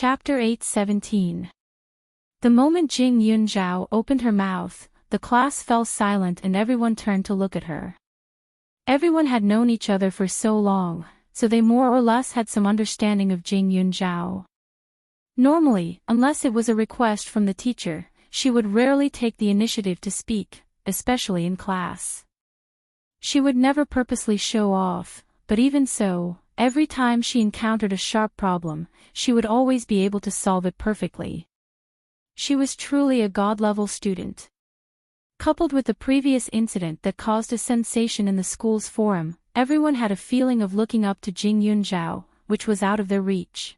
Chapter 8:17. The moment Jing Yunzhao opened her mouth, the class fell silent and everyone turned to look at her. Everyone had known each other for so long, so they more or less had some understanding of Jing Yunzhao. Normally, unless it was a request from the teacher, she would rarely take the initiative to speak, especially in class. She would never purposely show off, but even so, every time she encountered a sharp problem, she would always be able to solve it perfectly. She was truly a god-level student. Coupled with the previous incident that caused a sensation in the school's forum, everyone had a feeling of looking up to Jing Yunzhao, which was out of their reach.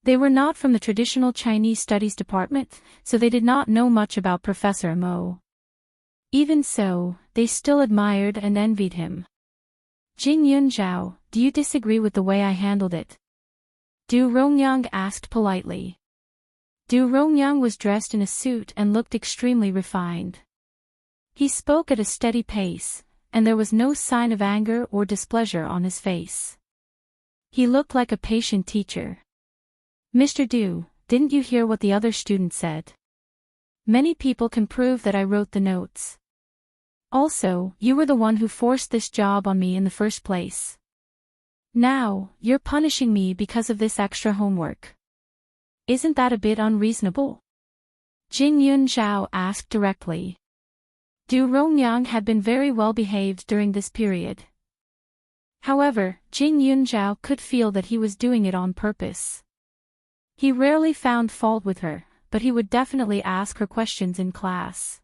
They were not from the traditional Chinese studies department, so they did not know much about Professor Mo. Even so, they still admired and envied him. Jing Yunzhao, do you disagree with the way I handled it? Du Rongyang asked politely. Du Rongyang was dressed in a suit and looked extremely refined. He spoke at a steady pace, and there was no sign of anger or displeasure on his face. He looked like a patient teacher. Mr. Du, didn't you hear what the other student said? Many people can prove that I wrote the notes. Also, you were the one who forced this job on me in the first place. Now, you're punishing me because of this extra homework. Isn't that a bit unreasonable? Jing Yunzhao asked directly. Du Rongyang had been very well behaved during this period. However, Jing Yunzhao could feel that he was doing it on purpose. He rarely found fault with her, but he would definitely ask her questions in class.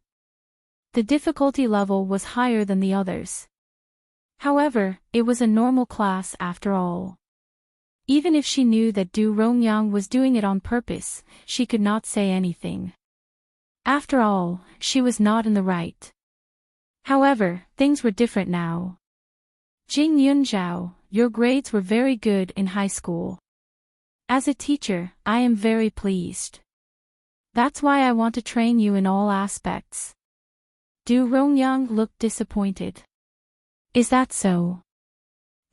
The difficulty level was higher than the others. However, it was a normal class after all. Even if she knew that Du Rongyang was doing it on purpose, she could not say anything. After all, she was not in the right. However, things were different now. Jing Yunzhao, your grades were very good in high school. As a teacher, I am very pleased. That's why I want to train you in all aspects. Du Rongyang looked disappointed. Is that so?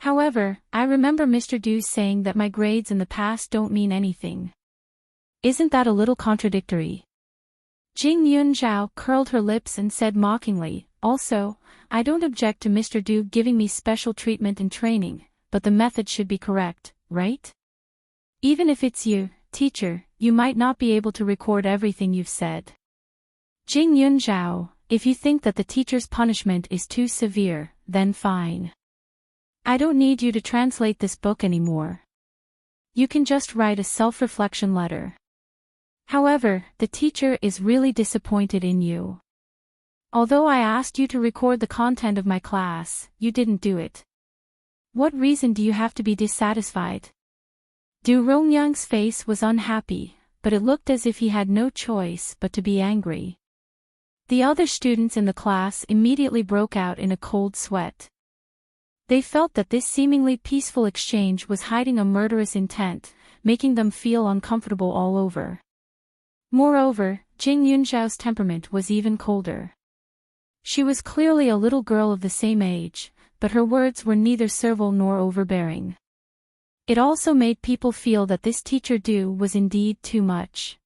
However, I remember Mr. Du saying that my grades in the past don't mean anything. Isn't that a little contradictory? Jing Yunzhao curled her lips and said mockingly, also, I don't object to Mr. Du giving me special treatment and training, but the method should be correct, right? Even if it's you, teacher, you might not be able to record everything you've said. Jing Yunzhao, if you think that the teacher's punishment is too severe, then fine. I don't need you to translate this book anymore. You can just write a self-reflection letter. However, the teacher is really disappointed in you. Although I asked you to record the content of my class, you didn't do it. What reason do you have to be dissatisfied? Du Rongyang's face was unhappy, but it looked as if he had no choice but to be angry. The other students in the class immediately broke out in a cold sweat. They felt that this seemingly peaceful exchange was hiding a murderous intent, making them feel uncomfortable all over. Moreover, Jing Yunzhao's temperament was even colder. She was clearly a little girl of the same age, but her words were neither servile nor overbearing. It also made people feel that this teacher Du was indeed too much.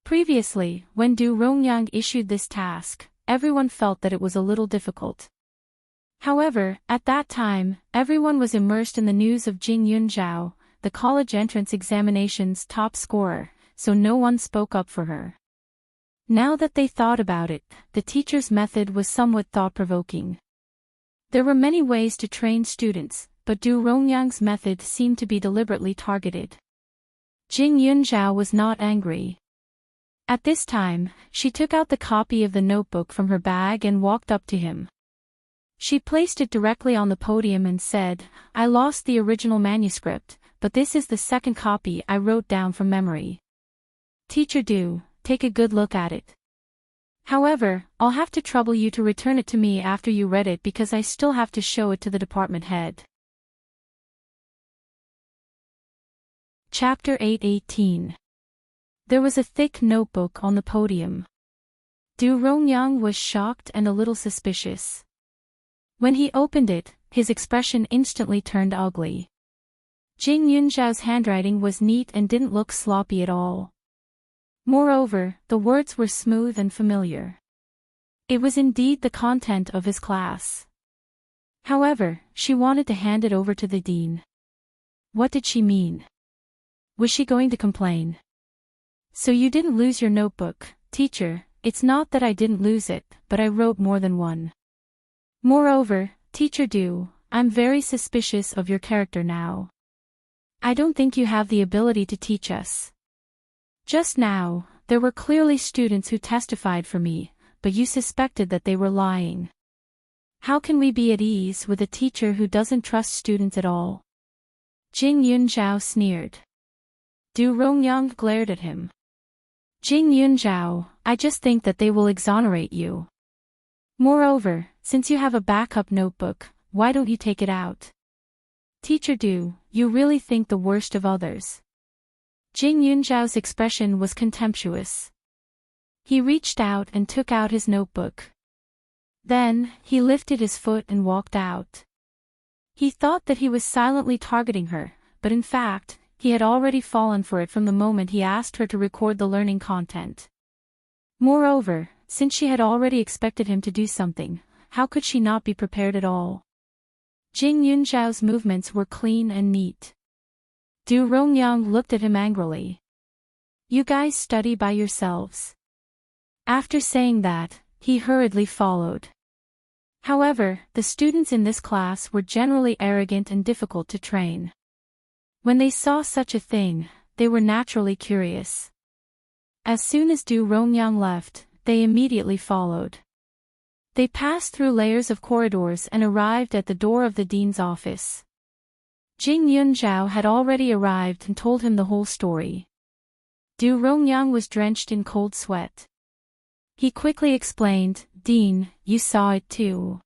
Previously, when Du Rongyang issued this task, everyone felt that it was a little difficult. However, at that time, everyone was immersed in the news of Jing Yunzhao, the college entrance examination's top scorer, so no one spoke up for her. Now that they thought about it, the teacher's method was somewhat thought-provoking. There were many ways to train students, but Du Rongyang's method seemed to be deliberately targeted. Jing Yunzhao was not angry. At this time, she took out the copy of the notebook from her bag and walked up to him. She placed it directly on the podium and said, I lost the original manuscript, but this is the second copy I wrote down from memory. Teacher Du, take a good look at it. However, I'll have to trouble you to return it to me after you read it because I still have to show it to the department head. Chapter 8:18. There was a thick notebook on the podium. Du Rongyang was shocked and a little suspicious. When he opened it, his expression instantly turned ugly. Jing Yunzhao's handwriting was neat and didn't look sloppy at all. Moreover, the words were smooth and familiar. It was indeed the content of his class. However, she wanted to hand it over to the dean. What did she mean? Was she going to complain? So you didn't lose your notebook, teacher. It's not that I didn't lose it, but I wrote more than one. Moreover, Teacher Du, I'm very suspicious of your character now. I don't think you have the ability to teach us. Just now, there were clearly students who testified for me, but you suspected that they were lying. How can we be at ease with a teacher who doesn't trust students at all? Jing Yunzhao sneered. Du Rongyang glared at him. Jing Yunzhao, I just think that they will exonerate you. Moreover, since you have a backup notebook, why don't you take it out? Teacher Du, you really think the worst of others. Jing Yunzhao's expression was contemptuous. He reached out and took out his notebook. Then, he lifted his foot and walked out. He thought that he was silently targeting her, but in fact, he had already fallen for it from the moment he asked her to record the learning content. Moreover, since she had already expected him to do something, how could she not be prepared at all? Jing Yunzhao's movements were clean and neat. Du Rongyang looked at him angrily. You guys study by yourselves. After saying that, he hurriedly followed. However, the students in this class were generally arrogant and difficult to train. When they saw such a thing, they were naturally curious. As soon as Du Rongyang left, they immediately followed. They passed through layers of corridors and arrived at the door of the dean's office. Jing Yunzhao had already arrived and told him the whole story. Du Rongyang was drenched in cold sweat. He quickly explained, Dean, you saw it too.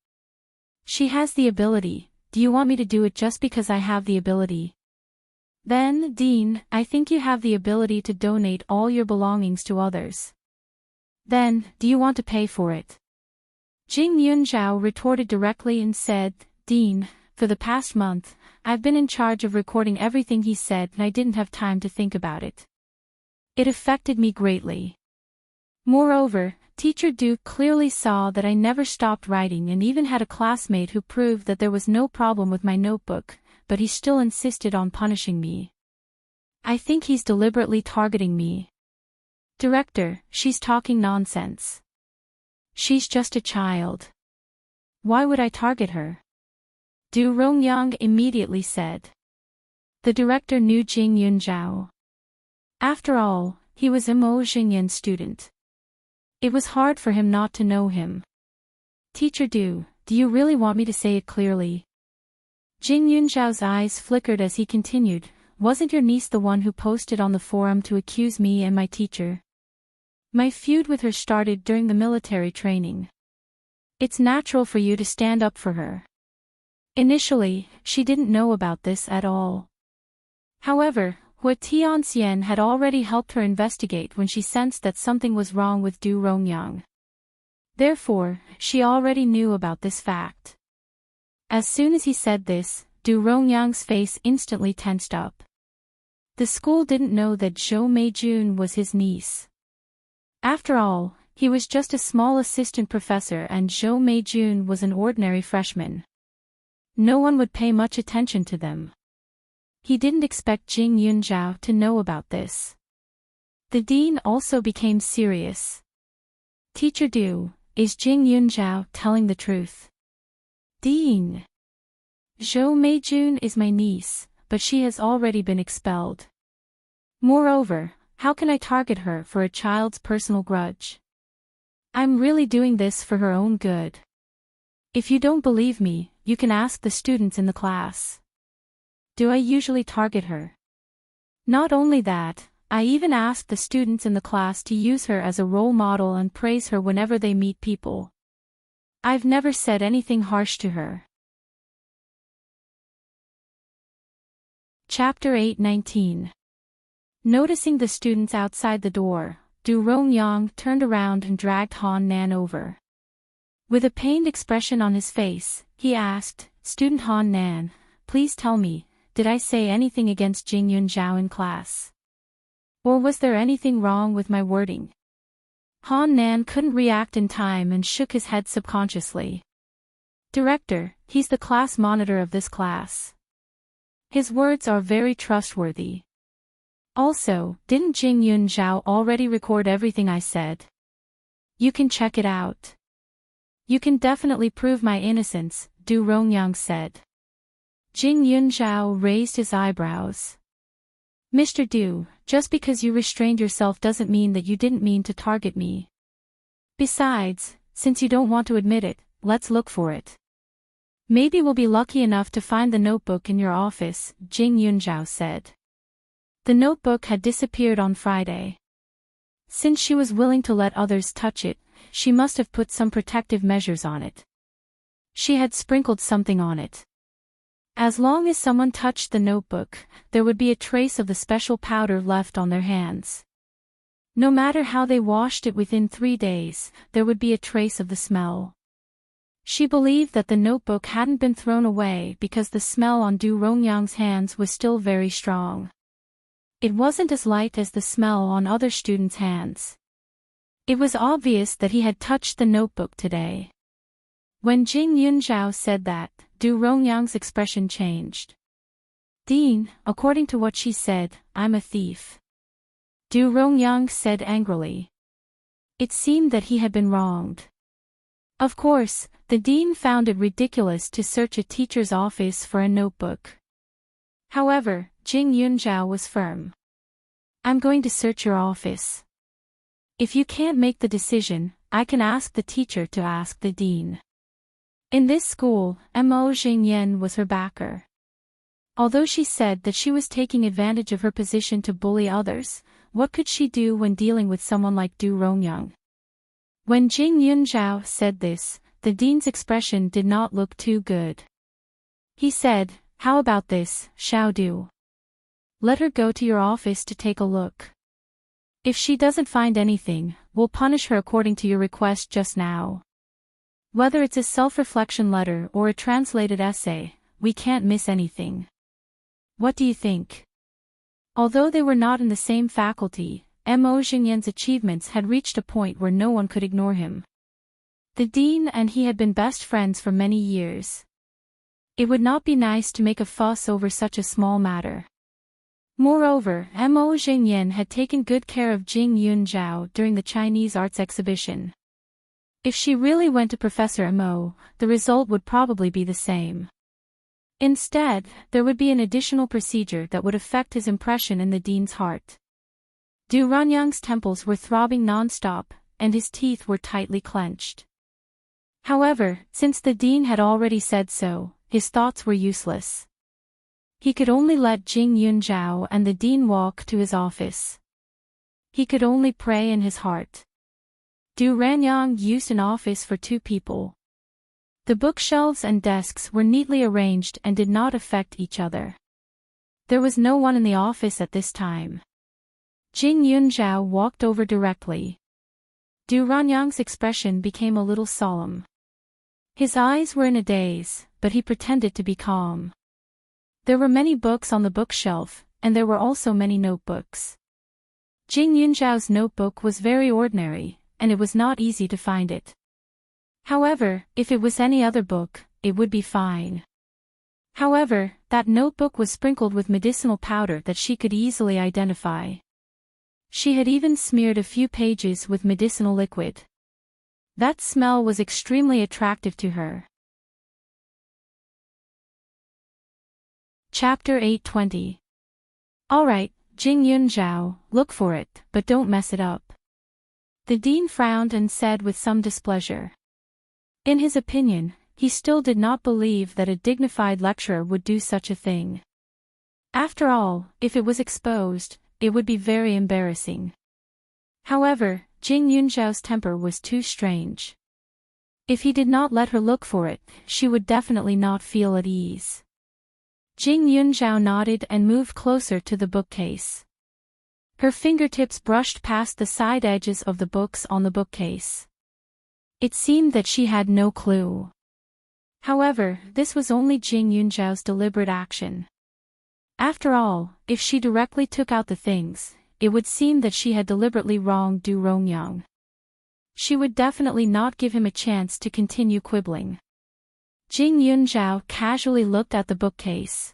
She has the ability. Do you want me to do it just because I have the ability? Then, Dean, I think you have the ability to donate all your belongings to others. Then, do you want to pay for it? Jing Yunzhao retorted directly and said, Dean, for the past month, I've been in charge of recording everything he said and I didn't have time to think about it. It affected me greatly. Moreover, Teacher Du clearly saw that I never stopped writing and even had a classmate who proved that there was no problem with my notebook, but he still insisted on punishing me. I think he's deliberately targeting me. Director, she's talking nonsense. She's just a child. Why would I target her? Du Rongyang immediately said. The director knew Jing Yunzhao. After all, he was a Mo Xingyan's student. It was hard for him not to know him. Teacher Du, do you really want me to say it clearly? Jing Yunzhao's eyes flickered as he continued, wasn't your niece the one who posted on the forum to accuse me and my teacher? My feud with her started during the military training. It's natural for you to stand up for her. Initially, she didn't know about this at all. However, Hua Tianxian had already helped her investigate when she sensed that something was wrong with Du Rongyang. Therefore, she already knew about this fact. As soon as he said this, Du Rongyang's face instantly tensed up. The school didn't know that Zhou Meijun was his niece. After all, he was just a small assistant professor and Zhou Meijun was an ordinary freshman. No one would pay much attention to them. He didn't expect Jing Yunzhao to know about this. The dean also became serious. Teacher Du, is Jing Yunzhao telling the truth? Dean. Zhou Meijun is my niece, but she has already been expelled. Moreover, how can I target her for a child's personal grudge? I'm really doing this for her own good. If you don't believe me, you can ask the students in the class. Do I usually target her? Not only that, I even ask the students in the class to use her as a role model and praise her whenever they meet people. I've never said anything harsh to her. Chapter 8:19. Noticing the students outside the door, Du Rongyang turned around and dragged Han Nan over. With a pained expression on his face, he asked, Student Han Nan, please tell me, did I say anything against Jing Yunzhao in class? Or was there anything wrong with my wording? Han Nan couldn't react in time and shook his head subconsciously. Director, he's the class monitor of this class. His words are very trustworthy. Also, didn't Jing Yunzhao already record everything I said? You can check it out. You can definitely prove my innocence, Du Rongyang said. Jing Yunzhao raised his eyebrows. Mr. Du, just because you restrained yourself doesn't mean that you didn't mean to target me. Besides, since you don't want to admit it, let's look for it. Maybe we'll be lucky enough to find the notebook in your office, Jing Yunzhao said. The notebook had disappeared on Friday. Since she was willing to let others touch it, she must have put some protective measures on it. She had sprinkled something on it. As long as someone touched the notebook, there would be a trace of the special powder left on their hands. No matter how they washed it within 3 days, there would be a trace of the smell. She believed that the notebook hadn't been thrown away because the smell on Du Rongyang's hands was still very strong. It wasn't as light as the smell on other students' hands. It was obvious that he had touched the notebook today. When Jing Yunzhao said that, Du Rongyang's expression changed. Dean, according to what she said, I'm a thief. Du Rongyang said angrily. It seemed that he had been wronged. Of course, the dean found it ridiculous to search a teacher's office for a notebook. However, Jing Yunzhao was firm. I'm going to search your office. If you can't make the decision, I can ask the teacher to ask the dean. In this school, Mo Jingyan was her backer. Although she said that she was taking advantage of her position to bully others, what could she do when dealing with someone like Du Rongyang? When Jing Yunzhao said this, the dean's expression did not look too good. He said, how about this, Xiao Du? Let her go to your office to take a look. If she doesn't find anything, we'll punish her according to your request just now. Whether it's a self-reflection letter or a translated essay, we can't miss anything. What do you think? Although they were not in the same faculty, Mo Jingyan's achievements had reached a point where no one could ignore him. The dean and he had been best friends for many years. It would not be nice to make a fuss over such a small matter. Moreover, Mo Jingyan had taken good care of Jing Yunzhao during the Chinese arts exhibition. If she really went to Professor Mo, the result would probably be the same. Instead, there would be an additional procedure that would affect his impression in the dean's heart. Du Rongyang's temples were throbbing non-stop, and his teeth were tightly clenched. However, since the dean had already said so, his thoughts were useless. He could only let Jing Yunzhao and the dean walk to his office. He could only pray in his heart. Du Ranyang used an office for 2 people. The bookshelves and desks were neatly arranged and did not affect each other. There was no one in the office at this time. Jing Yunzhao walked over directly. Du Ranyang's expression became a little solemn. His eyes were in a daze, but he pretended to be calm. There were many books on the bookshelf, and there were also many notebooks. Jing Yunzhao's notebook was very ordinary, and it was not easy to find it. However, if it was any other book, it would be fine. However, that notebook was sprinkled with medicinal powder that she could easily identify. She had even smeared a few pages with medicinal liquid. That smell was extremely attractive to her. Chapter 820. Alright, Jing Yunzhao, look for it, but don't mess it up. The dean frowned and said with some displeasure. In his opinion, he still did not believe that a dignified lecturer would do such a thing. After all, if it was exposed, it would be very embarrassing. However, Jing Yunzhao's temper was too strange. If he did not let her look for it, she would definitely not feel at ease. Jing Yunzhao nodded and moved closer to the bookcase. Her fingertips brushed past the side edges of the books on the bookcase. It seemed that she had no clue. However, this was only Jing Yunzhao's deliberate action. After all, if she directly took out the things, it would seem that she had deliberately wronged Du Rongyang. She would definitely not give him a chance to continue quibbling. Jing Yunzhao casually looked at the bookcase.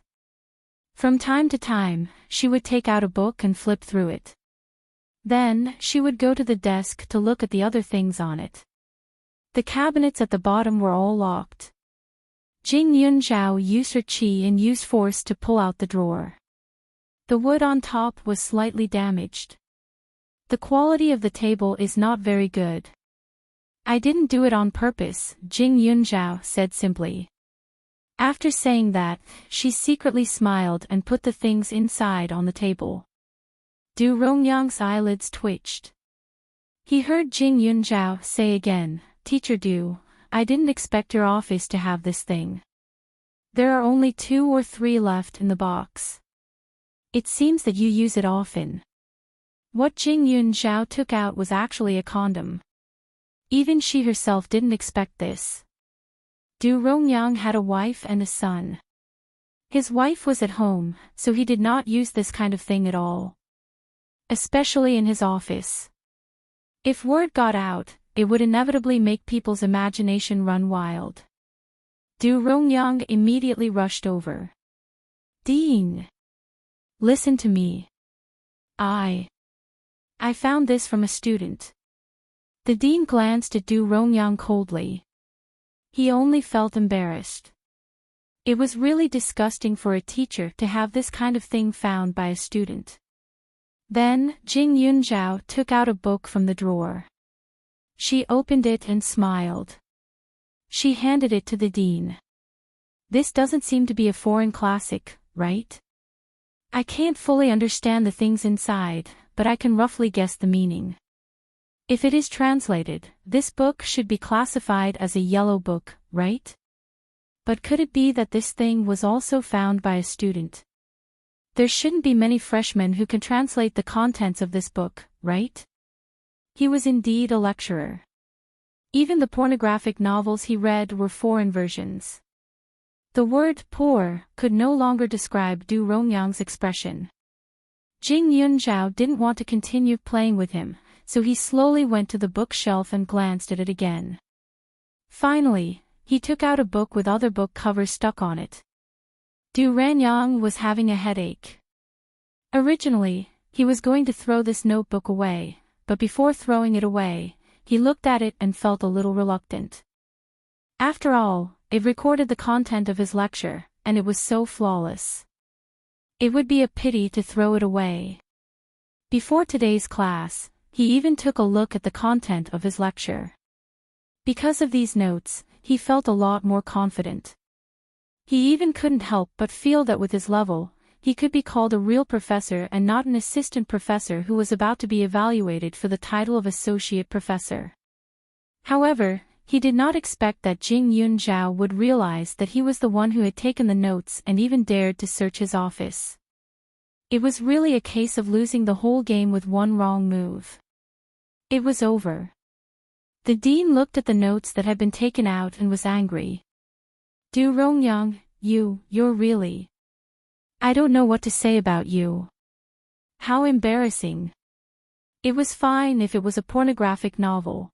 From time to time, she would take out a book and flip through it. Then, she would go to the desk to look at the other things on it. The cabinets at the bottom were all locked. Jing Yunzhao used her qi and used force to pull out the drawer. The wood on top was slightly damaged. The quality of the table is not very good. I didn't do it on purpose, Jing Yunzhao said simply. After saying that, she secretly smiled and put the things inside on the table. Du Rongyang's eyelids twitched. He heard Jing Yunzhao say again, "Teacher Du, I didn't expect your office to have this thing. There are only 2 or 3 left in the box. It seems that you use it often." What Jing Yunzhao took out was actually a condom. Even she herself didn't expect this. Du Rongyang had a wife and a son. His wife was at home, so he did not use this kind of thing at all. Especially in his office. If word got out, it would inevitably make people's imagination run wild. Du Rongyang immediately rushed over. "Dean! Listen to me. I found this from a student." The dean glanced at Du Rongyang coldly. He only felt embarrassed. It was really disgusting for a teacher to have this kind of thing found by a student. Then, Jing Yunzhao took out a book from the drawer. She opened it and smiled. She handed it to the dean. "This doesn't seem to be a foreign classic, right? I can't fully understand the things inside, but I can roughly guess the meaning. If it is translated, this book should be classified as a yellow book, right? But could it be that this thing was also found by a student? There shouldn't be many freshmen who can translate the contents of this book, right?" He was indeed a lecturer. Even the pornographic novels he read were foreign versions. The word poor could no longer describe Du Rongyang's expression. Jing Yunzhao didn't want to continue playing with him, so he slowly went to the bookshelf and glanced at it again. Finally, he took out a book with other book covers stuck on it. Du Ranyang was having a headache. Originally, he was going to throw this notebook away, but before throwing it away, he looked at it and felt a little reluctant. After all, it recorded the content of his lecture, and it was so flawless. It would be a pity to throw it away. Before today's class, he even took a look at the content of his lecture. Because of these notes, he felt a lot more confident. He even couldn't help but feel that with his level, he could be called a real professor and not an assistant professor who was about to be evaluated for the title of associate professor. However, he did not expect that Jing Yunzhao would realize that he was the one who had taken the notes and even dared to search his office. It was really a case of losing the whole game with one wrong move. It was over. The dean looked at the notes that had been taken out and was angry. "Du Rongyang, you're really... I don't know what to say about you. How embarrassing. It was fine if it was a pornographic novel.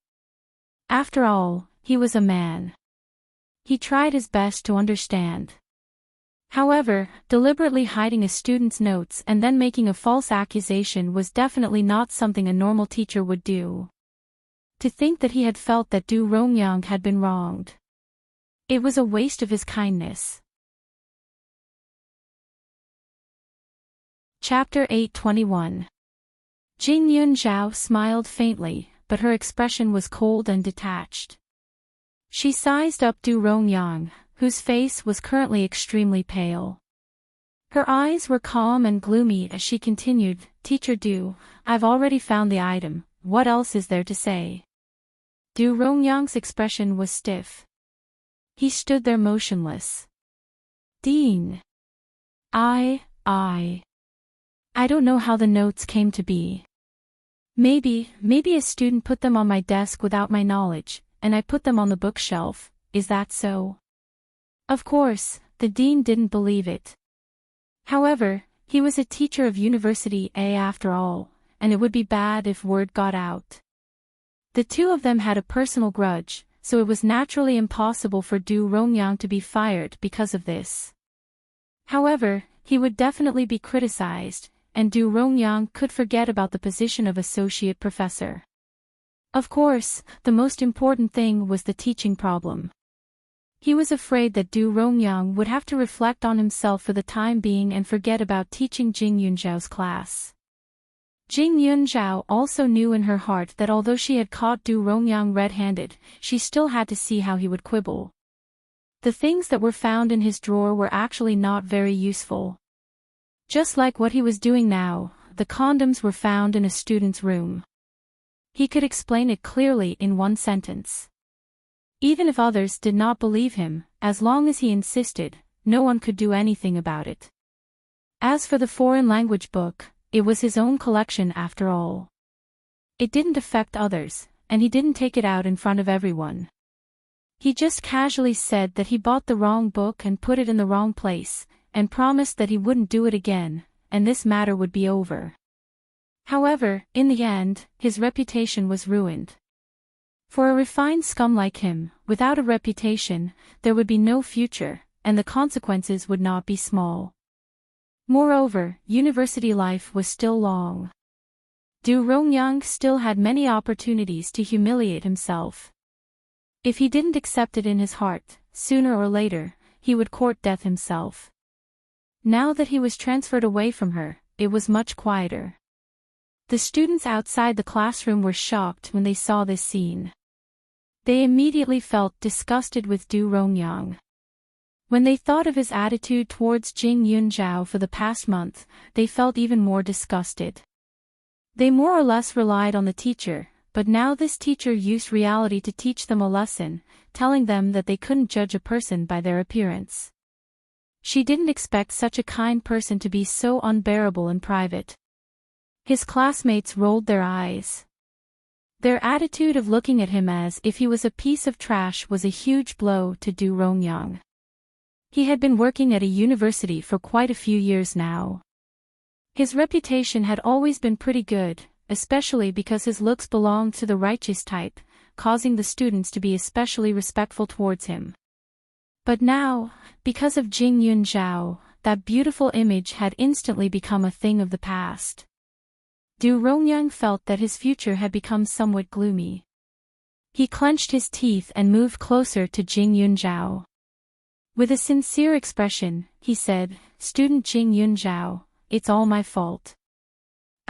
After all, he was a man." He tried his best to understand. However, deliberately hiding a student's notes and then making a false accusation was definitely not something a normal teacher would do. To think that he had felt that Du Rongyang had been wronged. It was a waste of his kindness. Chapter 821. Jing Yunzhao smiled faintly, but her expression was cold and detached. She sized up Du Rongyang, whose face was currently extremely pale. Her eyes were calm and gloomy as she continued, "Teacher Du, I've already found the item, what else is there to say?" Du Rongyang's expression was stiff. He stood there motionless. "Dean. I don't know how the notes came to be. Maybe a student put them on my desk without my knowledge, and I put them on the bookshelf, is that so?" Of course, the dean didn't believe it. However, he was a teacher of University A after all, and it would be bad if word got out. The two of them had a personal grudge, so it was naturally impossible for Du Rongyang to be fired because of this. However, he would definitely be criticized, and Du Rongyang could forget about the position of associate professor. Of course, the most important thing was the teaching problem. He was afraid that Du Rongyang would have to reflect on himself for the time being and forget about teaching Jing Yunzhao's class. Jing Yunzhao also knew in her heart that although she had caught Du Rongyang red-handed, she still had to see how he would quibble. The things that were found in his drawer were actually not very useful. Just like what he was doing now, the condoms were found in a student's room. He could explain it clearly in one sentence. Even if others did not believe him, as long as he insisted, no one could do anything about it. As for the foreign language book, it was his own collection after all. It didn't affect others, and he didn't take it out in front of everyone. He just casually said that he bought the wrong book and put it in the wrong place, and promised that he wouldn't do it again, and this matter would be over. However, in the end, his reputation was ruined. For a refined scum like him, without a reputation, there would be no future, and the consequences would not be small. Moreover, university life was still long. Du Rongyang still had many opportunities to humiliate himself. If he didn't accept it in his heart, sooner or later, he would court death himself. Now that he was transferred away from her, it was much quieter. The students outside the classroom were shocked when they saw this scene. They immediately felt disgusted with Du Rongyang. When they thought of his attitude towards Jing Yunzhao for the past month, they felt even more disgusted. They more or less relied on the teacher, but now this teacher used reality to teach them a lesson, telling them that they couldn't judge a person by their appearance. She didn't expect such a kind person to be so unbearable in private. His classmates rolled their eyes. Their attitude of looking at him as if he was a piece of trash was a huge blow to Du Rongyang. He had been working at a university for quite a few years now. His reputation had always been pretty good, especially because his looks belonged to the righteous type, causing the students to be especially respectful towards him. But now, because of Jing Yunzhao, that beautiful image had instantly become a thing of the past. Du Rongyang felt that his future had become somewhat gloomy. He clenched his teeth and moved closer to Jing Yunzhao. With a sincere expression, he said, "Student Jing Yunzhao, it's all my fault.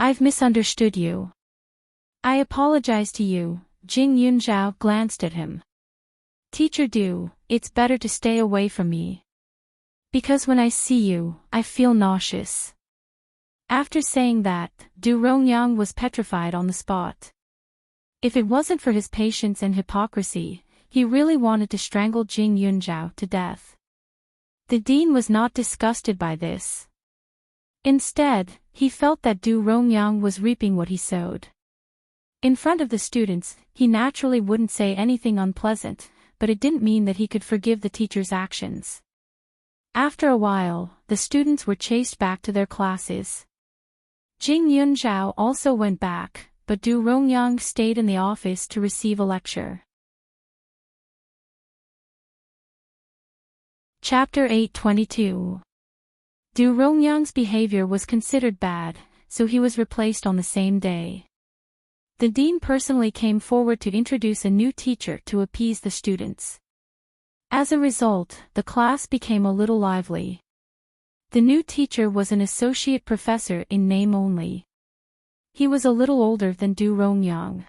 I've misunderstood you. I apologize to you." Jing Yunzhao glanced at him. "Teacher Du, it's better to stay away from me. Because when I see you, I feel nauseous." After saying that, Du Rongyang was petrified on the spot. If it wasn't for his patience and hypocrisy, he really wanted to strangle Jing Yunzhao to death. The dean was not disgusted by this. Instead, he felt that Du Rongyang was reaping what he sowed. In front of the students, he naturally wouldn't say anything unpleasant, but it didn't mean that he could forgive the teacher's actions. After a while, the students were chased back to their classes. Jing Yunzhao also went back, but Du Rongyang stayed in the office to receive a lecture. Chapter 822. Du Rongyang's behavior was considered bad, so he was replaced on the same day. The dean personally came forward to introduce a new teacher to appease the students. As a result, the class became a little lively. The new teacher was an associate professor in name only. He was a little older than Du Rongyang.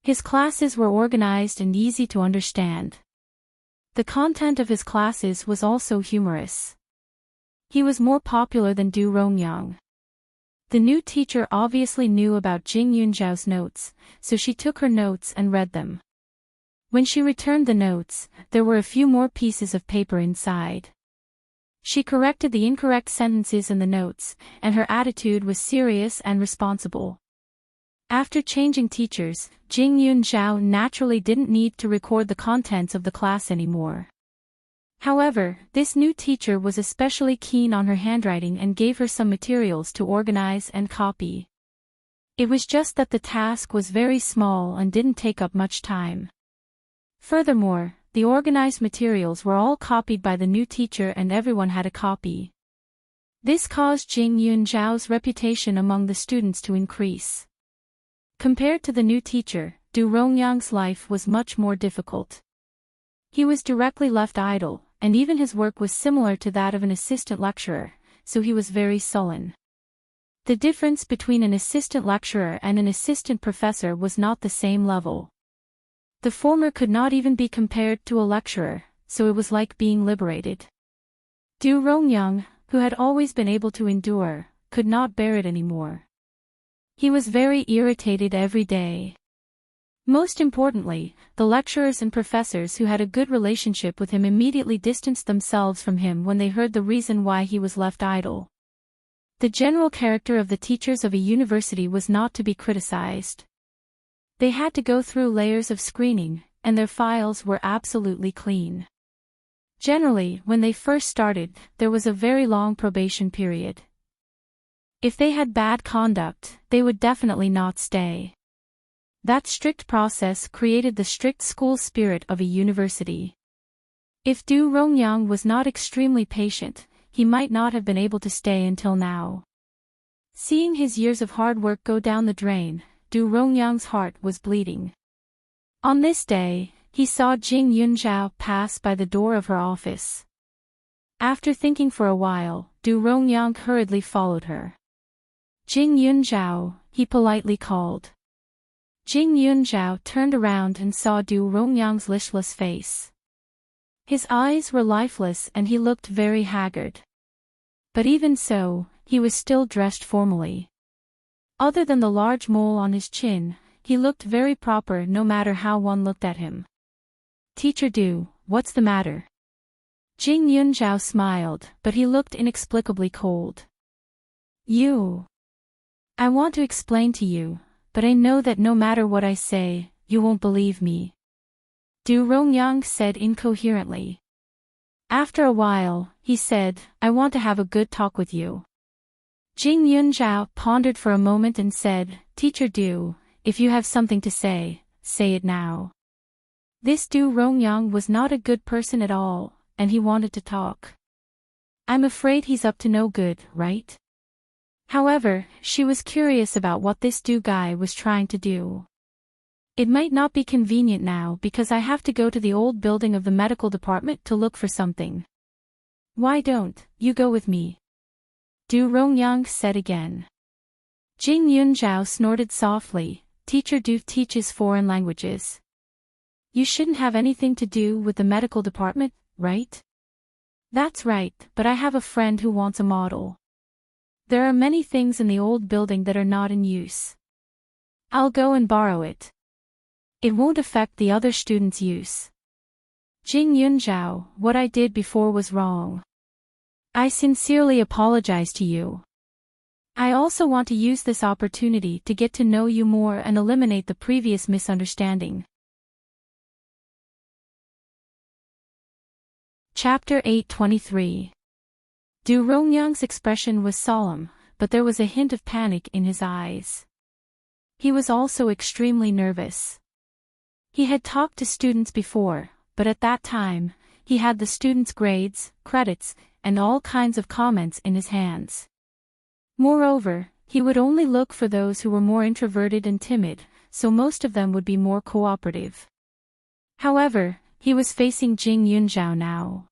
His classes were organized and easy to understand. The content of his classes was also humorous. He was more popular than Du Rongyang. The new teacher obviously knew about Jing Yunzhao's notes, so she took her notes and read them. When she returned the notes, there were a few more pieces of paper inside. She corrected the incorrect sentences in the notes, and her attitude was serious and responsible. After changing teachers, Jing Yunzhao naturally didn't need to record the contents of the class anymore. However, this new teacher was especially keen on her handwriting and gave her some materials to organize and copy. It was just that the task was very small and didn't take up much time. Furthermore, the organized materials were all copied by the new teacher and everyone had a copy. This caused Jing Yunzhao's reputation among the students to increase. Compared to the new teacher, Du Rongyang's life was much more difficult. He was directly left idle, and even his work was similar to that of an assistant lecturer, so he was very sullen. The difference between an assistant lecturer and an assistant professor was not the same level. The former could not even be compared to a lecturer, so it was like being liberated. Du Rongyang, who had always been able to endure, could not bear it anymore. He was very irritated every day. Most importantly, the lecturers and professors who had a good relationship with him immediately distanced themselves from him when they heard the reason why he was left idle. The general character of the teachers of a university was not to be criticized. They had to go through layers of screening, and their files were absolutely clean. Generally, when they first started, there was a very long probation period. If they had bad conduct, they would definitely not stay. That strict process created the strict school spirit of a university. If Du Rongyang was not extremely patient, he might not have been able to stay until now. Seeing his years of hard work go down the drain, Du Rongyang's heart was bleeding. On this day, he saw Jing Yunzhao pass by the door of her office. After thinking for a while, Du Rongyang hurriedly followed her. Jing Yunzhao, he politely called. Jing Yunzhao turned around and saw Du Rongyang's listless face. His eyes were lifeless and he looked very haggard. But even so, he was still dressed formally. Other than the large mole on his chin, he looked very proper no matter how one looked at him. "Teacher Du, what's the matter?" Jing Yunzhao smiled, but he looked inexplicably cold. I want to explain to you, but I know that no matter what I say, you won't believe me." Du Rongyang said incoherently. After a while, he said, "I want to have a good talk with you." Jing Yunzhao pondered for a moment and said, "Teacher Du, if you have something to say, say it now." This Du Rongyang was not a good person at all, and he wanted to talk. "I'm afraid he's up to no good, right?" However, she was curious about what this Du guy was trying to do. "It might not be convenient now because I have to go to the old building of the medical department to look for something. Why don't you go with me?" Du Rongyang said again. Jing Yunzhao snorted softly. "Teacher Du teaches foreign languages. You shouldn't have anything to do with the medical department, right?" "That's right, but I have a friend who wants a model. There are many things in the old building that are not in use. I'll go and borrow it. It won't affect the other students' use." "Jing Yunzhao, what I did before was wrong. I sincerely apologize to you. I also want to use this opportunity to get to know you more and eliminate the previous misunderstanding." Chapter 8:23. Du Rongyang's expression was solemn, but there was a hint of panic in his eyes. He was also extremely nervous. He had talked to students before, but at that time, he had the students' grades, credits, and all kinds of comments in his hands. Moreover, he would only look for those who were more introverted and timid, so most of them would be more cooperative. However, he was facing Jing Yunzhao now.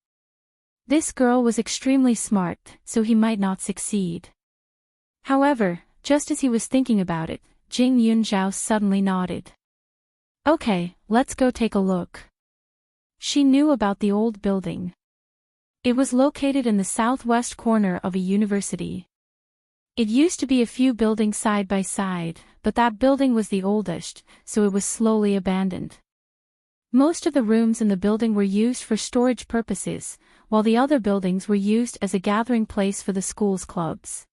This girl was extremely smart, so he might not succeed. However, just as he was thinking about it, Jing Yunzhao suddenly nodded. "Okay, let's go take a look." She knew about the old building. It was located in the southwest corner of a university. It used to be a few buildings side by side, but that building was the oldest, so it was slowly abandoned. Most of the rooms in the building were used for storage purposes, while the other buildings were used as a gathering place for the school's clubs.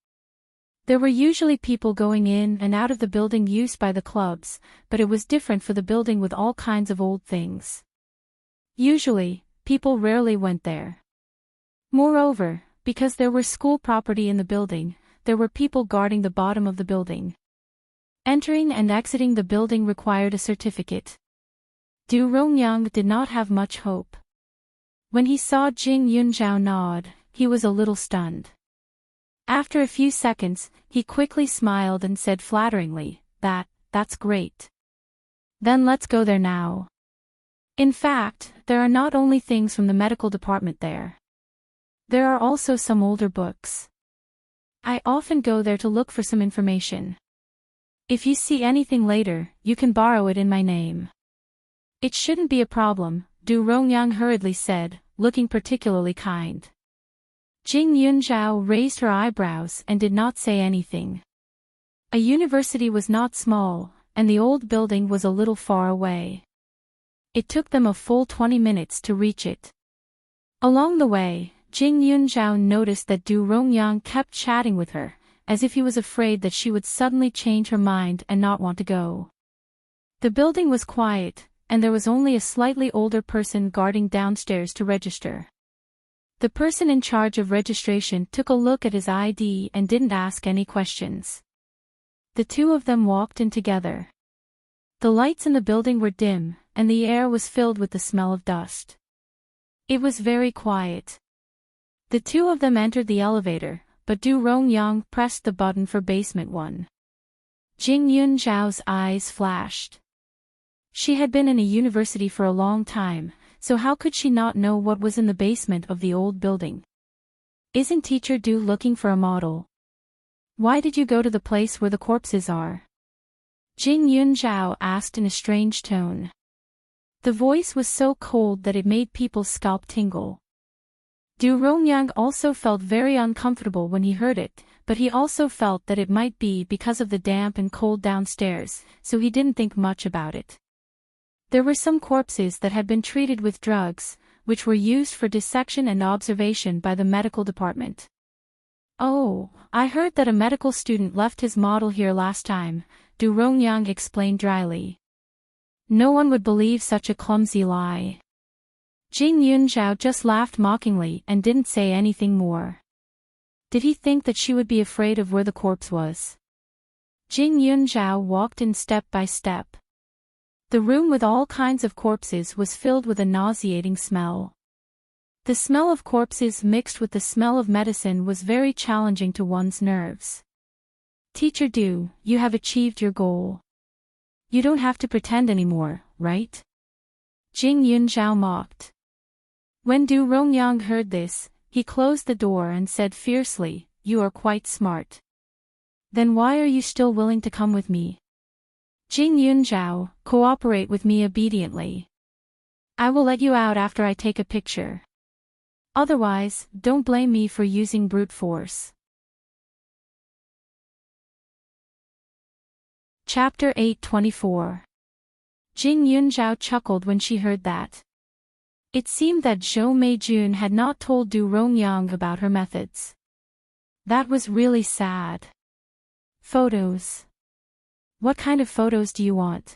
There were usually people going in and out of the building used by the clubs, but it was different for the building with all kinds of old things. Usually, people rarely went there. Moreover, because there were school property in the building, there were people guarding the bottom of the building. Entering and exiting the building required a certificate. Du Rongyang did not have much hope. When he saw Jing Yunzhao nod, he was a little stunned. After a few seconds, he quickly smiled and said flatteringly, That's great. Then let's go there now. In fact, there are not only things from the medical department there. There are also some older books. I often go there to look for some information. If you see anything later, you can borrow it in my name. It shouldn't be a problem, Du Rongyang hurriedly said, looking particularly kind. Jing Yunzhao raised her eyebrows and did not say anything. A university was not small, and the old building was a little far away. It took them a full 20 minutes to reach it. Along the way, Jing Yunzhao noticed that Du Rongyang kept chatting with her, as if he was afraid that she would suddenly change her mind and not want to go. The building was quiet, and there was only a slightly older person guarding downstairs to register. The person in charge of registration took a look at his ID and didn't ask any questions. The two of them walked in together. The lights in the building were dim, and the air was filled with the smell of dust. It was very quiet. The two of them entered the elevator, but Du Rongyang pressed the button for basement 1. Jing Yunzhao's eyes flashed. She had been in a university for a long time, so how could she not know what was in the basement of the old building? Isn't Teacher Du looking for a model? Why did you go to the place where the corpses are? Jing Yunzhao asked in a strange tone. The voice was so cold that it made people's scalp tingle. Du Rongyang also felt very uncomfortable when he heard it, but he also felt that it might be because of the damp and cold downstairs, so he didn't think much about it. There were some corpses that had been treated with drugs, which were used for dissection and observation by the medical department. Oh, I heard that a medical student left his model here last time, Du Rongyang explained dryly. No one would believe such a clumsy lie. Jing Yunzhao just laughed mockingly and didn't say anything more. Did he think that she would be afraid of where the corpse was? Jing Yunzhao walked in step by step. The room with all kinds of corpses was filled with a nauseating smell. The smell of corpses mixed with the smell of medicine was very challenging to one's nerves. Teacher Du, you have achieved your goal. You don't have to pretend anymore, right? Jing Yunzhao mocked. When Du Rongyang heard this, he closed the door and said fiercely, You are quite smart. Then why are you still willing to come with me? Jing Yunzhao, cooperate with me obediently. I will let you out after I take a picture. Otherwise, don't blame me for using brute force. Chapter 8:24. Jing Yunzhao chuckled when she heard that. It seemed that Zhou Meijun had not told Du Rongyang about her methods. That was really sad. Photos. What kind of photos do you want?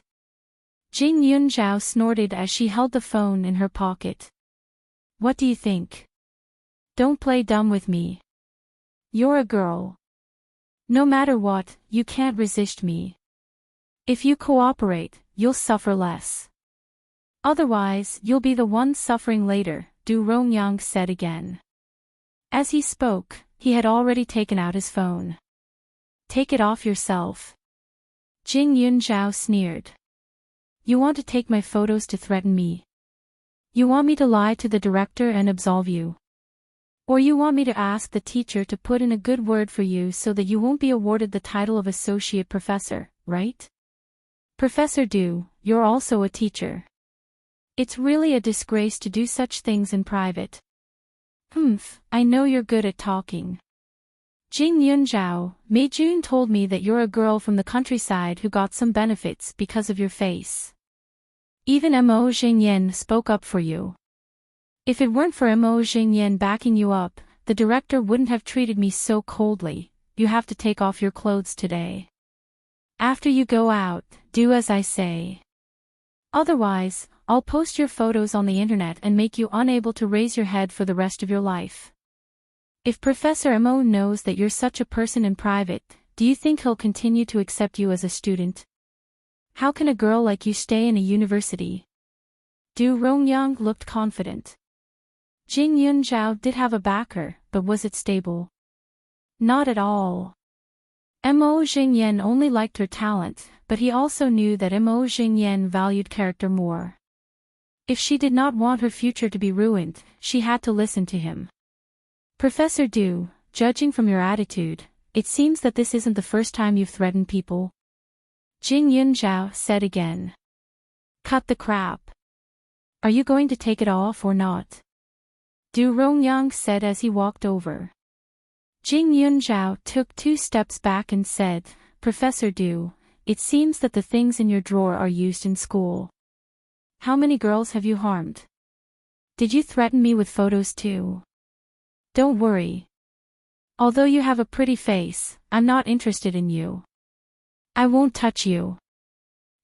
Jing Yunzhao snorted as she held the phone in her pocket. What do you think? Don't play dumb with me. You're a girl. No matter what, you can't resist me. If you cooperate, you'll suffer less. Otherwise, you'll be the one suffering later, Du Rongyang said again. As he spoke, he had already taken out his phone. Take it off yourself. Jing Yunzhao sneered. You want to take my photos to threaten me? You want me to lie to the director and absolve you? Or you want me to ask the teacher to put in a good word for you so that you won't be awarded the title of associate professor, right? Professor Du, you're also a teacher. It's really a disgrace to do such things in private. I know you're good at talking. Jing Yunzhao, Meijun told me that you're a girl from the countryside who got some benefits because of your face. Even Mo Xingyan spoke up for you. If it weren't for Mo Xingyan backing you up, the director wouldn't have treated me so coldly. You have to take off your clothes today. After you go out, do as I say. Otherwise, I'll post your photos on the internet and make you unable to raise your head for the rest of your life. If Professor Mo knows that you're such a person in private, do you think he'll continue to accept you as a student? How can a girl like you stay in a university? Du Rongyang looked confident. Jing Yunzhao did have a backer, but was it stable? Not at all. Mo Jingyan only liked her talent, but he also knew that Mo Jingyan valued character more. If she did not want her future to be ruined, she had to listen to him. Professor Du, judging from your attitude, it seems that this isn't the first time you've threatened people. Jing Yunzhao said again. Cut the crap. Are you going to take it off or not? Du Rongyang said as he walked over. Jing Yunzhao took 2 steps back and said, Professor Du, it seems that the things in your drawer are used in school. How many girls have you harmed? Did you threaten me with photos too? Don't worry. Although you have a pretty face, I'm not interested in you. I won't touch you.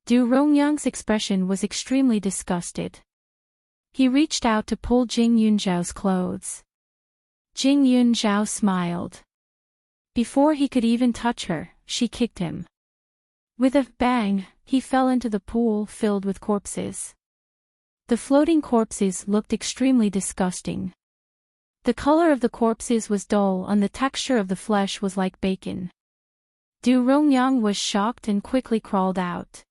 Du Rongyang's expression was extremely disgusted. He reached out to pull Jing Yunzhao's clothes. Jing Yunzhao smiled. Before he could even touch her, she kicked him. With a bang, he fell into the pool filled with corpses. The floating corpses looked extremely disgusting. The color of the corpses was dull and the texture of the flesh was like bacon. Du Rongyang was shocked and quickly crawled out.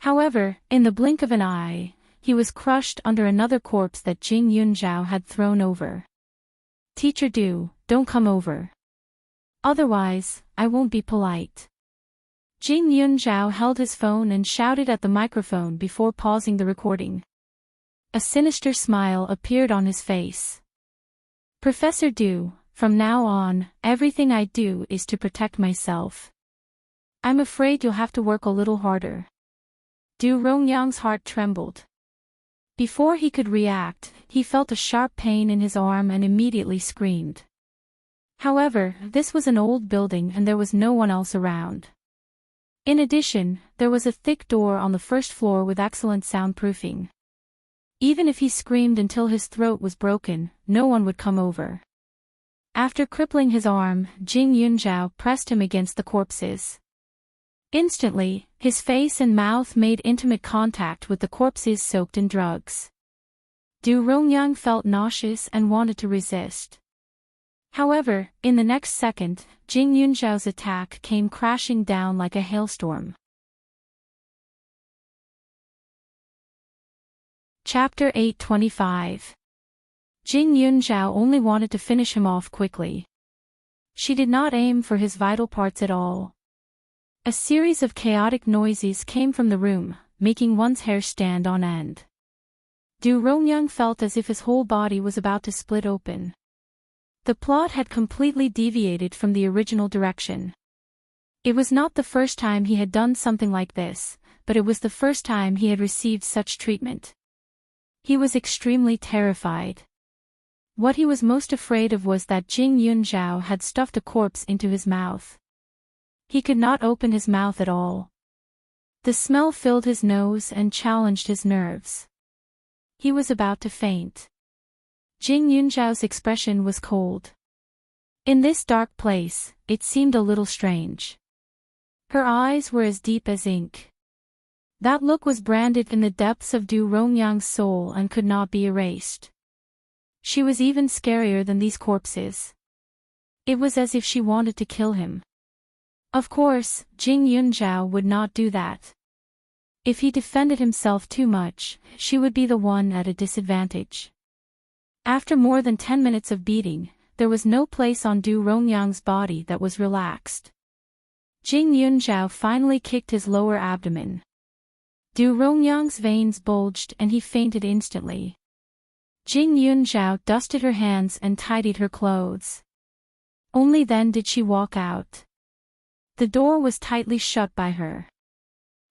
However, in the blink of an eye, he was crushed under another corpse that Jing Yunzhao had thrown over. Teacher Du, don't come over. Otherwise, I won't be polite. Jing Yunzhao held his phone and shouted at the microphone before pausing the recording. A sinister smile appeared on his face. Professor Du, from now on, everything I do is to protect myself. I'm afraid you'll have to work a little harder. Du Rongyang's heart trembled. Before he could react, he felt a sharp pain in his arm and immediately screamed. However, this was an old building and there was no one else around. In addition, there was a thick door on the first floor with excellent soundproofing. Even if he screamed until his throat was broken, no one would come over. After crippling his arm, Jing Yunzhao pressed him against the corpses. Instantly, his face and mouth made intimate contact with the corpses soaked in drugs. Du Rongyang felt nauseous and wanted to resist. However, in the next second, Jing Yunzhao's attack came crashing down like a hailstorm. Chapter 825. Jing Yunzhao only wanted to finish him off quickly. She did not aim for his vital parts at all. A series of chaotic noises came from the room, making one's hair stand on end. Du Rongyang felt as if his whole body was about to split open. The plot had completely deviated from the original direction. It was not the first time he had done something like this, but it was the first time he had received such treatment. He was extremely terrified. What he was most afraid of was that Jing Yunzhao had stuffed a corpse into his mouth. He could not open his mouth at all. The smell filled his nose and challenged his nerves. He was about to faint. Jing Yunzhao's expression was cold. In this dark place, it seemed a little strange. Her eyes were as deep as ink. That look was branded in the depths of Du Rongyang's soul and could not be erased. She was even scarier than these corpses. It was as if she wanted to kill him. Of course, Jing Yunzhao would not do that. If he defended himself too much, she would be the one at a disadvantage. After more than 10 minutes of beating, there was no place on Du Rongyang's body that was relaxed. Jing Yunzhao finally kicked his lower abdomen. Du Rongyang's veins bulged and he fainted instantly. Jing Yunzhao dusted her hands and tidied her clothes. Only then did she walk out. The door was tightly shut by her.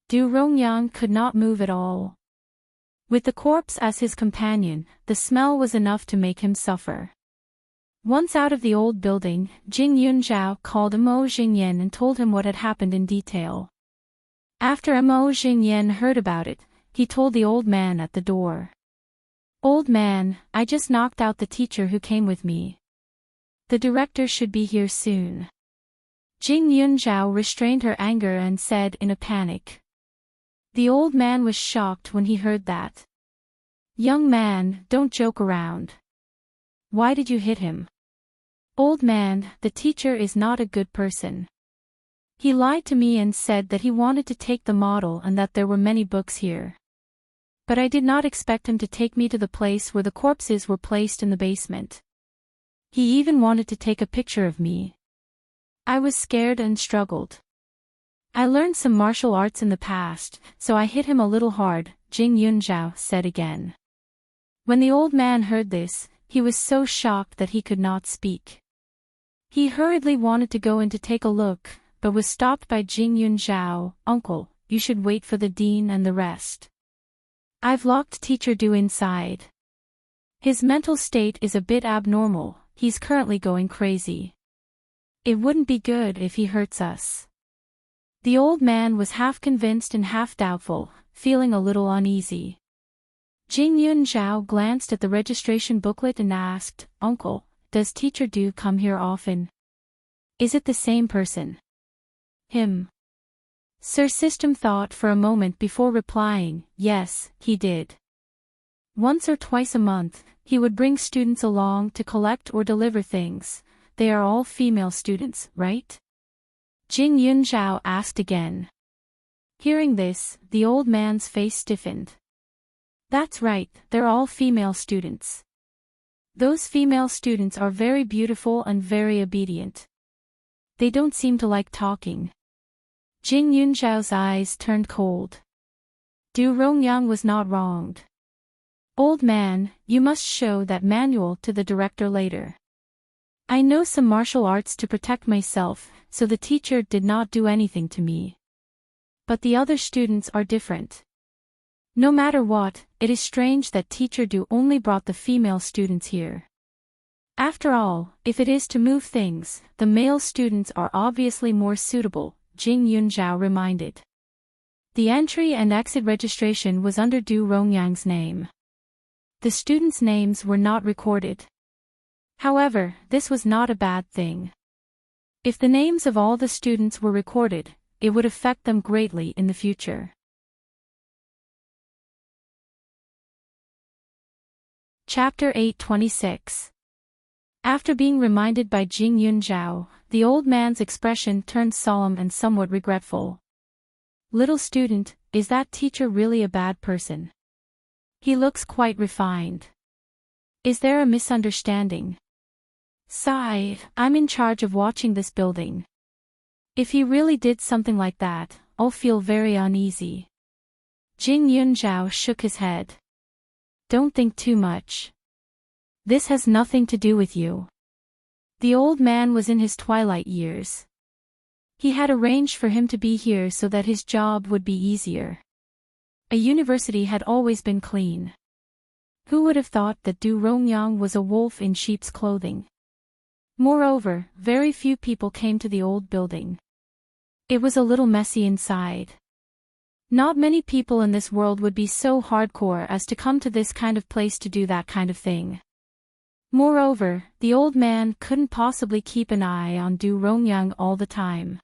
Du Rongyang could not move at all. With the corpse as his companion, the smell was enough to make him suffer. Once out of the old building, Jing Yunzhao called Mo Jingyan and told him what had happened in detail. After Mo Jingyan heard about it, he told the old man at the door. "Old man, I just knocked out the teacher who came with me. The director should be here soon." Jing Yunzhao restrained her anger and said in a panic. The old man was shocked when he heard that. "Young man, don't joke around. Why did you hit him?" "Old man, the teacher is not a good person. He lied to me and said that he wanted to take the model and that there were many books here. But I did not expect him to take me to the place where the corpses were placed in the basement. He even wanted to take a picture of me. I was scared and struggled. I learned some martial arts in the past, so I hit him a little hard," Jing Yunzhao said again. When the old man heard this, he was so shocked that he could not speak. He hurriedly wanted to go in to take a look, but was stopped by Jing Yunzhao. "Uncle, you should wait for the dean and the rest. I've locked Teacher Du inside. His mental state is a bit abnormal, he's currently going crazy. It wouldn't be good if he hurts us." The old man was half convinced and half doubtful, feeling a little uneasy. Jing Yunzhao glanced at the registration booklet and asked, "Uncle, does Teacher Du come here often? Is it the same person?" "Him?" Sir System thought for a moment before replying, "Yes, he did. Once or twice a month, he would bring students along to collect or deliver things. They are all female students, right?" Jing Yunzhao asked again. Hearing this, the old man's face stiffened. "That's right, they're all female students. Those female students are very beautiful and very obedient. They don't seem to like talking." Jing Yunzhao's eyes turned cold. Du Rongyang was not wronged. "Old man, you must show that manual to the director later. I know some martial arts to protect myself, so the teacher did not do anything to me. But the other students are different. No matter what, it is strange that Teacher Du only brought the female students here. After all, if it is to move things, the male students are obviously more suitable," Jing Yunzhao reminded. The entry and exit registration was under Du Rongyang's name. The students' names were not recorded. However, this was not a bad thing. If the names of all the students were recorded, it would affect them greatly in the future. Chapter 826. After being reminded by Jing Yunzhao, the old man's expression turned solemn and somewhat regretful. "Little student, is that teacher really a bad person? He looks quite refined. Is there a misunderstanding? Sigh, I'm in charge of watching this building. If he really did something like that, I'll feel very uneasy." Jing Yunzhao shook his head. "Don't think too much. This has nothing to do with you." The old man was in his twilight years. He had arranged for him to be here so that his job would be easier. A university had always been clean. Who would have thought that Du Rongyang was a wolf in sheep's clothing? Moreover, very few people came to the old building. It was a little messy inside. Not many people in this world would be so hardcore as to come to this kind of place to do that kind of thing. Moreover, the old man couldn't possibly keep an eye on Du Rongyang all the time.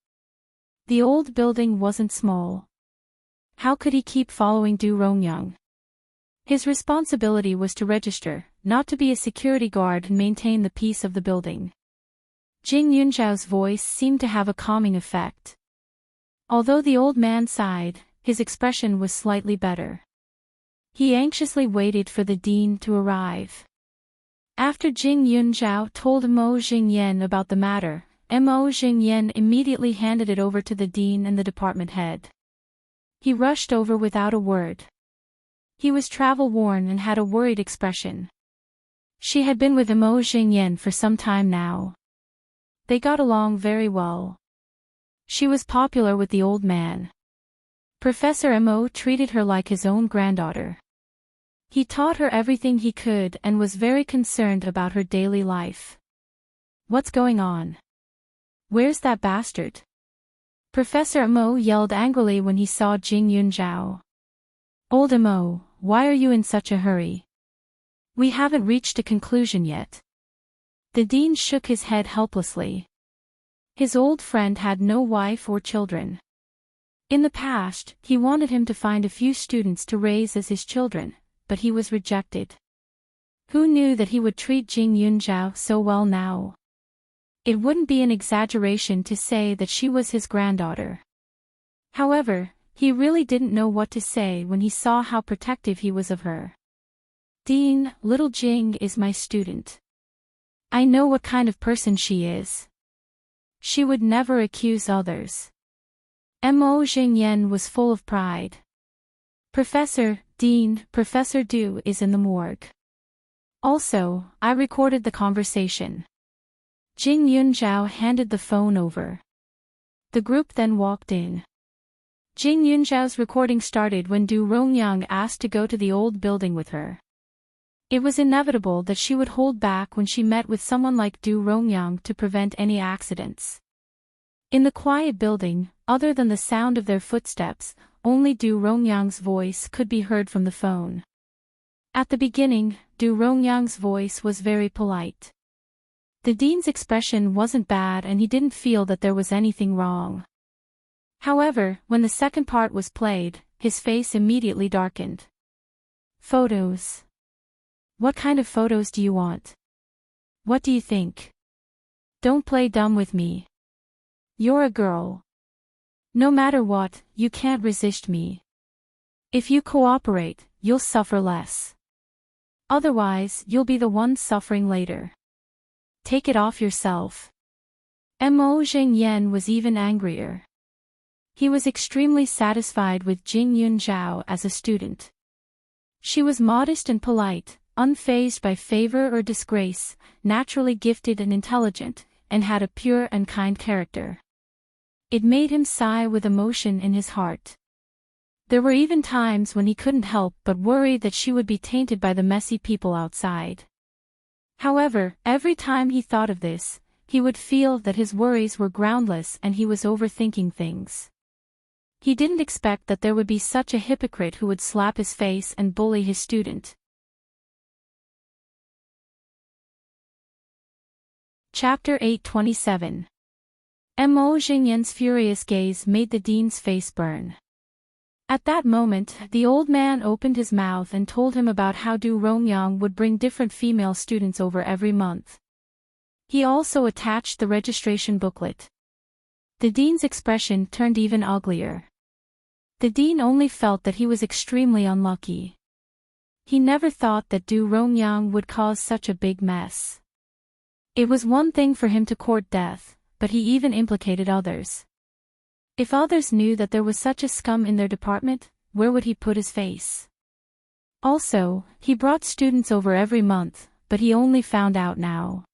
The old building wasn't small. How could he keep following Du Rongyang? His responsibility was to register, not to be a security guard and maintain the peace of the building. Jing Yunzhao's voice seemed to have a calming effect. Although the old man sighed, his expression was slightly better. He anxiously waited for the dean to arrive. After Jing Yunzhao told Mo Jingyan about the matter, Mo Jingyan immediately handed it over to the dean and the department head. He rushed over without a word. He was travel-worn and had a worried expression. She had been with Mo Jingyan for some time now. They got along very well. She was popular with the old man. Professor Mo treated her like his own granddaughter. He taught her everything he could and was very concerned about her daily life. "What's going on? Where's that bastard?" Professor Mo yelled angrily when he saw Jing Yunzhao. Old Mo, why are you in such a hurry? We haven't reached a conclusion yet. The dean shook his head helplessly. His old friend had no wife or children. In the past, he wanted him to find a few students to raise as his children, but he was rejected. Who knew that he would treat Jing Yunzhao so well now? It wouldn't be an exaggeration to say that she was his granddaughter. However, he really didn't know what to say when he saw how protective he was of her. Dean, little Jing is my student. I know what kind of person she is. She would never accuse others. Mo Jingyan was full of pride. Professor Du is in the morgue. Also, I recorded the conversation. Jing Yunzhao handed the phone over. The group then walked in. Jing Yunzhao's recording started when Du Rongyang asked to go to the old building with her. It was inevitable that she would hold back when she met with someone like Du Rongyang to prevent any accidents. In the quiet building, other than the sound of their footsteps, only Du Rongyang's voice could be heard from the phone. At the beginning, Du Rongyang's voice was very polite. The dean's expression wasn't bad and he didn't feel that there was anything wrong. However, when the second part was played, his face immediately darkened. Photos. What kind of photos do you want? What do you think? Don't play dumb with me. You're a girl. No matter what, you can't resist me. If you cooperate, you'll suffer less. Otherwise, you'll be the one suffering later. Take it off yourself. Mo Jingyan was even angrier. He was extremely satisfied with Jing Yunzhao as a student. She was modest and polite, unfazed by favor or disgrace, naturally gifted and intelligent, and had a pure and kind character. It made him sigh with emotion in his heart. There were even times when he couldn't help but worry that she would be tainted by the messy people outside. However, every time he thought of this, he would feel that his worries were groundless and he was overthinking things. He didn't expect that there would be such a hypocrite who would slap his face and bully his student. Chapter 827. Mo Jingyan's furious gaze made the dean's face burn. At that moment, the old man opened his mouth and told him about how Du Rongyang would bring different female students over every month. He also attached the registration booklet. The dean's expression turned even uglier. The dean only felt that he was extremely unlucky. He never thought that Du Rongyang would cause such a big mess. It was one thing for him to court death, but he even implicated others. If others knew that there was such a scum in their department, where would he put his face? Also, he brought students over every month, but he only found out now.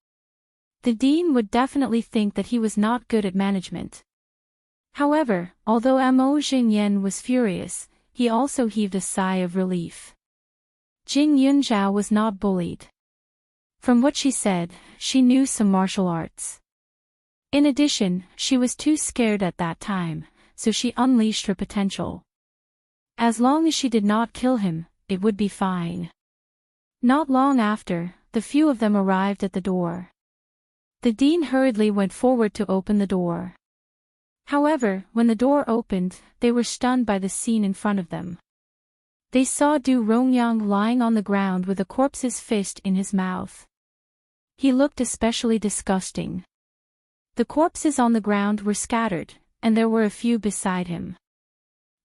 The dean would definitely think that he was not good at management. However, although Mo Jingyan was furious, he also heaved a sigh of relief. Jing Yunzhao was not bullied. From what she said, she knew some martial arts. In addition, she was too scared at that time, so she unleashed her potential. As long as she did not kill him, it would be fine. Not long after, the few of them arrived at the door. The dean hurriedly went forward to open the door. However, when the door opened, they were stunned by the scene in front of them. They saw Du Rongyang lying on the ground with a corpse's fist in his mouth. He looked especially disgusting. The corpses on the ground were scattered, and there were a few beside him.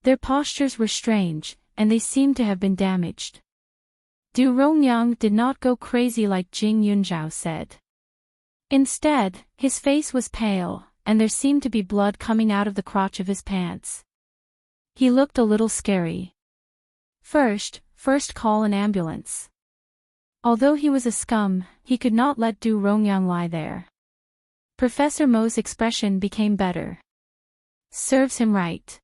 Their postures were strange, and they seemed to have been damaged. Du Rongyang did not go crazy like Jing Yunzhao said. Instead, his face was pale, and there seemed to be blood coming out of the crotch of his pants. He looked a little scary. First call an ambulance. Although he was a scum, he could not let Du Rongyang lie there. Professor Mo's expression became better. Serves him right.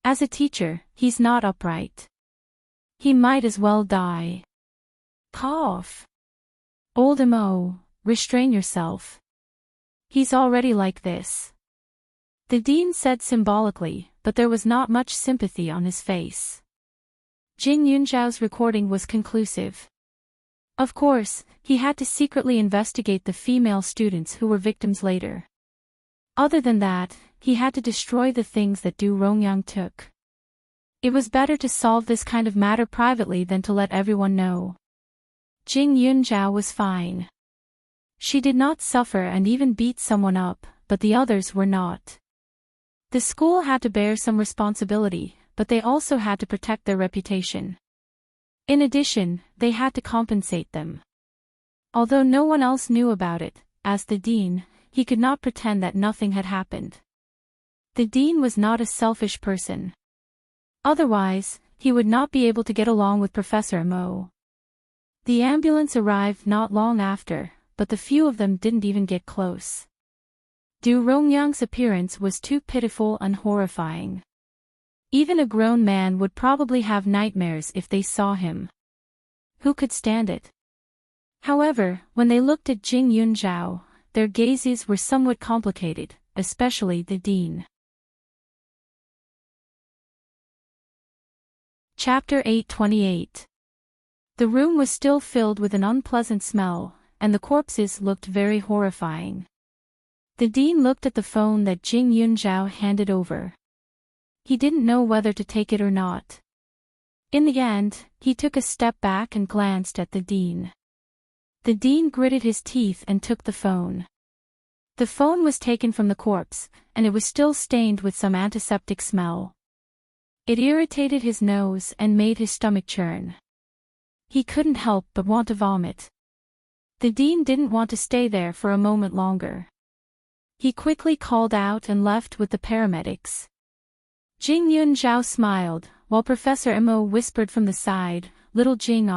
As a teacher, he's not upright. He might as well die. Cough. Old Mo, restrain yourself. He's already like this. The dean said symbolically, but there was not much sympathy on his face. Jing Yunzhao's recording was conclusive. Of course, he had to secretly investigate the female students who were victims later. Other than that, he had to destroy the things that Du Rongyang took. It was better to solve this kind of matter privately than to let everyone know. Jing Yunzhao was fine. She did not suffer and even beat someone up, but the others were not. The school had to bear some responsibility, but they also had to protect their reputation. In addition, they had to compensate them. Although no one else knew about it, as the dean, he could not pretend that nothing had happened. The dean was not a selfish person. Otherwise, he would not be able to get along with Professor Mo. The ambulance arrived not long after, but the few of them didn't even get close. Du Rongyang's appearance was too pitiful and horrifying. Even a grown man would probably have nightmares if they saw him. Who could stand it? However, when they looked at Jing Yunzhao, their gazes were somewhat complicated, especially the dean. Chapter 828. The room was still filled with an unpleasant smell, and the corpses looked very horrifying. The dean looked at the phone that Jing Yunzhao handed over. He didn't know whether to take it or not. In the end, he took a step back and glanced at the dean. The dean gritted his teeth and took the phone. The phone was taken from the corpse, and it was still stained with some antiseptic smell. It irritated his nose and made his stomach churn. He couldn't help but want to vomit. The dean didn't want to stay there for a moment longer. He quickly called out and left with the paramedics. Jing Yunzhao smiled, while Professor Mo whispered from the side, "Little Jing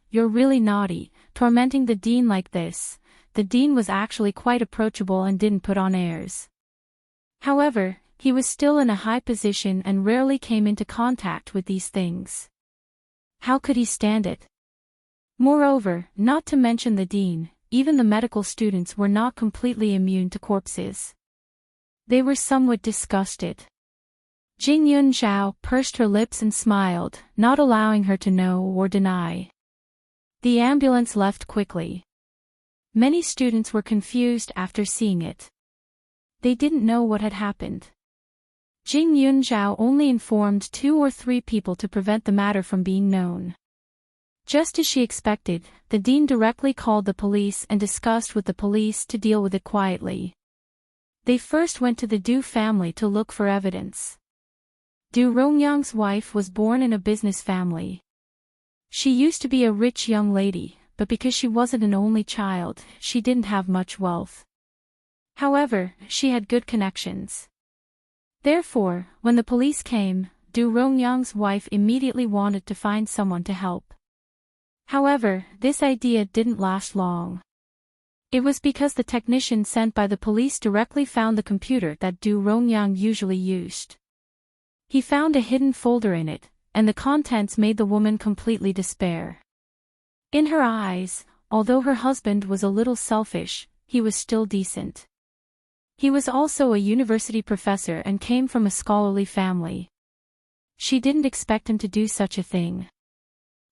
you're really naughty, tormenting the dean like this." The dean was actually quite approachable and didn't put on airs. However, he was still in a high position and rarely came into contact with these things. How could he stand it? Moreover, not to mention the dean, even the medical students were not completely immune to corpses. They were somewhat disgusted. Jing Yunzhao pursed her lips and smiled, not allowing her to know or deny. The ambulance left quickly. Many students were confused after seeing it. They didn't know what had happened. Jing Yunzhao only informed 2 or 3 people to prevent the matter from being known. Just as she expected, the dean directly called the police and discussed with the police to deal with it quietly. They first went to the Du family to look for evidence. Du Rongyang's wife was born in a business family. She used to be a rich young lady, but because she wasn't an only child, she didn't have much wealth. However, she had good connections. Therefore, when the police came, Du Rongyang's wife immediately wanted to find someone to help. However, this idea didn't last long. It was because the technician sent by the police directly found the computer that Du Rongyang usually used. He found a hidden folder in it, and the contents made the woman completely despair. In her eyes, although her husband was a little selfish, he was still decent. He was also a university professor and came from a scholarly family. She didn't expect him to do such a thing.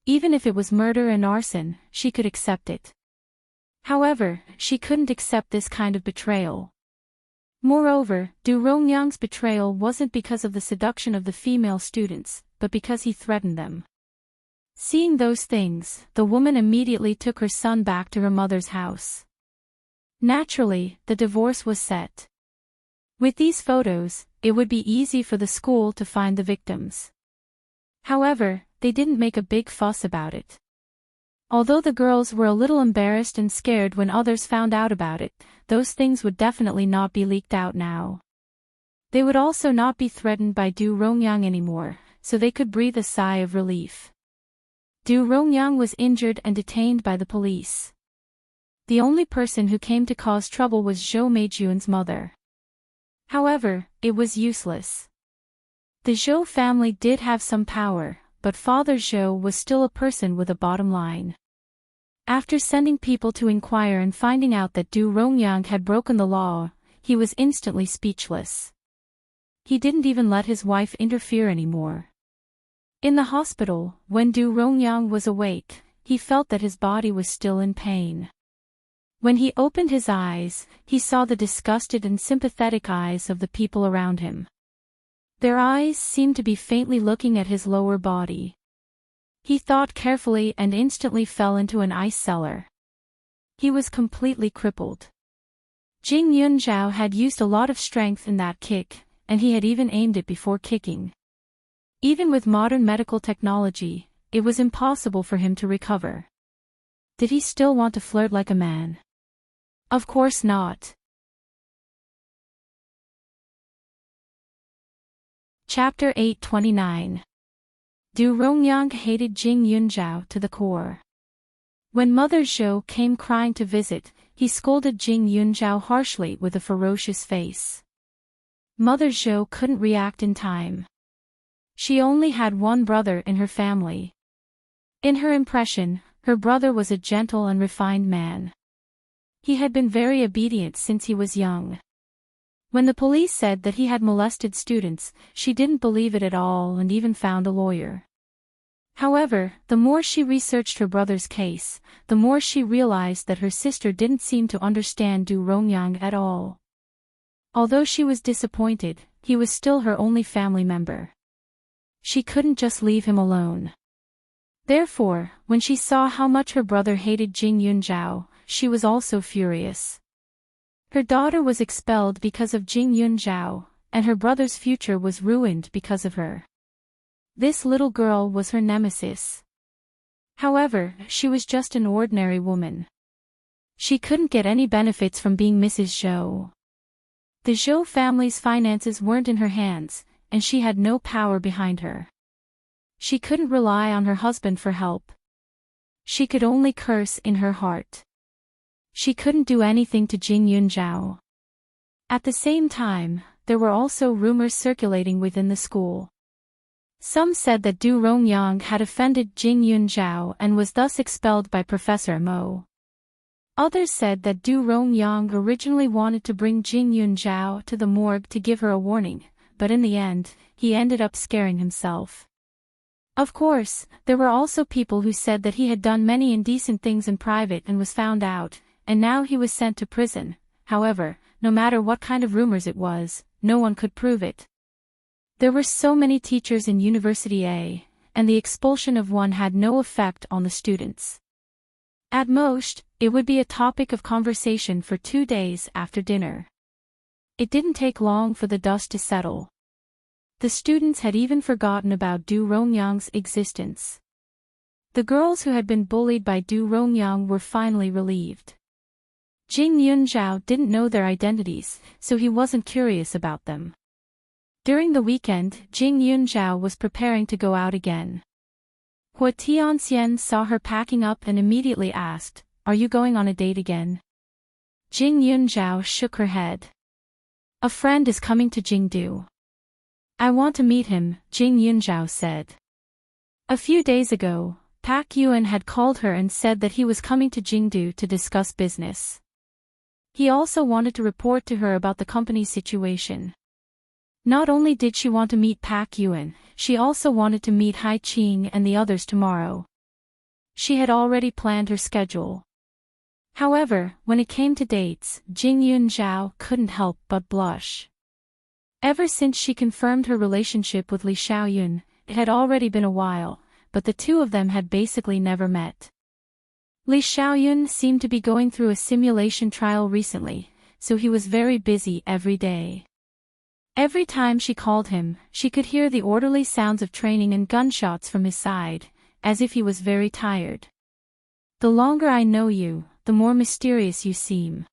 Even if it was murder and arson, she could accept it. However, she couldn't accept this kind of betrayal. Moreover, Du Rongyang's betrayal wasn't because of the seduction of the female students, but because he threatened them. Seeing those things, the woman immediately took her son back to her mother's house. Naturally, the divorce was set. With these photos, it would be easy for the school to find the victims. However, they didn't make a big fuss about it. Although the girls were a little embarrassed and scared when others found out about it, those things would definitely not be leaked out now. They would also not be threatened by Du Rongyang anymore, so they could breathe a sigh of relief. Du Rongyang was injured and detained by the police. The only person who came to cause trouble was Zhou Meijun's mother. However, it was useless. The Zhou family did have some power, but Father Zhou was still a person with a bottom line. After sending people to inquire and finding out that Du Rongyang had broken the law, he was instantly speechless. He didn't even let his wife interfere anymore. In the hospital, when Du Rongyang was awake, he felt that his body was still in pain. When he opened his eyes, he saw the disgusted and sympathetic eyes of the people around him. Their eyes seemed to be faintly looking at his lower body. He thought carefully and instantly fell into an ice cellar. He was completely crippled. Jing Yunzhao had used a lot of strength in that kick, and he had even aimed it before kicking. Even with modern medical technology, it was impossible for him to recover. Did he still want to flirt like a man? Of course not. Chapter 829. Du Rongyang hated Jing Yunzhao to the core. When Mother Zhou came crying to visit, he scolded Jing Yunzhao harshly with a ferocious face. Mother Zhou couldn't react in time. She only had one brother in her family. In her impression, her brother was a gentle and refined man. He had been very obedient since he was young. When the police said that he had molested students, she didn't believe it at all and even found a lawyer. However, the more she researched her brother's case, the more she realized that her sister didn't seem to understand Du Rongyang at all. Although she was disappointed, he was still her only family member. She couldn't just leave him alone. Therefore, when she saw how much her brother hated Jing Yunzhao, she was also furious. Her daughter was expelled because of Jing Yunzhao, and her brother's future was ruined because of her. This little girl was her nemesis. However, she was just an ordinary woman. She couldn't get any benefits from being Mrs. Zhou. The Zhou family's finances weren't in her hands, and she had no power behind her. She couldn't rely on her husband for help. She could only curse in her heart. She couldn't do anything to Jing Yunzhao. At the same time, there were also rumors circulating within the school. Some said that Du Rongyang had offended Jing Yunzhao and was thus expelled by Professor Mo. Others said that Du Rongyang originally wanted to bring Jing Yunzhao to the morgue to give her a warning, but in the end, he ended up scaring himself. Of course, there were also people who said that he had done many indecent things in private and was found out, and now he was sent to prison. However, no matter what kind of rumors it was, no one could prove it. There were so many teachers in University A, and the expulsion of one had no effect on the students. At most, it would be a topic of conversation for 2 days after dinner. It didn't take long for the dust to settle. The students had even forgotten about Du Rongyang's existence. The girls who had been bullied by Du Rongyang were finally relieved. Jing Yunzhao didn't know their identities, so he wasn't curious about them. During the weekend, Jing Yunzhao was preparing to go out again. Hua Tianxian saw her packing up and immediately asked, "Are you going on a date again?" Jing Yunzhao shook her head. "A friend is coming to Jingdu. I want to meet him," Jing Yunzhao said. A few days ago, Pak Yuan had called her and said that he was coming to Jingdu to discuss business. He also wanted to report to her about the company's situation. Not only did she want to meet Pak Yuan, she also wanted to meet Hai Qing and the others tomorrow. She had already planned her schedule. However, when it came to dates, Jing Yunzhao couldn't help but blush. Ever since she confirmed her relationship with Li Xiaoyun, it had already been a while, but the two of them had basically never met. Li Xiaoyun seemed to be going through a simulation trial recently, so he was very busy every day. Every time she called him, she could hear the orderly sounds of training and gunshots from his side, as if he was very tired. "The longer I know you, the more mysterious you seem."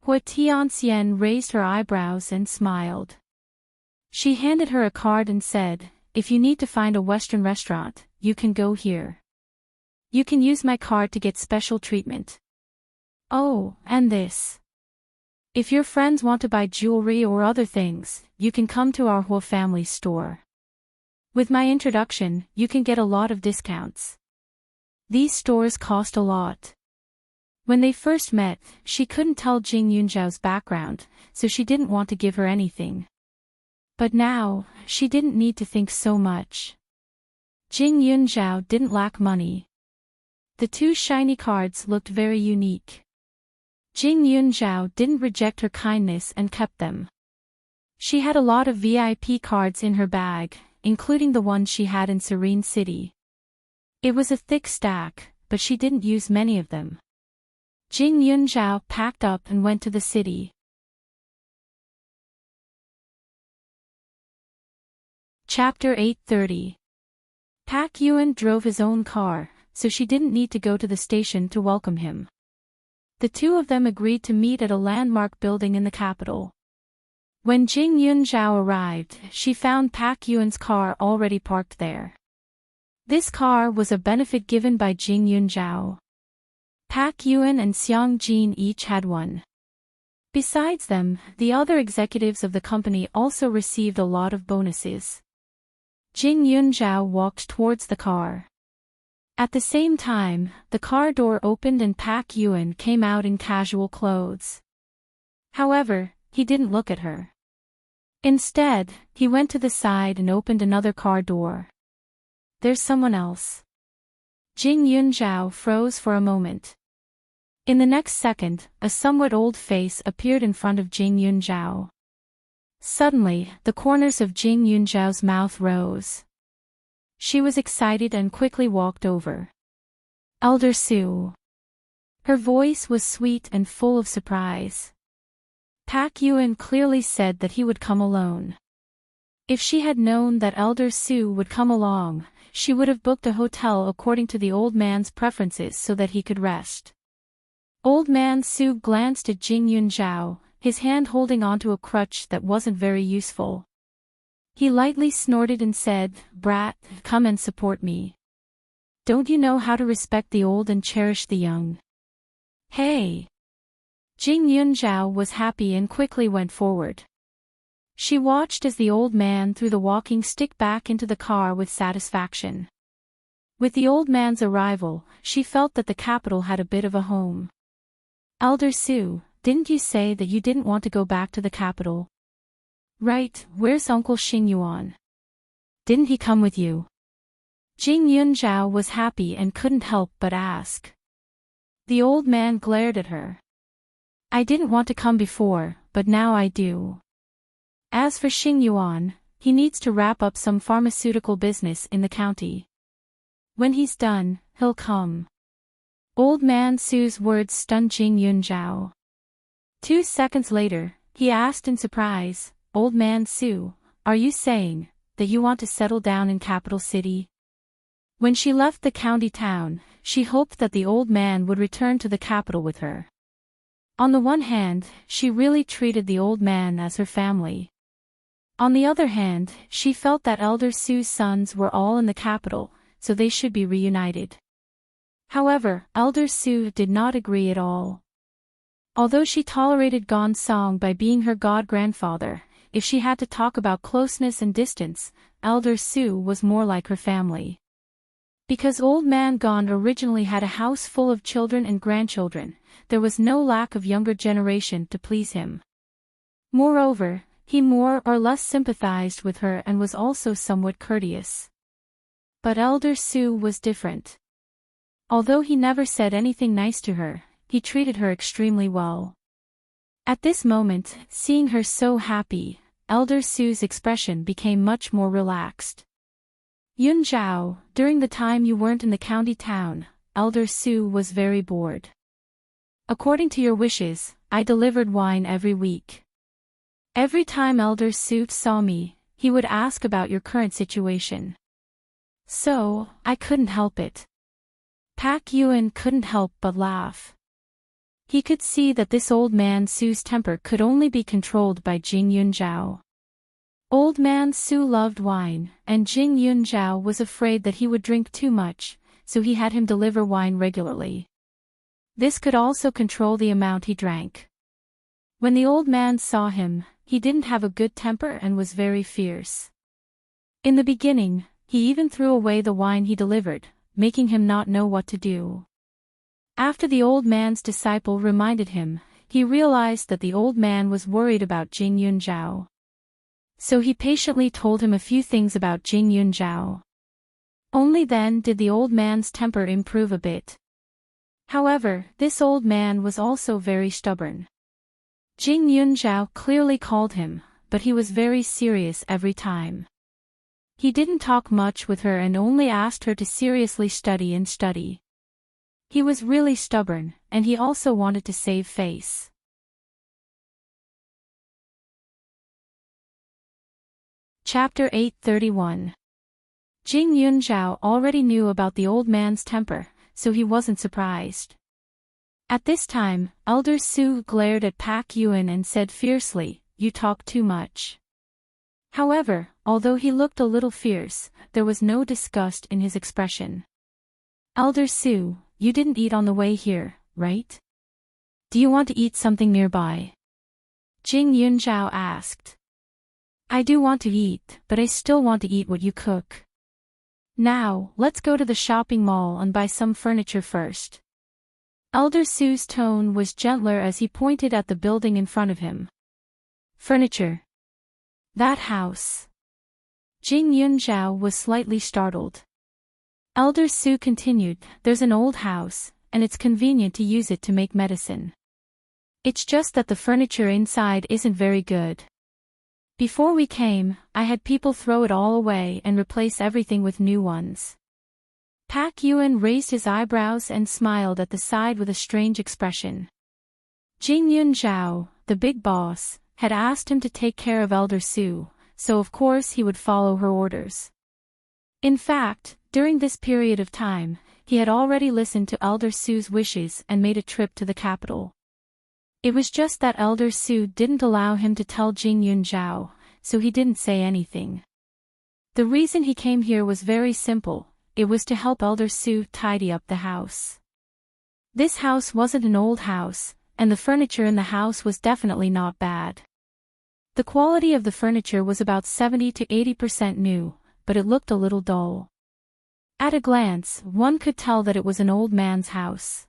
Hua Tianxian raised her eyebrows and smiled. She handed her a card and said, "If you need to find a Western restaurant, you can go here. You can use my card to get special treatment. Oh, and this. If your friends want to buy jewelry or other things, you can come to our Hua family store. With my introduction, you can get a lot of discounts. These stores cost a lot." When they first met, she couldn't tell Jing Yunzhao's background, so she didn't want to give her anything. But now, she didn't need to think so much. Jing Yunzhao didn't lack money. The two shiny cards looked very unique. Jing Yunzhao didn't reject her kindness and kept them. She had a lot of VIP cards in her bag, including the ones she had in Serene City. It was a thick stack, but she didn't use many of them. Jing Yunzhao packed up and went to the city. Chapter 830. Pak Yuan drove his own car, so she didn't need to go to the station to welcome him. The two of them agreed to meet at a landmark building in the capital. When Jing Yunzhao arrived, she found Pak Yuan's car already parked there. This car was a benefit given by Jing Yunzhao. Pak Yuan and Xiang Jin each had one. Besides them, the other executives of the company also received a lot of bonuses. Jing Yunzhao walked towards the car. At the same time, the car door opened and Pak Yuan came out in casual clothes. However, he didn't look at her. Instead, he went to the side and opened another car door. There's someone else. Jing Yunzhao froze for a moment. In the next second, a somewhat old face appeared in front of Jing Yunzhao. Suddenly, the corners of Jing Yunzhao's mouth rose. She was excited and quickly walked over. Elder Su. Her voice was sweet and full of surprise. Pak Yuan clearly said that he would come alone. If she had known that Elder Su would come along, she would have booked a hotel according to the old man's preferences so that he could rest. Old man Su glanced at Jing Yunzhao, his hand holding onto a crutch that wasn't very useful. He lightly snorted and said, "Brat, come and support me. Don't you know how to respect the old and cherish the young?" Hey! Jing Yunzhao was happy and quickly went forward. She watched as the old man threw the walking stick back into the car with satisfaction. With the old man's arrival, she felt that the capital had a bit of a home. Elder Su, didn't you say that you didn't want to go back to the capital? Right, where's Uncle Xingyuan? Didn't he come with you? Jing Yunzhao was happy and couldn't help but ask. The old man glared at her. I didn't want to come before, but now I do. As for Xingyuan, he needs to wrap up some pharmaceutical business in the county. When he's done, he'll come. Old man Su's words stunned Jing Yunzhao. 2 seconds later, he asked in surprise, Old man Su, are you saying that you want to settle down in capital city? When she left the county town, she hoped that the old man would return to the capital with her. On the one hand, she really treated the old man as her family. On the other hand, she felt that Elder Su's sons were all in the capital, so they should be reunited. However, Elder Su did not agree at all. Although she tolerated Gonsong by being her god-grandfather, if she had to talk about closeness and distance, Elder Su was more like her family. Because Old Man Gon originally had a house full of children and grandchildren, there was no lack of younger generation to please him. Moreover, he more or less sympathized with her and was also somewhat courteous. But Elder Su was different. Although he never said anything nice to her, he treated her extremely well. At this moment, seeing her so happy, Elder Su's expression became much more relaxed. Yunzhao, during the time you weren't in the county town, Elder Su was very bored. According to your wishes, I delivered wine every week. Every time Elder Su saw me, he would ask about your current situation. So, I couldn't help it. Pak Yuan couldn't help but laugh. He could see that this old man Su's temper could only be controlled by Jing Yunzhao. Old man Su loved wine, and Jing Yunzhao was afraid that he would drink too much, so he had him deliver wine regularly. This could also control the amount he drank. When the old man saw him, he didn't have a good temper and was very fierce. In the beginning, he even threw away the wine he delivered, making him not know what to do. After the old man's disciple reminded him, he realized that the old man was worried about Jing Yunzhao. So he patiently told him a few things about Jing Yunzhao. Only then did the old man's temper improve a bit. However, this old man was also very stubborn. Jing Yunzhao clearly called him, but he was very serious every time. He didn't talk much with her and only asked her to seriously study and study. He was really stubborn, and he also wanted to save face. Chapter 831. Jing Yunzhao already knew about the old man's temper, so he wasn't surprised. At this time, Elder Su glared at Pak Yuan and said fiercely, "You talk too much." However, although he looked a little fierce, there was no disgust in his expression. "Elder Su, you didn't eat on the way here, right? Do you want to eat something nearby?" Jing Yunzhao asked. "I do want to eat, but I still want to eat what you cook. Now, let's go to the shopping mall and buy some furniture first." Elder Su's tone was gentler as he pointed at the building in front of him. "Furniture? That house?" Jing Yunzhao was slightly startled. Elder Su continued, "There's an old house, and it's convenient to use it to make medicine. It's just that the furniture inside isn't very good. Before we came, I had people throw it all away and replace everything with new ones." Pak Yuan raised his eyebrows and smiled at the side with a strange expression. Jing Yunzhao, the big boss, had asked him to take care of Elder Su, so of course he would follow her orders. In fact, during this period of time, he had already listened to Elder Su's wishes and made a trip to the capital. It was just that Elder Su didn't allow him to tell Jing Yunzhao, so he didn't say anything. The reason he came here was very simple. It was to help Elder Su tidy up the house. This house wasn't an old house, and the furniture in the house was definitely not bad. The quality of the furniture was about 70 to 80% new, but it looked a little dull. At a glance, one could tell that it was an old man's house.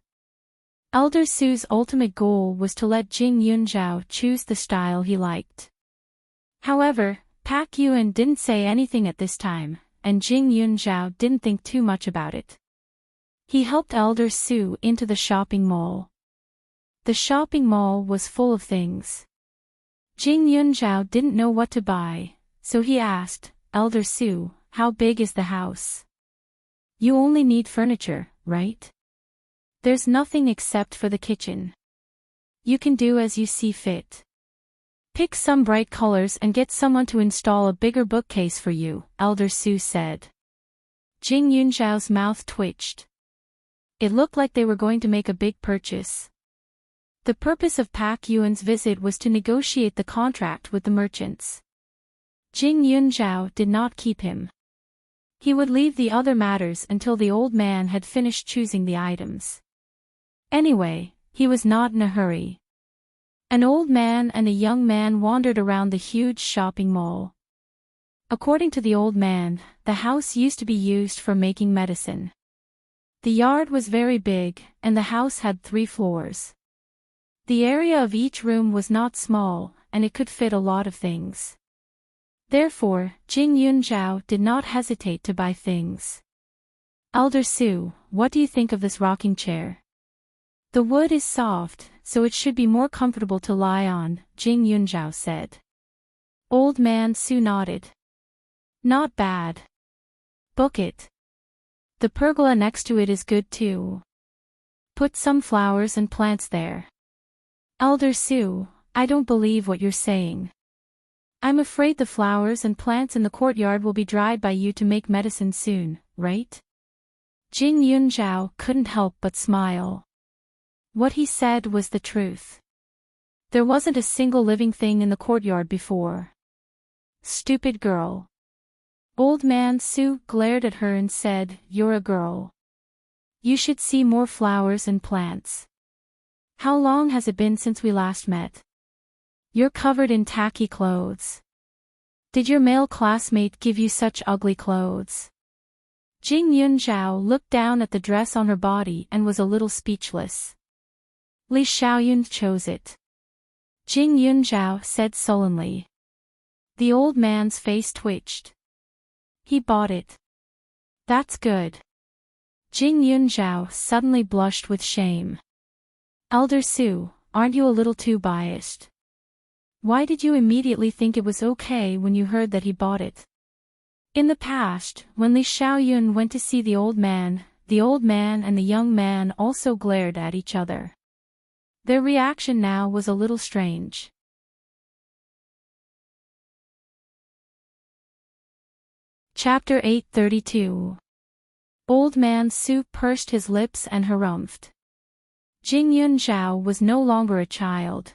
Elder Su's ultimate goal was to let Jing Yunzhao choose the style he liked. However, Pak Yuan didn't say anything at this time, and Jing Yunzhao didn't think too much about it. He helped Elder Su into the shopping mall. The shopping mall was full of things. Jing Yunzhao didn't know what to buy, so he asked, "Elder Su, how big is the house? You only need furniture, right? There's nothing except for the kitchen. You can do as you see fit. Pick some bright colors and get someone to install a bigger bookcase for you," Elder Su said. Jing Yunzhao's mouth twitched. It looked like they were going to make a big purchase. The purpose of Pak Yuan's visit was to negotiate the contract with the merchants. Jing Yunzhao did not keep him. He would leave the other matters until the old man had finished choosing the items. Anyway, he was not in a hurry. An old man and a young man wandered around the huge shopping mall. According to the old man, the house used to be used for making medicine. The yard was very big, and the house had 3 floors. The area of each room was not small, and it could fit a lot of things. Therefore, Jing Yunzhao did not hesitate to buy things. "Elder Su, what do you think of this rocking chair? The wood is soft, so it should be more comfortable to lie on," Jing Yunzhao said. Old man Su nodded. "Not bad. Book it. The pergola next to it is good too. Put some flowers and plants there." "Elder Su, I don't believe what you're saying. I'm afraid the flowers and plants in the courtyard will be dried by you to make medicine soon, right?" Jing Yunzhao couldn't help but smile. What he said was the truth. There wasn't a single living thing in the courtyard before. "Stupid girl." Old man Su glared at her and said, "You're a girl. You should see more flowers and plants. How long has it been since we last met? You're covered in tacky clothes. Did your male classmate give you such ugly clothes?" Jing Yunzhao looked down at the dress on her body and was a little speechless. "Li Xiaoyun chose it," Jing Yunzhao said sullenly. The old man's face twitched. "He bought it. That's good. Jing Yunzhao suddenly blushed with shame. Elder Su, aren't you a little too biased? Why did you immediately think it was okay when you heard that he bought it? In the past, when Li Xiaoyun went to see the old man and the young man also glared at each other. Their reaction now was a little strange. Chapter 832. Old Man Su pursed his lips and harumphed. Jing Yunzhao was no longer a child.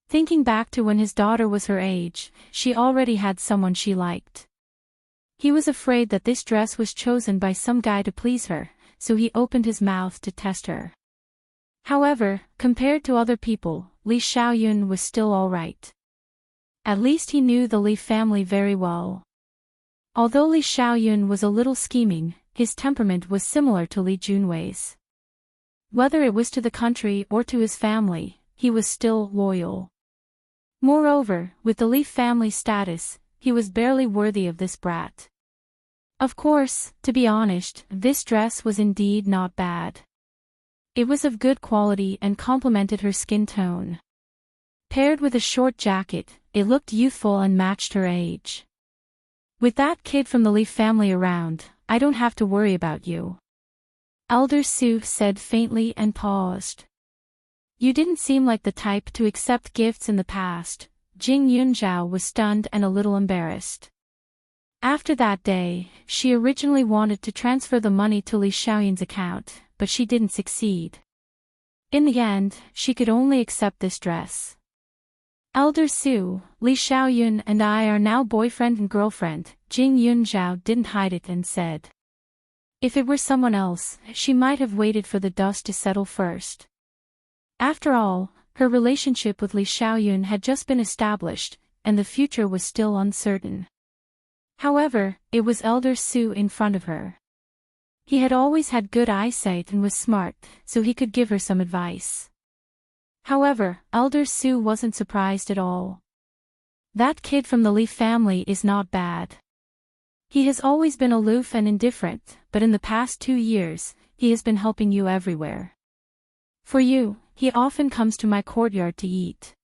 Thinking back to when his daughter was her age, she already had someone she liked. He was afraid that this dress was chosen by some guy to please her, so he opened his mouth to test her. However, compared to other people, Li Xiaoyun was still alright. At least he knew the Li family very well. Although Li Xiaoyun was a little scheming, his temperament was similar to Li Junwei's. Whether it was to the country or to his family, he was still loyal. Moreover, with the Li family status, he was barely worthy of this brat. Of course, to be honest, this dress was indeed not bad. It was of good quality and complemented her skin tone. Paired with a short jacket, it looked youthful and matched her age. With that kid from the Li family around, I don't have to worry about you. Elder Su said faintly and paused. You didn't seem like the type to accept gifts in the past. Jing Yunzhao was stunned and a little embarrassed. After that day, she originally wanted to transfer the money to Li Xiaoyun's account, but she didn't succeed. In the end, she could only accept this dress. Elder Su, Li Xiaoyun and I are now boyfriend and girlfriend. Jing Yunzhao didn't hide it and said. If it were someone else, she might have waited for the dust to settle first. After all, her relationship with Li Xiaoyun had just been established, and the future was still uncertain. However, it was Elder Su in front of her. He had always had good eyesight and was smart, so he could give her some advice. However, Elder Su wasn't surprised at all. That kid from the Li family is not bad. He has always been aloof and indifferent, but in the past 2 years, he has been helping you everywhere. For you, he often comes to my courtyard to eat.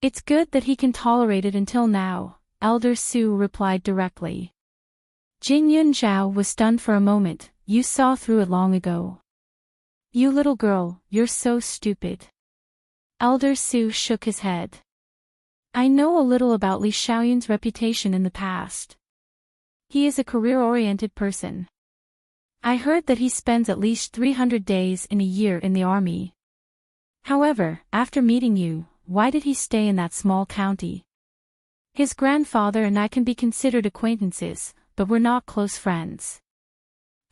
It's good that he can tolerate it until now, Elder Su replied directly. Jing Yunzhao was stunned for a moment. You saw through it long ago. You little girl, you're so stupid. Elder Su shook his head. I know a little about Li Xiaoyun's reputation in the past. He is a career-oriented person. I heard that he spends at least 300 days in a year in the army. However, after meeting you, why did he stay in that small county? His grandfather and I can be considered acquaintances, but we're not close friends.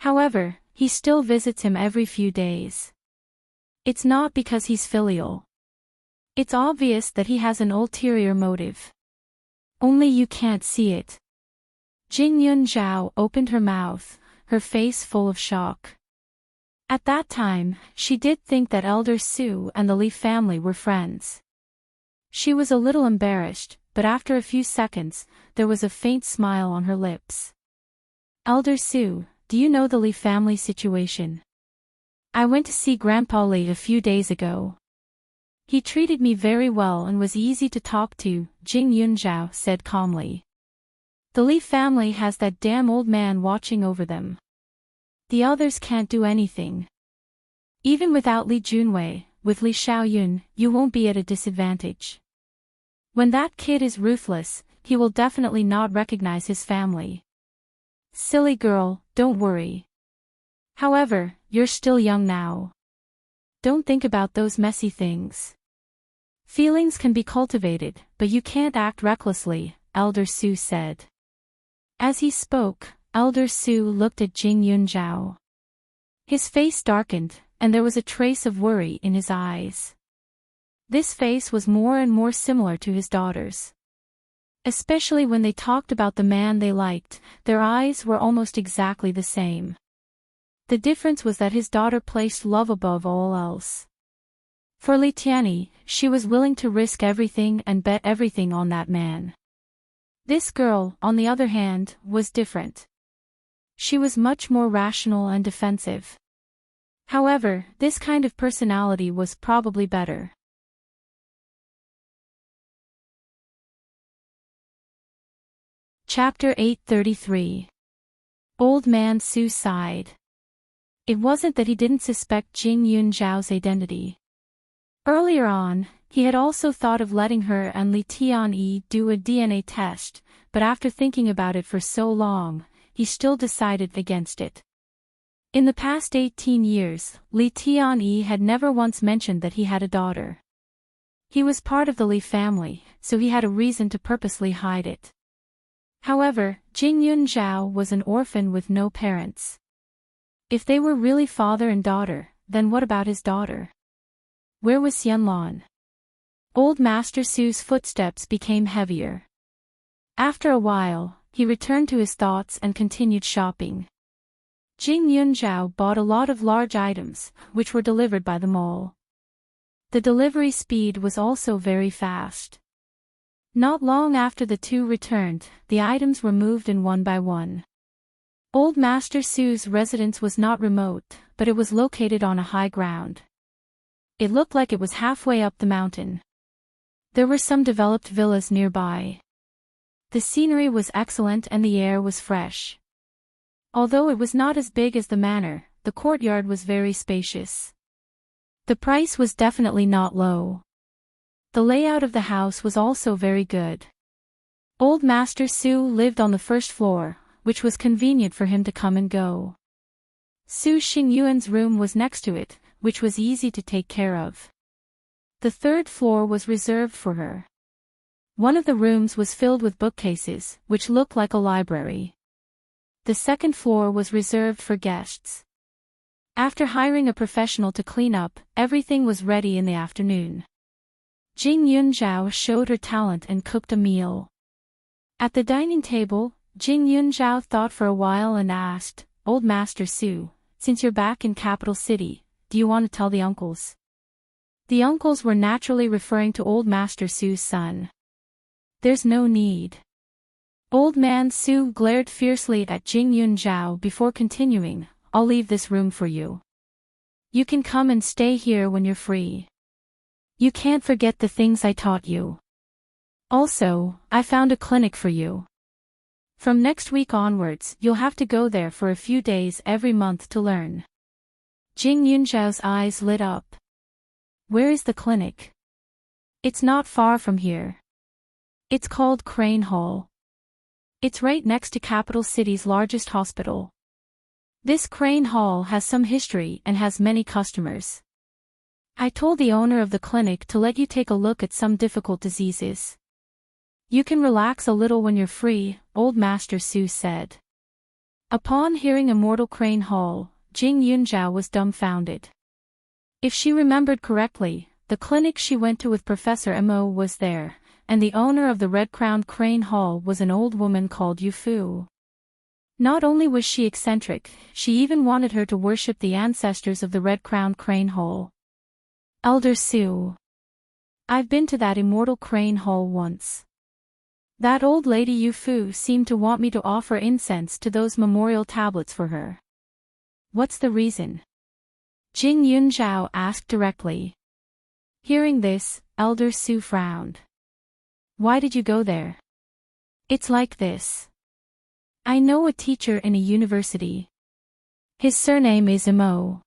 However, he still visits him every few days. It's not because he's filial. It's obvious that he has an ulterior motive. Only you can't see it. Jing Yunzhao opened her mouth, her face full of shock. At that time, she did think that Elder Su and the Li family were friends. She was a little embarrassed, but after a few seconds, there was a faint smile on her lips. Elder Su, do you know the Li family situation? I went to see Grandpa Li a few days ago. He treated me very well and was easy to talk to, Jing Yunzhao said calmly. The Li family has that damn old man watching over them. The others can't do anything. Even without Li Junwei, with Li Xiaoyun, you won't be at a disadvantage. When that kid is ruthless, he will definitely not recognize his family. Silly girl, don't worry. However, you're still young now. Don't think about those messy things. Feelings can be cultivated, but you can't act recklessly, Elder Su said. As he spoke, Elder Su looked at Jing Yunzhao. His face darkened, and there was a trace of worry in his eyes. This face was more and more similar to his daughter's. Especially when they talked about the man they liked, their eyes were almost exactly the same. The difference was that his daughter placed love above all else. For Li Tianyi, she was willing to risk everything and bet everything on that man. This girl, on the other hand, was different. She was much more rational and defensive. However, this kind of personality was probably better. Chapter 833. Old Man Su sighed. It wasn't that he didn't suspect Jing Yunzhao's identity. Earlier on, he had also thought of letting her and Li Tianyi do a DNA test, but after thinking about it for so long, he still decided against it. In the past 18 years, Li Tianyi had never once mentioned that he had a daughter. He was part of the Li family, so he had a reason to purposely hide it. However, Jing Yunzhao was an orphan with no parents. If they were really father and daughter, then what about his daughter? Where was Xianlan? Old Master Su's footsteps became heavier. After a while, he returned to his thoughts and continued shopping. Jing Yunzhao bought a lot of large items, which were delivered by the mall. The delivery speed was also very fast. Not long after the two returned, the items were moved in one by one. Old Master Su's residence was not remote, but it was located on a high ground. It looked like it was halfway up the mountain. There were some developed villas nearby. The scenery was excellent and the air was fresh. Although it was not as big as the manor, the courtyard was very spacious. The price was definitely not low. The layout of the house was also very good. Old Master Su lived on the first floor, which was convenient for him to come and go. Su Xingyuan's room was next to it, which was easy to take care of. The third floor was reserved for her. One of the rooms was filled with bookcases, which looked like a library. The second floor was reserved for guests. After hiring a professional to clean up, everything was ready in the afternoon. Jing Yunzhao showed her talent and cooked a meal. At the dining table, Jing Yunzhao thought for a while and asked, "Old Master Su, since you're back in capital city, do you want to tell the uncles?" The uncles were naturally referring to Old Master Su's son. "There's no need." Old Man Su glared fiercely at Jing Yunzhao before continuing, "I'll leave this room for you. You can come and stay here when you're free. You can't forget the things I taught you. Also, I found a clinic for you. From next week onwards, you'll have to go there for a few days every month to learn." Jing Yunzhao's eyes lit up. "Where is the clinic?" "It's not far from here. It's called Crane Hall. It's right next to capital city's largest hospital. This Crane Hall has some history and has many customers. I told the owner of the clinic to let you take a look at some difficult diseases. You can relax a little when you're free," Old Master Su said. Upon hearing Immortal Crane Hall, Jing Yunzhao was dumbfounded. If she remembered correctly, the clinic she went to with Professor Mo was there, and the owner of the red-crowned Crane Hall was an old woman called Yu Fu. Not only was she eccentric, she even wanted her to worship the ancestors of the red-crowned Crane Hall. "Elder Su. I've been to that Immortal Crane Hall once. That old lady Yu Fu seemed to want me to offer incense to those memorial tablets for her." "What's the reason?" Jing Yunzhao asked directly. Hearing this, Elder Su frowned. "Why did you go there?" "It's like this. I know a teacher in a university. His surname is Mo.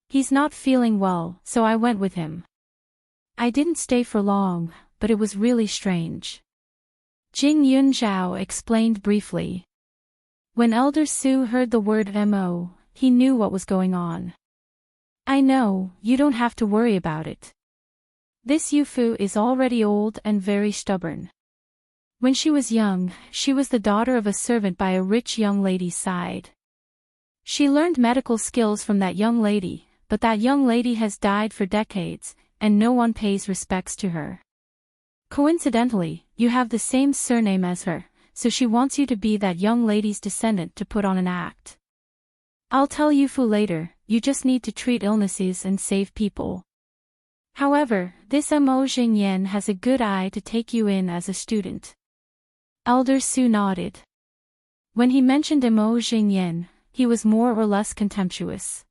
He's not feeling well, so I went with him. I didn't stay for long, but it was really strange." Jing Yunzhao explained briefly. When Elder Su heard the word Mo, he knew what was going on. "I know, you don't have to worry about it. This Yu Fu is already old and very stubborn. When she was young, she was the daughter of a servant by a rich young lady's side. She learned medical skills from that young lady, but that young lady has died for decades, and no one pays respects to her. Coincidentally, you have the same surname as her, so she wants you to be that young lady's descendant to put on an act. I'll tell Yu Fu later, you just need to treat illnesses and save people. However, this Mo Jingyan has a good eye to take you in as a student." Elder Su nodded. When he mentioned Imo Jingyan, he was more or less contemptuous.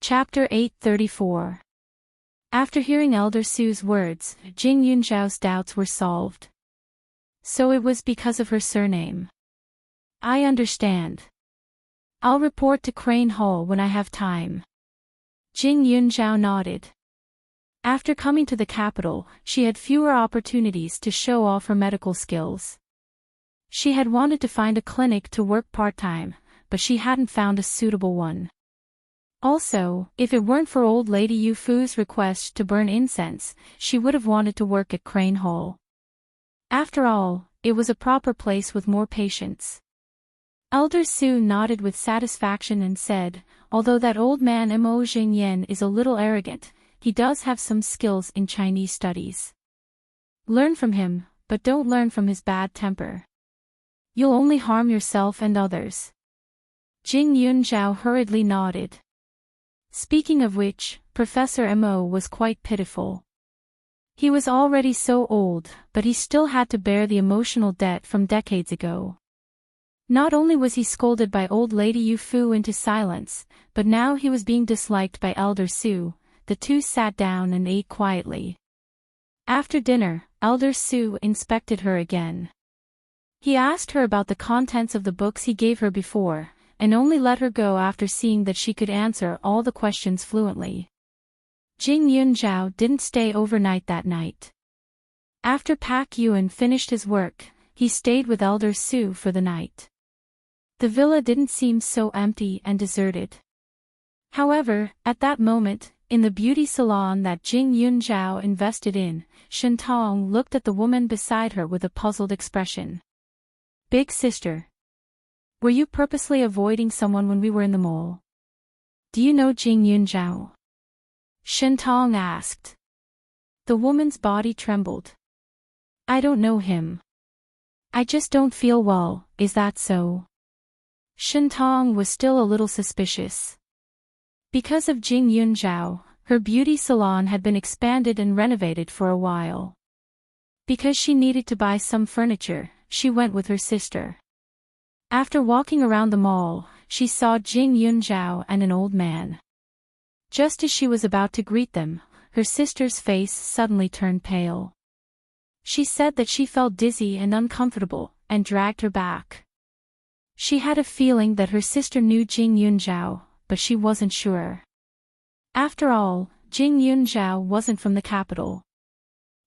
Chapter 834. After hearing Elder Su's words, Jing Yunzhao's doubts were solved. So it was because of her surname. I understand. I'll report to Crane Hall when I have time. Jing Yunzhao nodded. After coming to the capital, she had fewer opportunities to show off her medical skills. She had wanted to find a clinic to work part-time, but she hadn't found a suitable one. Also, if it weren't for old lady Yu Fu's request to burn incense, she would have wanted to work at Crane Hall. After all, it was a proper place with more patients. Elder Su nodded with satisfaction and said, although that old man Imo Jingyan is a little arrogant, he does have some skills in Chinese studies. Learn from him, but don't learn from his bad temper. You'll only harm yourself and others. Jing Yunzhao hurriedly nodded. Speaking of which, Professor Imo was quite pitiful. He was already so old, but he still had to bear the emotional debt from decades ago. Not only was he scolded by old lady Yu Fu into silence, but now he was being disliked by Elder Su. The two sat down and ate quietly. After dinner, Elder Su inspected her again. He asked her about the contents of the books he gave her before, and only let her go after seeing that she could answer all the questions fluently. Jing Yunzhao didn't stay overnight that night. After Pak Yuan finished his work, he stayed with Elder Su for the night. The villa didn't seem so empty and deserted. However, at that moment, in the beauty salon that Jing Yunzhao invested in, Shentong looked at the woman beside her with a puzzled expression. Big sister. Were you purposely avoiding someone when we were in the mall? Do you know Jing Yunzhao? Shentong asked. The woman's body trembled. I don't know him. I just don't feel well, is that so? Shentong was still a little suspicious. Because of Jing Yunzhao, her beauty salon had been expanded and renovated for a while. Because she needed to buy some furniture, she went with her sister. After walking around the mall, she saw Jing Yunzhao and an old man. Just as she was about to greet them, her sister's face suddenly turned pale. She said that she felt dizzy and uncomfortable, and dragged her back. She had a feeling that her sister knew Jing Yunzhao, but she wasn't sure. After all, Jing Yunzhao wasn't from the capital.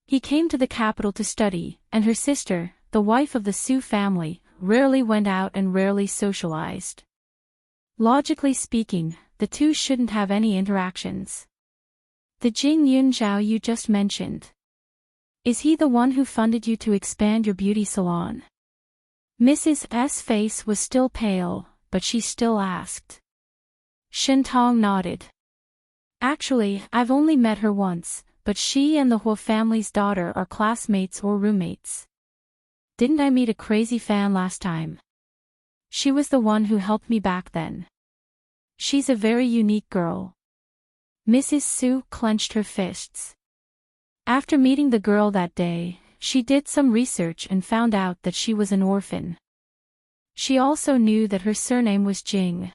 He came to the capital to study, and her sister, the wife of the Su family, rarely went out and rarely socialized. Logically speaking, the two shouldn't have any interactions. The Jing Yunzhao you just mentioned. Is he the one who funded you to expand your beauty salon? Mrs. S.'s face was still pale, but she still asked. Shentong nodded. Actually, I've only met her once, but she and the Huo family's daughter are classmates or roommates. Didn't I meet a crazy fan last time? She was the one who helped me back then. She's a very unique girl. Mrs. Su clenched her fists. After meeting the girl that day, she did some research and found out that she was an orphan. She also knew that her surname was Jing.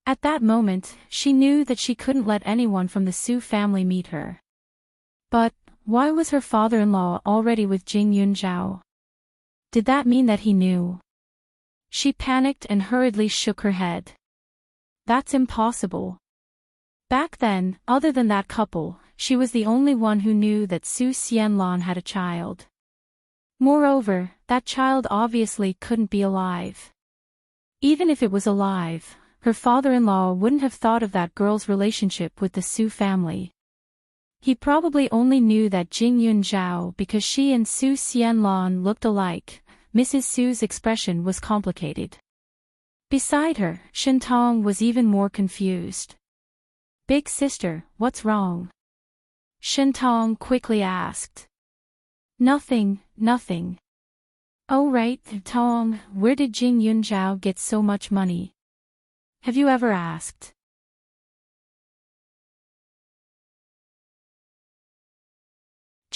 At that moment, she knew that she couldn't let anyone from the Su family meet her. But, why was her father-in-law already with Jing Yunzhao? Did that mean that he knew? She panicked and hurriedly shook her head. That's impossible. Back then, other than that couple, she was the only one who knew that Su Xianlan had a child. Moreover, that child obviously couldn't be alive. Even if it was alive, her father-in-law wouldn't have thought of that girl's relationship with the Su family. He probably only knew that Jing Yunzhao because she and Su Xianlan looked alike. Mrs. Su's expression was complicated. Beside her, Shentong was even more confused. Big sister, what's wrong? Shentong quickly asked. Nothing, nothing. Oh right, Tong, where did Jing Yunzhao get so much money? Have you ever asked?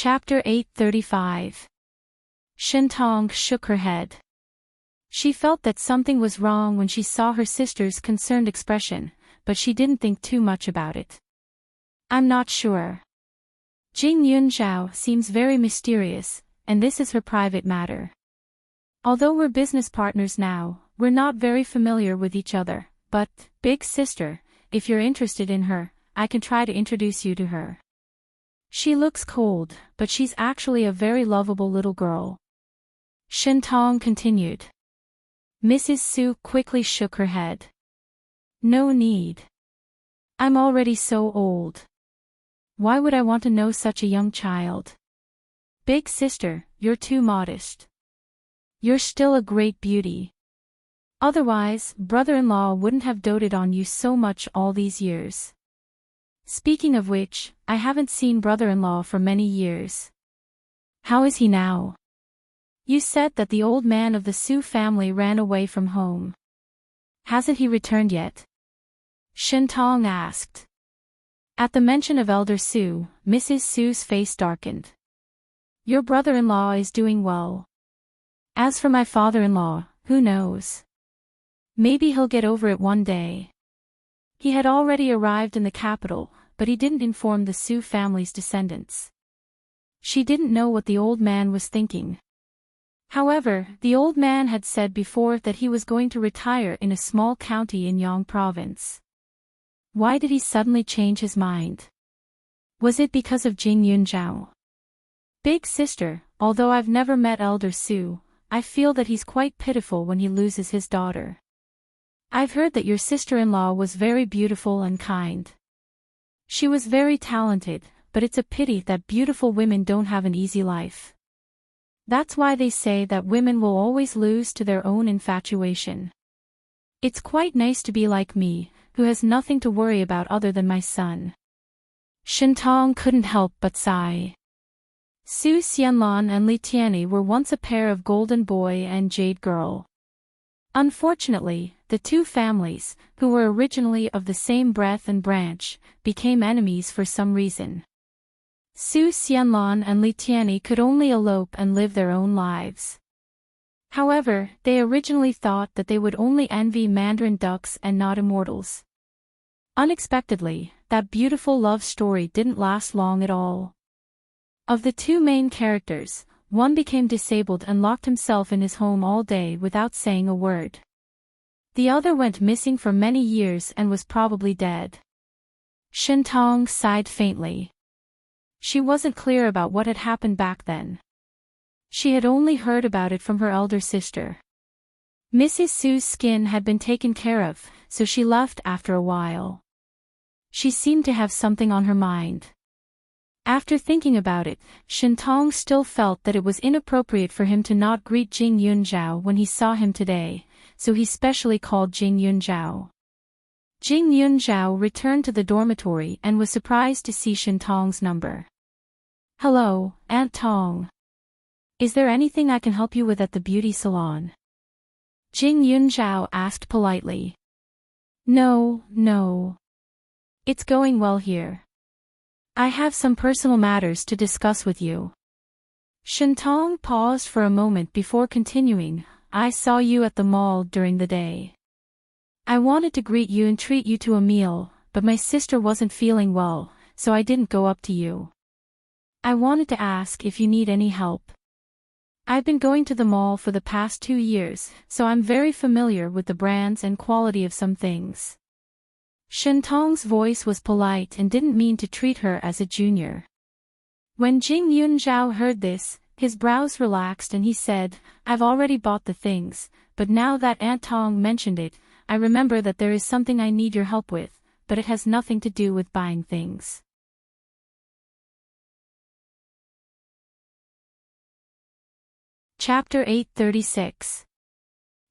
Chapter 835. Shentong shook her head. She felt that something was wrong when she saw her sister's concerned expression, but she didn't think too much about it. I'm not sure. Jing Yunzhao seems very mysterious, and this is her private matter. Although we're business partners now, we're not very familiar with each other, but, big sister, if you're interested in her, I can try to introduce you to her. She looks cold, but she's actually a very lovable little girl. Shentong continued. Mrs. Su quickly shook her head. No need. I'm already so old. Why would I want to know such a young child? Big sister, you're too modest. You're still a great beauty. Otherwise, brother-in-law wouldn't have doted on you so much all these years. Speaking of which, I haven't seen brother-in-law for many years. How is he now? You said that the old man of the Su family ran away from home. Hasn't he returned yet? Shentong asked. At the mention of Elder Su, Mrs. Su's face darkened. Your brother-in-law is doing well. As for my father-in-law, who knows? Maybe he'll get over it one day. He had already arrived in the capital, but he didn't inform the Su family's descendants. She didn't know what the old man was thinking. However, the old man had said before that he was going to retire in a small county in Yang province. Why did he suddenly change his mind? Was it because of Jing Yunzhao? Big sister, although I've never met Elder Su, I feel that he's quite pitiful when he loses his daughter. I've heard that your sister-in-law was very beautiful and kind. She was very talented, but it's a pity that beautiful women don't have an easy life. That's why they say that women will always lose to their own infatuation. It's quite nice to be like me, who has nothing to worry about other than my son. Shentong couldn't help but sigh. Su Xianlan and Li Tianyi were once a pair of golden boy and jade girl. Unfortunately, the two families, who were originally of the same breath and branch, became enemies for some reason. Su Xianlan and Li Tianyi could only elope and live their own lives. However, they originally thought that they would only envy mandarin ducks and not immortals. Unexpectedly, that beautiful love story didn't last long at all. Of the two main characters, one became disabled and locked himself in his home all day without saying a word. The other went missing for many years and was probably dead. Shentong sighed faintly. She wasn't clear about what had happened back then. She had only heard about it from her elder sister. Mrs. Su's skin had been taken care of, so she left after a while. She seemed to have something on her mind. After thinking about it, Shentong still felt that it was inappropriate for him to not greet Jing Yunzhao when he saw him today, so he specially called Jing Yunzhao. Jing Yunzhao returned to the dormitory and was surprised to see Shentong's number. Hello, Aunt Tong. Is there anything I can help you with at the beauty salon? Jing Yunzhao asked politely. No. It's going well here. I have some personal matters to discuss with you. Shentong paused for a moment before continuing. I saw you at the mall during the day. I wanted to greet you and treat you to a meal, but my sister wasn't feeling well, so I didn't go up to you. I wanted to ask if you need any help. I've been going to the mall for the past 2 years, so I'm very familiar with the brands and quality of some things. Shentong's voice was polite and didn't mean to treat her as a junior. When Jing Yunzhao heard this, his brows relaxed and he said, I've already bought the things, but now that Aunt Tong mentioned it, I remember that there is something I need your help with, but it has nothing to do with buying things. Chapter 836.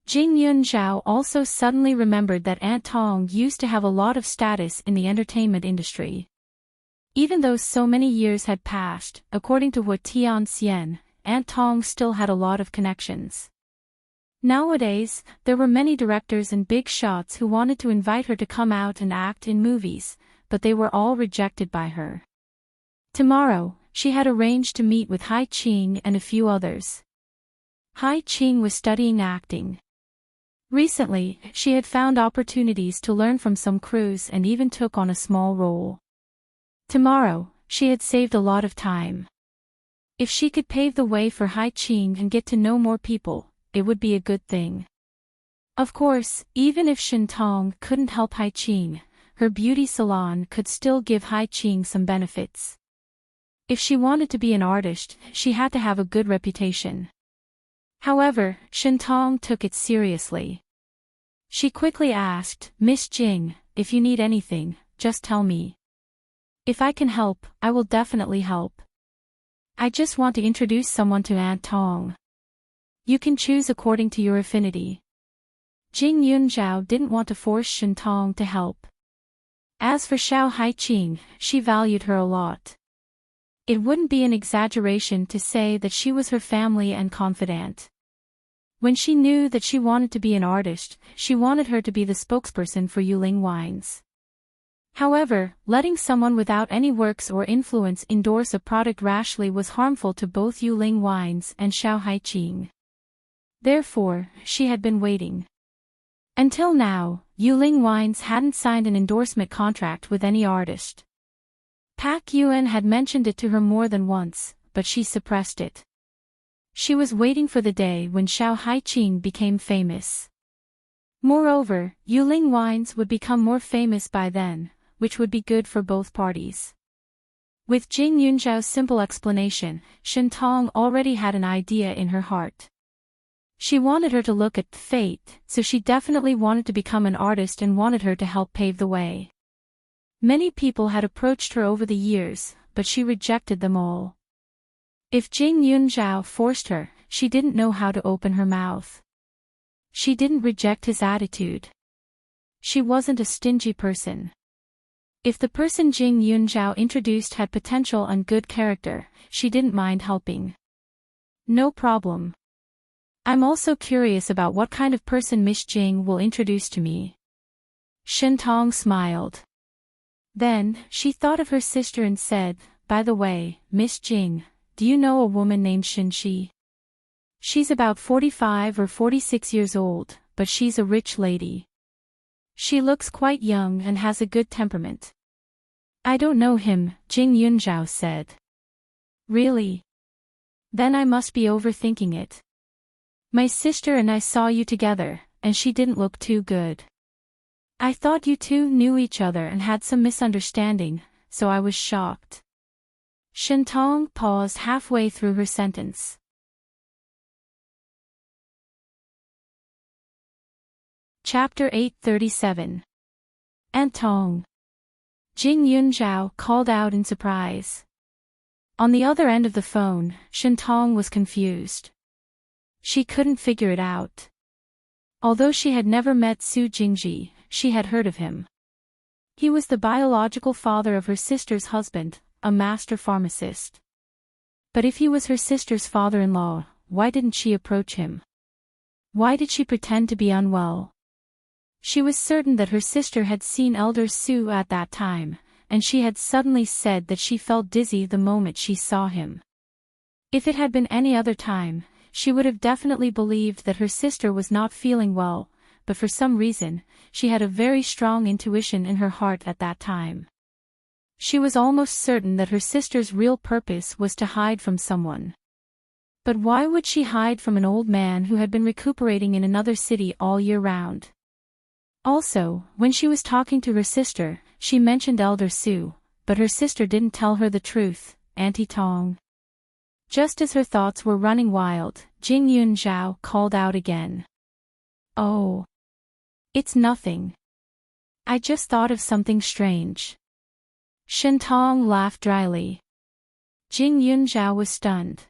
Jing Yunzhao also suddenly remembered that Aunt Tong used to have a lot of status in the entertainment industry. Even though so many years had passed, according to Hu Tianxian, Aunt Tong still had a lot of connections. Nowadays, there were many directors and big shots who wanted to invite her to come out and act in movies, but they were all rejected by her. Tomorrow, she had arranged to meet with Hai Qing and a few others. Hai Qing was studying acting. Recently, she had found opportunities to learn from some crews and even took on a small role. Tomorrow, she had saved a lot of time. If she could pave the way for Hai Qing and get to know more people, it would be a good thing. Of course, even if Shentong couldn't help Hai Qing, her beauty salon could still give Hai Qing some benefits. If she wanted to be an artist, she had to have a good reputation. However, Shentong took it seriously. She quickly asked, "Miss Jing, if you need anything, just tell me. If I can help, I will definitely help. I just want to introduce someone to Aunt Tong. You can choose according to your affinity." Jing Yunzhao didn't want to force Shentong to help. As for Xiao Haiqing, she valued her a lot. It wouldn't be an exaggeration to say that she was her family and confidant. When she knew that she wanted to be an artist, she wanted her to be the spokesperson for Yuling Wines. However, letting someone without any works or influence endorse a product rashly was harmful to both Yuling Wines and Xiao Haiqing. Therefore, she had been waiting. Until now, Yuling Wines hadn't signed an endorsement contract with any artist. Pak Yuan had mentioned it to her more than once, but she suppressed it. She was waiting for the day when Xiao Haiqing became famous. Moreover, Yuling Wines would become more famous by then, which would be good for both parties. With Jing Yunzhao's simple explanation, Shentong already had an idea in her heart. She wanted her to look at fate, so she definitely wanted to become an artist and wanted her to help pave the way. Many people had approached her over the years, but she rejected them all. If Jing Yunzhao forced her, she didn't know how to open her mouth. She didn't reject his attitude. She wasn't a stingy person. If the person Jing Yunzhao introduced had potential and good character, she didn't mind helping. No problem. I'm also curious about what kind of person Miss Jing will introduce to me. Shentong smiled. Then, she thought of her sister and said, "By the way, Miss Jing, do you know a woman named Shinshi? She's about 45 or 46 years old, but she's a rich lady. She looks quite young and has a good temperament." "I don't know him," Jing Yunzhao said. "Really? Then I must be overthinking it. My sister and I saw you together, and she didn't look too good. I thought you two knew each other and had some misunderstanding, so I was shocked." Shentong paused halfway through her sentence. Chapter 837. Aunt Tong. Jing Yunzhao called out in surprise. On the other end of the phone, Shentong was confused. She couldn't figure it out. Although she had never met Su Jingji, she had heard of him. He was the biological father of her sister's husband, a master pharmacist. But if he was her sister's father-in-law, why didn't she approach him? Why did she pretend to be unwell? She was certain that her sister had seen Elder Su at that time, and she had suddenly said that she felt dizzy the moment she saw him. If it had been any other time, she would have definitely believed that her sister was not feeling well, but for some reason, she had a very strong intuition in her heart at that time. She was almost certain that her sister's real purpose was to hide from someone. But why would she hide from an old man who had been recuperating in another city all year round? Also, when she was talking to her sister, she mentioned Elder Su, but her sister didn't tell her the truth, Auntie Tong. Just as her thoughts were running wild, Jing Yunzhao called out again. "Oh. It's nothing. I just thought of something strange." Shentong laughed dryly. Jing Yunzhao was stunned.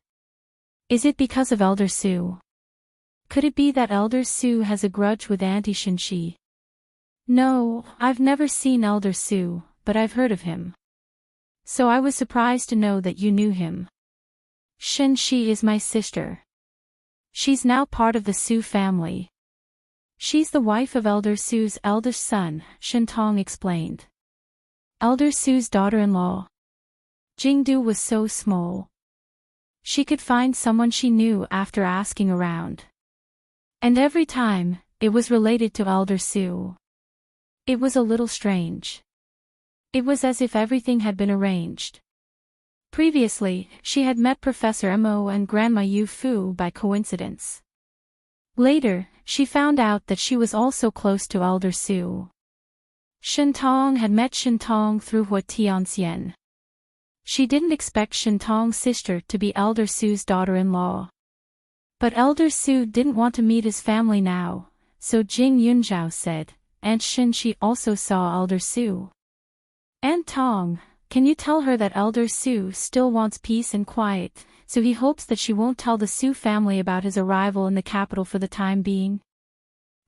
"Is it because of Elder Su? Could it be that Elder Su has a grudge with Auntie Shinshi?" "No, I've never seen Elder Su, but I've heard of him. So I was surprised to know that you knew him. Shinshi is my sister. She's now part of the Su family. She's the wife of Elder Su's eldest son," Shentong explained. "Elder Su's daughter-in-law?" Jingdu was so small. She could find someone she knew after asking around. And every time, it was related to Elder Su. It was a little strange. It was as if everything had been arranged. Previously, she had met Professor Mo and Grandma Yu Fu by coincidence. Later, she found out that she was also close to Elder Su. Shentong had met Shentong through Hua Tianxian. She didn't expect Shentong's sister to be Elder Su's daughter-in-law. But Elder Su didn't want to meet his family now, so Jing Yunzhao said, "Aunt Shin, she also saw Elder Su. Aunt Tong, can you tell her that Elder Su still wants peace and quiet, so he hopes that she won't tell the Su family about his arrival in the capital for the time being?"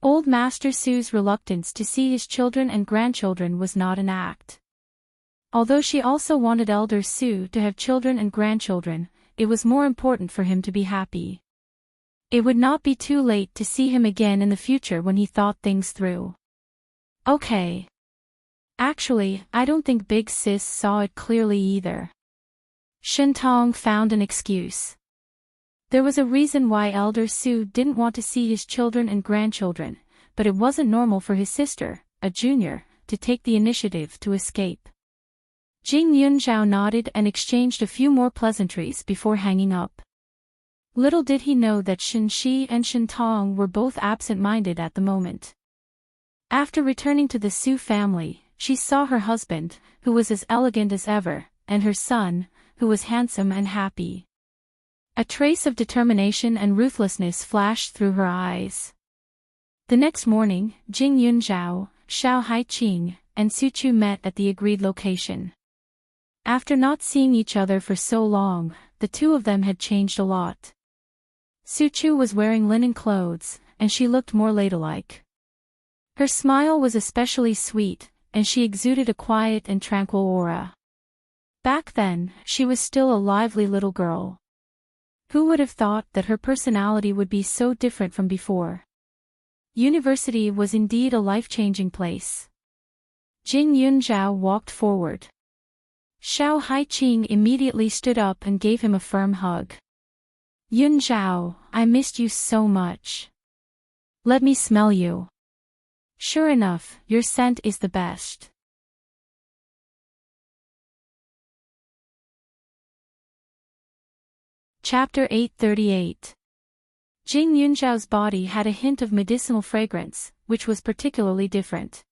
Old Master Su's reluctance to see his children and grandchildren was not an act. Although she also wanted Elder Su to have children and grandchildren, it was more important for him to be happy. It would not be too late to see him again in the future when he thought things through. Okay. Actually, I don't think Big Sis saw it clearly either. Shentong found an excuse. There was a reason why Elder Su didn't want to see his children and grandchildren, but it wasn't normal for his sister, a junior, to take the initiative to escape. Jing Yunzhao nodded and exchanged a few more pleasantries before hanging up. Little did he know that Shen Shi and Shen Tong were both absent-minded at the moment. After returning to the Su family, she saw her husband, who was as elegant as ever, and her son, who was handsome and happy. A trace of determination and ruthlessness flashed through her eyes. The next morning, Jing Yunzhao, Xiao Haiqing, and Su Chu met at the agreed location. After not seeing each other for so long, the two of them had changed a lot. Su Chu was wearing linen clothes, and she looked more ladylike. Her smile was especially sweet, and she exuded a quiet and tranquil aura. Back then, she was still a lively little girl. Who would have thought that her personality would be so different from before? University was indeed a life-changing place. Jing Yunzhao walked forward. Xiao Haiqing immediately stood up and gave him a firm hug. "Yunzhao, I missed you so much. Let me smell you. Sure enough, your scent is the best." Chapter 838. Jing Yunzhao's body had a hint of medicinal fragrance, which was particularly different.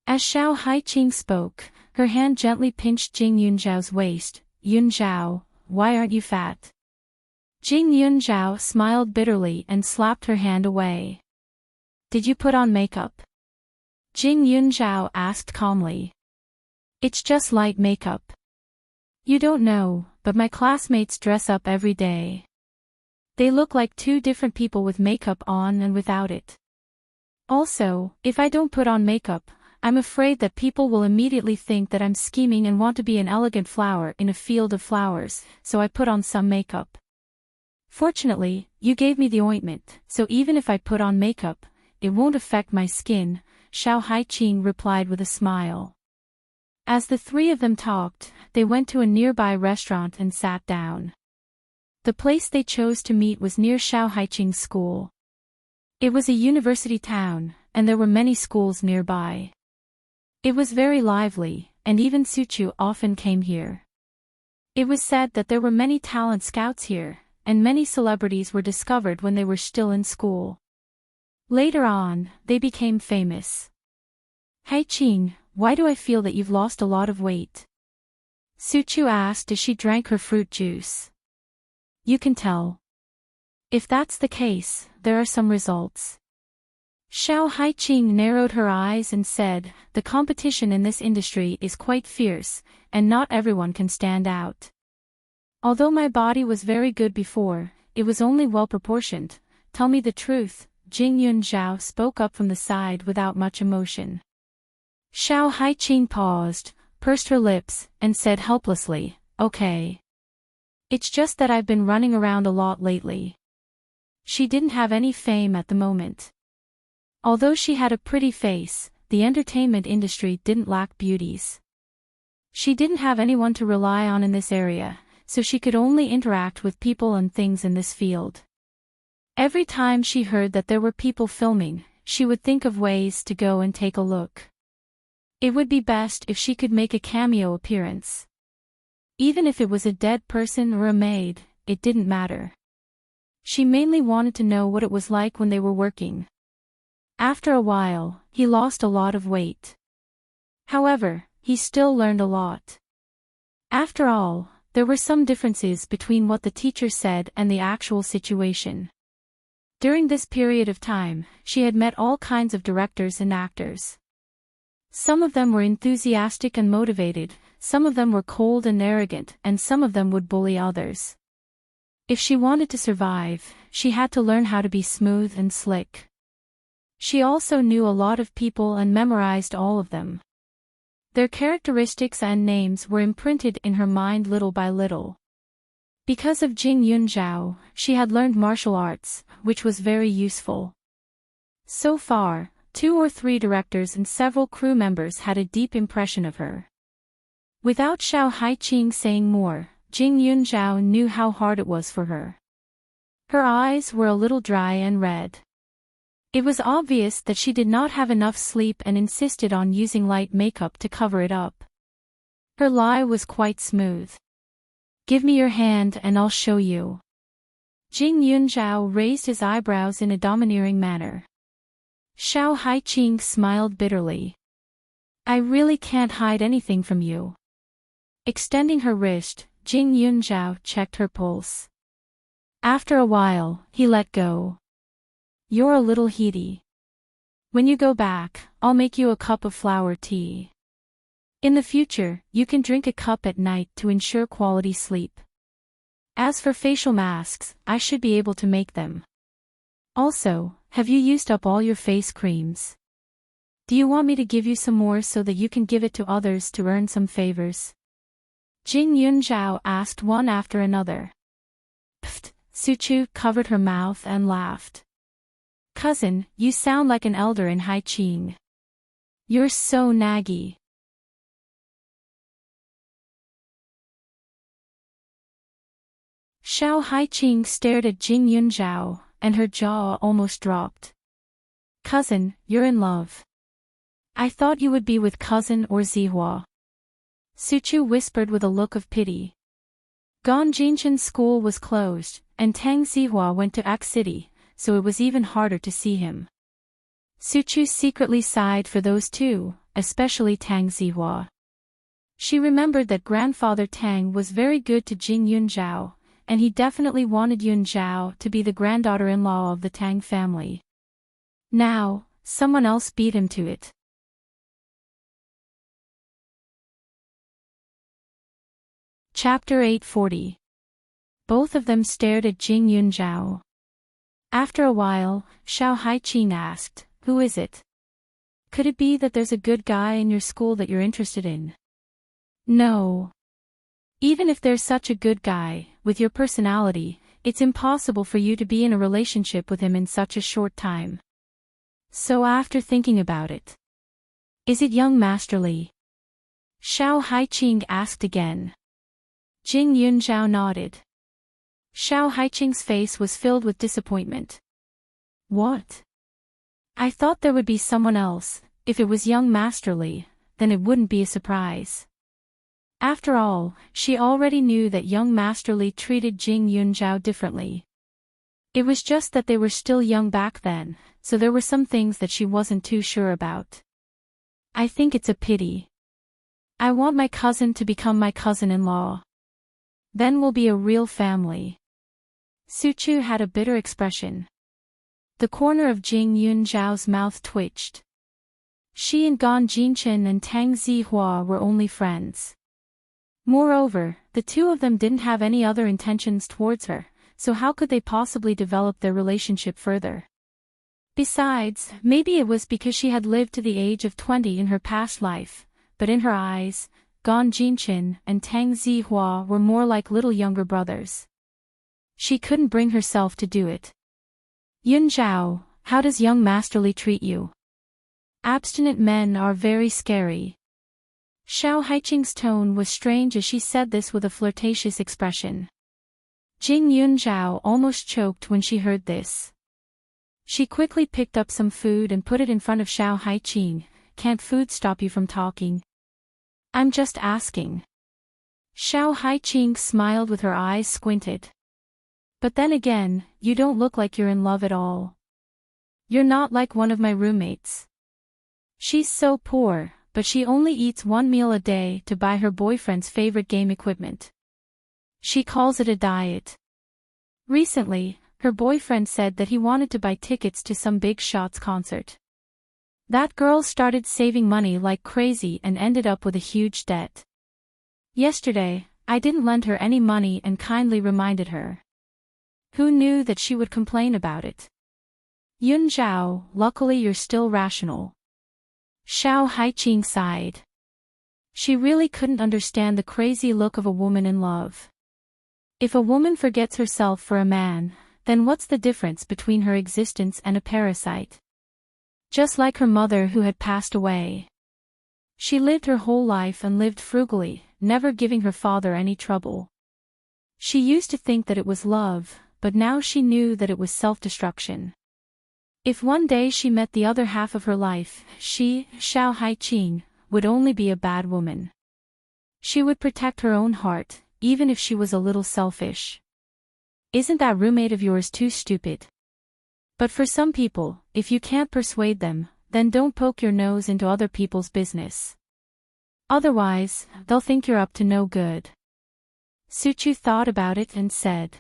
As Xiao Haiqing spoke, her hand gently pinched Jing Yunzhao's waist. "Yunzhao, why aren't you fat?" Jing Yunzhao smiled bitterly and slapped her hand away. "Did you put on makeup?" Jing Yunzhao asked calmly. "It's just light makeup. You don't know, but my classmates dress up every day. They look like two different people with makeup on and without it. Also, if I don't put on makeup, I'm afraid that people will immediately think that I'm scheming and want to be an elegant flower in a field of flowers, so I put on some makeup. Fortunately, you gave me the ointment, so even if I put on makeup, it won't affect my skin," Xiao Haiqing replied with a smile. As the three of them talked, they went to a nearby restaurant and sat down. The place they chose to meet was near Xiao Haiqing's school. It was a university town, and there were many schools nearby. It was very lively, and even Su Chu often came here. It was said that there were many talent scouts here, and many celebrities were discovered when they were still in school. Later on, they became famous. "Haiqing, why do I feel that you've lost a lot of weight?" Su Chu asked as she drank her fruit juice. "You can tell. If that's the case, there are some results." Xiao Haiqing narrowed her eyes and said, "The competition in this industry is quite fierce, and not everyone can stand out. Although my body was very good before, it was only well proportioned. Tell me the truth." Jing Yunzhao spoke up from the side without much emotion. Xiao Haiqing paused, pursed her lips, and said helplessly, "Okay. It's just that I've been running around a lot lately." She didn't have any fame at the moment. Although she had a pretty face, the entertainment industry didn't lack beauties. She didn't have anyone to rely on in this area, so she could only interact with people and things in this field. Every time she heard that there were people filming, she would think of ways to go and take a look. It would be best if she could make a cameo appearance. Even if it was a dead person or a maid, it didn't matter. She mainly wanted to know what it was like when they were working. After a while, he lost a lot of weight. However, he still learned a lot. After all, there were some differences between what the teacher said and the actual situation. During this period of time, she had met all kinds of directors and actors. Some of them were enthusiastic and motivated, some of them were cold and arrogant, and some of them would bully others. If she wanted to survive, she had to learn how to be smooth and slick. She also knew a lot of people and memorized all of them. Their characteristics and names were imprinted in her mind little by little. Because of Jing Yunzhao, she had learned martial arts, which was very useful. So far, 2 or 3 directors and several crew members had a deep impression of her. Without Xiao Haiqing saying more, Jing Yunzhao knew how hard it was for her. Her eyes were a little dry and red. It was obvious that she did not have enough sleep and insisted on using light makeup to cover it up. Her lie was quite smooth. "Give me your hand and I'll show you." Jing Yunzhao raised his eyebrows in a domineering manner. Xiao Haiqing smiled bitterly. "I really can't hide anything from you." Extending her wrist, Jing Yunzhao checked her pulse. After a while, he let go. "You're a little heaty. When you go back, I'll make you a cup of flower tea. In the future, you can drink a cup at night to ensure quality sleep. As for facial masks, I should be able to make them. Also, have you used up all your face creams? Do you want me to give you some more so that you can give it to others to earn some favors?" Jing Yunzhao asked one after another. Pfft, Suchu covered her mouth and laughed. "Cousin, you sound like an elder in Haiqing. You're so naggy." Xiao Haiqing stared at Jing Yunzhao, and her jaw almost dropped. "Cousin, you're in love. I thought you would be with cousin or Zihua." Suchu whispered with a look of pity. Gan Jinchen's school was closed, and Tang Zihua went to Ak City, so it was even harder to see him. Suchu secretly sighed for those two, especially Tang Zihua. She remembered that grandfather Tang was very good to Jing Yunzhao, and he definitely wanted Yunzhao to be the granddaughter-in-law of the Tang family. Now, someone else beat him to it. Chapter 840. Both of them stared at Jing Yunzhao. After a while, Xiao Haiqing asked, "Who is it? Could it be that there's a good guy in your school that you're interested in?" "No. Even if there's such a good guy, with your personality, it's impossible for you to be in a relationship with him in such a short time." So after thinking about it, "Is it young Master Li?" Xiao Haiqing asked again. Jing Yunzhao nodded. Xiao Haiqing's face was filled with disappointment. "What? I thought there would be someone else. If it was young Master Li, then it wouldn't be a surprise." After all, she already knew that young Master Li treated Jing Yunzhao differently. It was just that they were still young back then, so there were some things that she wasn't too sure about. "I think it's a pity. I want my cousin to become my cousin-in-law. Then we'll be a real family." Suchu had a bitter expression. The corner of Jing Yunzhao's mouth twitched. She and Gan Jinchen and Tang Zihua were only friends. Moreover, the two of them didn't have any other intentions towards her, so how could they possibly develop their relationship further? Besides, maybe it was because she had lived to the age of 20 in her past life, but in her eyes, Gan Jinchen and Tang Zihua were more like little younger brothers. She couldn't bring herself to do it. "Yunzhao, how does young Master Li treat you?" "Abstinent men are very scary. Xiao Haiqing's tone was strange as she said this with a flirtatious expression. Jing Yunzhao almost choked when she heard this. She quickly picked up some food and put it in front of Xiao Haiqing. Can't food stop you from talking? I'm just asking. Xiao Haiqing smiled with her eyes squinted. But then again, you don't look like you're in love at all. You're not like one of my roommates. She's so poor, but she only eats one meal a day to buy her boyfriend's favorite game equipment. She calls it a diet. Recently, her boyfriend said that he wanted to buy tickets to some Big Shots concert. That girl started saving money like crazy and ended up with a huge debt. Yesterday, I didn't lend her any money and kindly reminded her. Who knew that she would complain about it? Yun Zhao, luckily you're still rational. Xiao Haiqing sighed. She really couldn't understand the crazy look of a woman in love. If a woman forgets herself for a man, then what's the difference between her existence and a parasite? Just like her mother who had passed away. She lived her whole life and lived frugally, never giving her father any trouble. She used to think that it was love, but now she knew that it was self-destruction. If one day she met the other half of her life, she, Xiao Haiqing, would only be a bad woman. She would protect her own heart, even if she was a little selfish. Isn't that roommate of yours too stupid? But for some people, if you can't persuade them, then don't poke your nose into other people's business. Otherwise, they'll think you're up to no good. Suchu thought about it and said.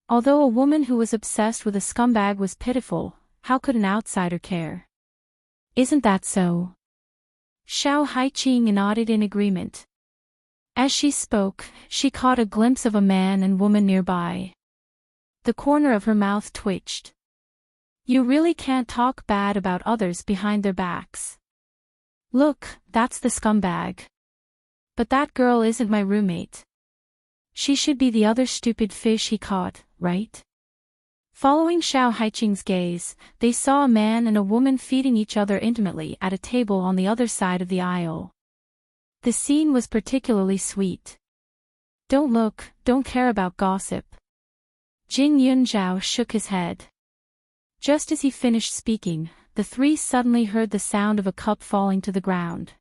Although a woman who was obsessed with a scumbag was pitiful, how could an outsider care? Isn't that so? Xiao Haiqing nodded in agreement. As she spoke, she caught a glimpse of a man and woman nearby. The corner of her mouth twitched. You really can't talk bad about others behind their backs. Look, that's the scumbag. But that girl isn't my roommate. She should be the other stupid fish he caught, right? Following Xiao Haiqing's gaze, they saw a man and a woman feeding each other intimately at a table on the other side of the aisle. The scene was particularly sweet. Don't look, don't care about gossip. Jing Yunzhao shook his head. Just as he finished speaking, the three suddenly heard the sound of a cup falling to the ground.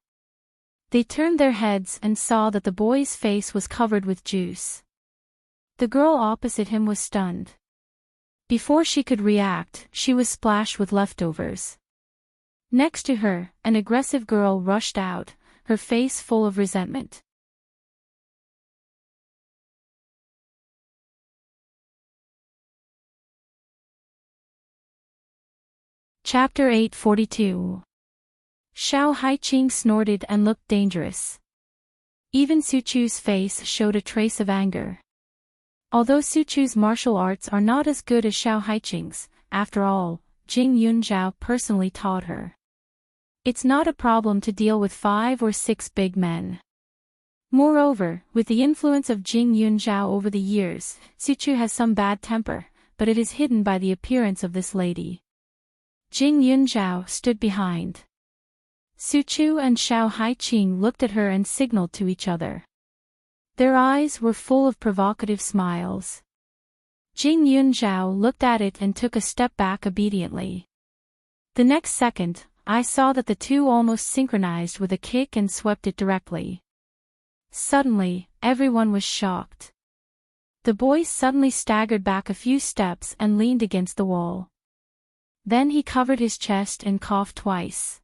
They turned their heads and saw that the boy's face was covered with juice. The girl opposite him was stunned. Before she could react, she was splashed with leftovers. Next to her, an aggressive girl rushed out, her face full of resentment. Chapter 842. Xiao Haiqing snorted and looked dangerous. Even Suchu's face showed a trace of anger. Although Suchu's martial arts are not as good as Xiao Haiqing's, after all, Jing Yunzhao personally taught her. It's not a problem to deal with 5 or 6 big men. Moreover, with the influence of Jing Yunzhao over the years, Suchu has some bad temper, but it is hidden by the appearance of this lady. Jing Yunzhao stood behind. Suchu and Xiao Haiqing looked at her and signaled to each other. Their eyes were full of provocative smiles. Jing Yunzhao looked at it and took a step back obediently. The next second, I saw that the two almost synchronized with a kick and swept it directly. Suddenly, everyone was shocked. The boy suddenly staggered back a few steps and leaned against the wall. Then he covered his chest and coughed twice.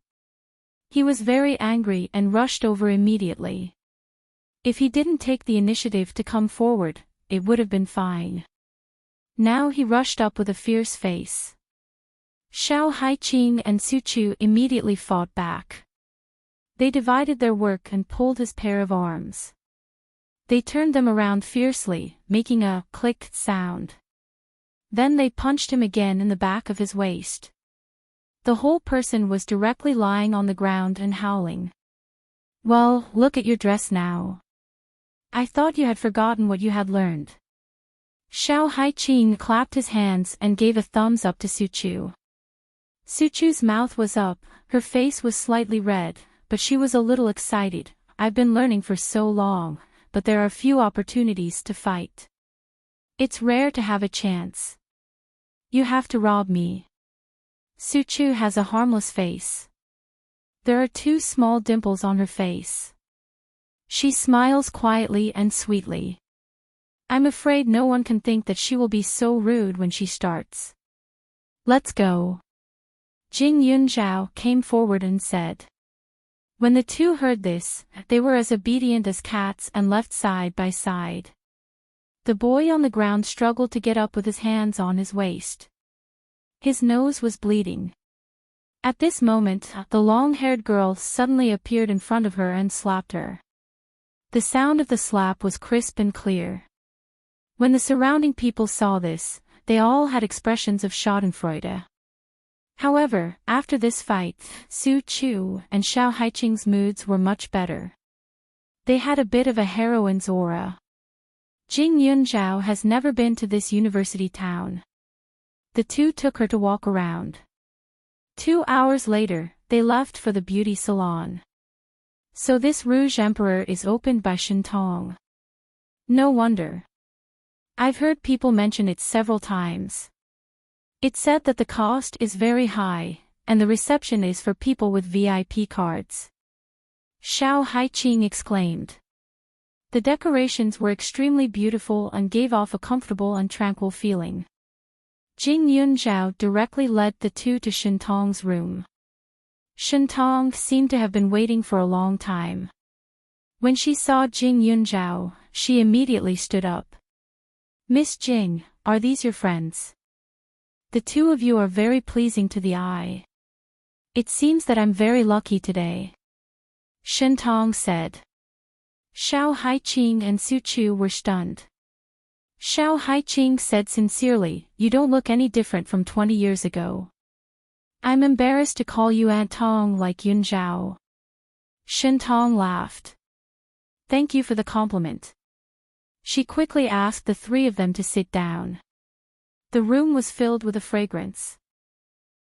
He was very angry and rushed over immediately. If he didn't take the initiative to come forward, it would have been fine. Now he rushed up with a fierce face. Xiao Haiqing and Suchu immediately fought back. They divided their work and pulled his pair of arms. They turned them around fiercely, making a click sound. Then they punched him again in the back of his waist. The whole person was directly lying on the ground and howling. Well, look at your dress now. I thought you had forgotten what you had learned. Xiao Haiqing clapped his hands and gave a thumbs up to Suchu. Suchu's mouth was up, her face was slightly red, but she was a little excited. I've been learning for so long, but there are few opportunities to fight. It's rare to have a chance. You have to rob me. Suchu has a harmless face. There are 2 small dimples on her face. She smiles quietly and sweetly. I'm afraid no one can think that she will be so rude when she starts. Let's go. Jing Yunzhao came forward and said. When the 2 heard this, they were as obedient as cats and left side by side. The boy on the ground struggled to get up with his hands on his waist. His nose was bleeding. At this moment, the long-haired girl suddenly appeared in front of her and slapped her. The sound of the slap was crisp and clear. When the surrounding people saw this, they all had expressions of schadenfreude. However, after this fight, Su Chu and Xiao Haiqing's moods were much better. They had a bit of a heroine's aura. Jing Yunzhao has never been to this university town. The 2 took her to walk around. 2 hours later, they left for the beauty salon. So this Rouge Emperor is opened by Shintong. No wonder. I've heard people mention it several times. It's said that the cost is very high, and the reception is for people with VIP cards. Xiao Haiqing exclaimed. The decorations were extremely beautiful and gave off a comfortable and tranquil feeling. Jing Yunzhao directly led the 2 to Shintong's room. Shintong seemed to have been waiting for a long time. When she saw Jing Yunzhao, she immediately stood up. Miss Jing, are these your friends? The 2 of you are very pleasing to the eye. It seems that I'm very lucky today. Shintong said. Xiao Haiqing and Su Chu were stunned. Xiao Haiqing said sincerely, you don't look any different from 20 years ago. I'm embarrassed to call you Aunt Tong like Yunzhao. Shintong laughed. Thank you for the compliment. She quickly asked the 3 of them to sit down. The room was filled with a fragrance.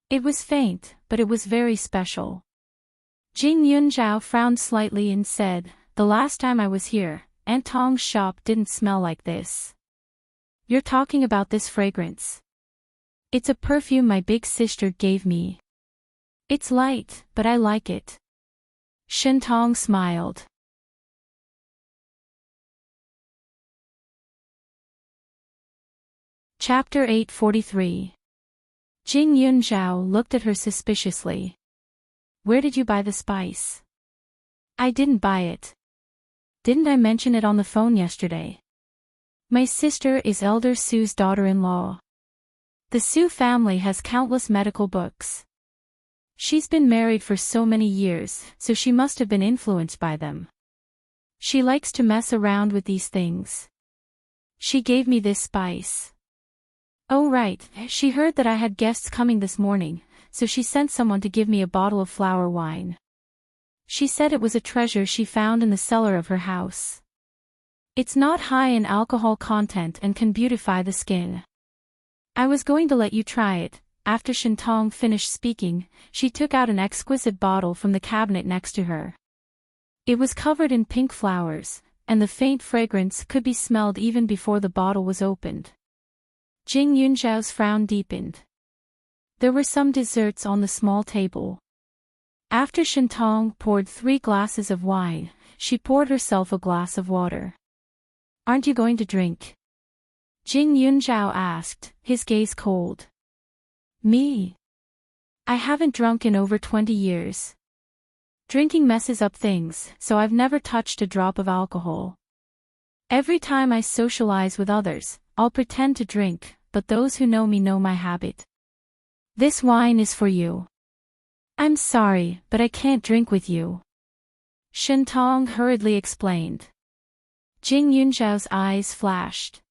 It was faint, but it was very special. Jing Yunzhao frowned slightly and said, the last time I was here, Aunt Tong's shop didn't smell like this. You're talking about this fragrance. It's a perfume my big sister gave me. It's light, but I like it. Shintong smiled. Chapter 843. Jing Yunzhao looked at her suspiciously. Where did you buy the spice? I didn't buy it. Didn't I mention it on the phone yesterday? My sister is Elder Su's daughter-in-law. The Su family has countless medical books. She's been married for so many years, so she must have been influenced by them. She likes to mess around with these things. She gave me this spice. Oh right, she heard that I had guests coming this morning, so she sent someone to give me a bottle of flower wine. She said it was a treasure she found in the cellar of her house. It's not high in alcohol content and can beautify the skin. I was going to let you try it. After Shintong finished speaking, she took out an exquisite bottle from the cabinet next to her. It was covered in pink flowers, and the faint fragrance could be smelled even before the bottle was opened. Jing Yunzhao's frown deepened. There were some desserts on the small table. After Shintong poured 3 glasses of wine, she poured herself a glass of water. Aren't you going to drink? Jing Yunzhao asked, his gaze cold. Me? I haven't drunk in over 20 years. Drinking messes up things, so I've never touched a drop of alcohol. Every time I socialize with others, I'll pretend to drink, but those who know me know my habit. This wine is for you. I'm sorry, but I can't drink with you. Shintong hurriedly explained. Jing Yunzhao's eyes flashed.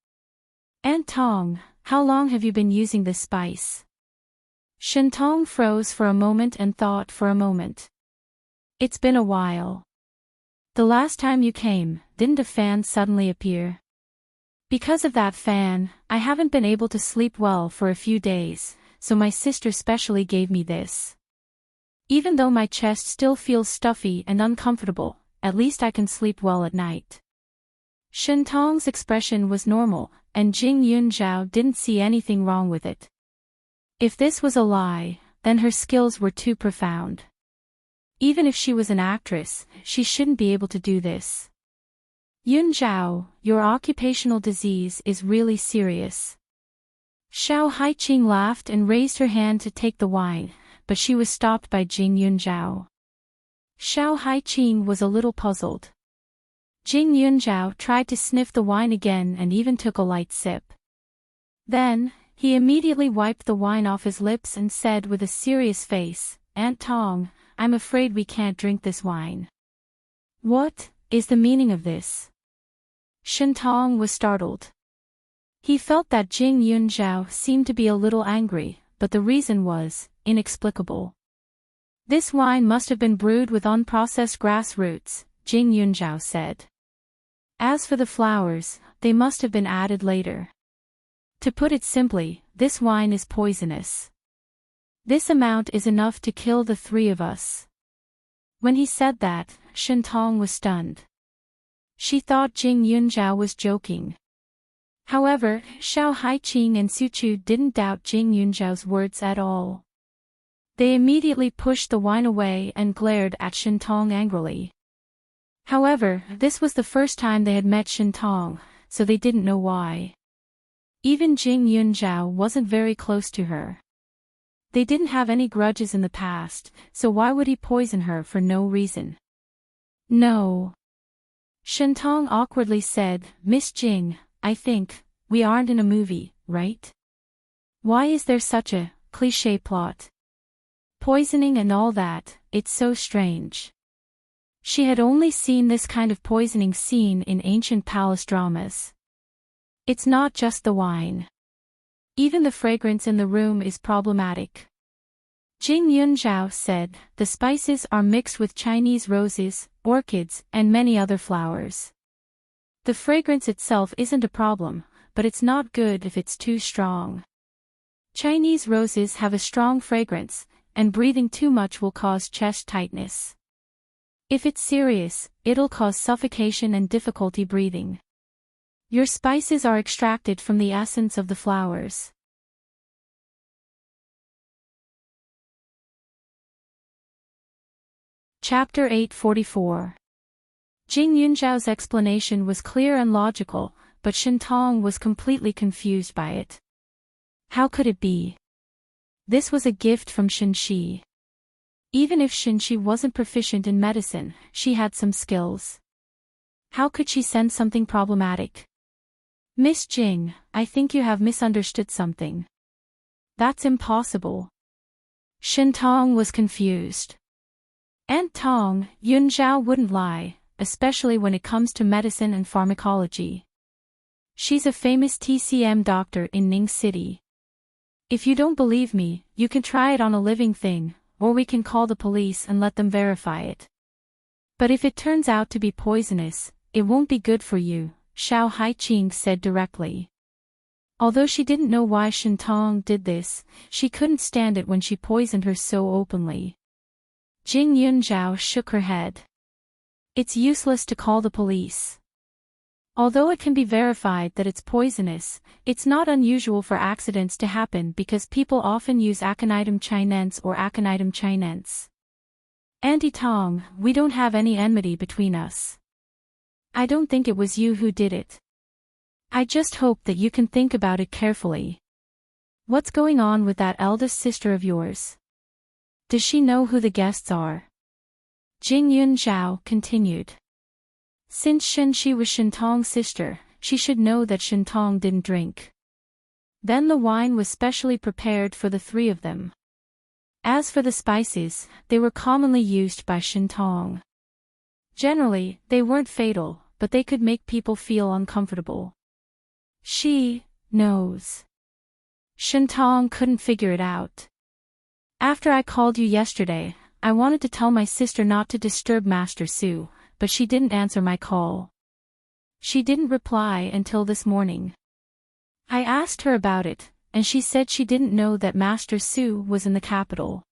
Aunt Tong, how long have you been using this spice? Shintong froze for a moment and thought for a moment. It's been a while. The last time you came, didn't a fan suddenly appear? Because of that fan, I haven't been able to sleep well for a few days, so my sister specially gave me this. Even though my chest still feels stuffy and uncomfortable, at least I can sleep well at night. Shentong's expression was normal, and Jing Yunzhao didn't see anything wrong with it. If this was a lie, then her skills were too profound. Even if she was an actress, she shouldn't be able to do this. Yunzhao, your occupational disease is really serious. Xiao Haiqing laughed and raised her hand to take the wine, but she was stopped by Jing Yunzhao. Xiao Haiqing was a little puzzled. Jing Yunzhao tried to sniff the wine again and even took a light sip. Then, he immediately wiped the wine off his lips and said with a serious face, "Aunt Tong, I'm afraid we can't drink this wine." "What is the meaning of this?" Shentong was startled. He felt that Jing Yunzhao seemed to be a little angry, but the reason was inexplicable. "This wine must have been brewed with unprocessed grass roots," Jing Yunzhao said. "As for the flowers, they must have been added later. To put it simply, this wine is poisonous. This amount is enough to kill the three of us." When he said that, Shentong was stunned. She thought Jing Yunzhao was joking. However, Xiao Haiqing and Suchu didn't doubt Jing Yunzhao's words at all. They immediately pushed the wine away and glared at Shentong angrily. However, this was the first time they had met Shentong, so they didn't know why. Even Jing Yunzhao wasn't very close to her. They didn't have any grudges in the past, so why would he poison her for no reason? "No." Shentong awkwardly said, "Miss Jing, I think, we aren't in a movie, right? Why is there such a cliché plot? Poisoning and all that, it's so strange." She had only seen this kind of poisoning scene in ancient palace dramas. It's not just the wine. Even the fragrance in the room is problematic. Jing Yunzhao said, "The spices are mixed with Chinese roses, orchids, and many other flowers. The fragrance itself isn't a problem, but it's not good if it's too strong. Chinese roses have a strong fragrance, and breathing too much will cause chest tightness. If it's serious, it'll cause suffocation and difficulty breathing. Your spices are extracted from the essence of the flowers." Chapter 844. Jing Yunzhao's explanation was clear and logical, but Shentong was completely confused by it. How could it be? This was a gift from Shenxi. Even if Shenxi wasn't proficient in medicine, she had some skills. How could she send something problematic? "Miss Jing, I think you have misunderstood something. That's impossible." Shentong was confused. Aunt Tong, Yunzhao wouldn't lie, especially when it comes to medicine and pharmacology. She's a famous TCM doctor in Ning City. If you don't believe me, you can try it on a living thing, or we can call the police and let them verify it. But if it turns out to be poisonous, it won't be good for you, Xiao Haiqing said directly. Although she didn't know why Shentong did this, she couldn't stand it when she poisoned her so openly. Jing Yunzhao shook her head. It's useless to call the police. Although it can be verified that it's poisonous, it's not unusual for accidents to happen because people often use aconitum chinense or aconitum chinense. Auntie Tong, we don't have any enmity between us. I don't think it was you who did it. I just hope that you can think about it carefully. What's going on with that eldest sister of yours? Does she know who the guests are? Jing Yunzhao continued. Since Shenxi was Shentong's sister, she should know that Shentong didn't drink. Then the wine was specially prepared for the three of them. As for the spices, they were commonly used by Shentong. Generally, they weren't fatal, but they could make people feel uncomfortable. She knows. Shentong couldn't figure it out. After I called you yesterday, I wanted to tell my sister not to disturb Master Su, but she didn't answer my call. She didn't reply until this morning. I asked her about it, and she said she didn't know that Master Su was in the capital.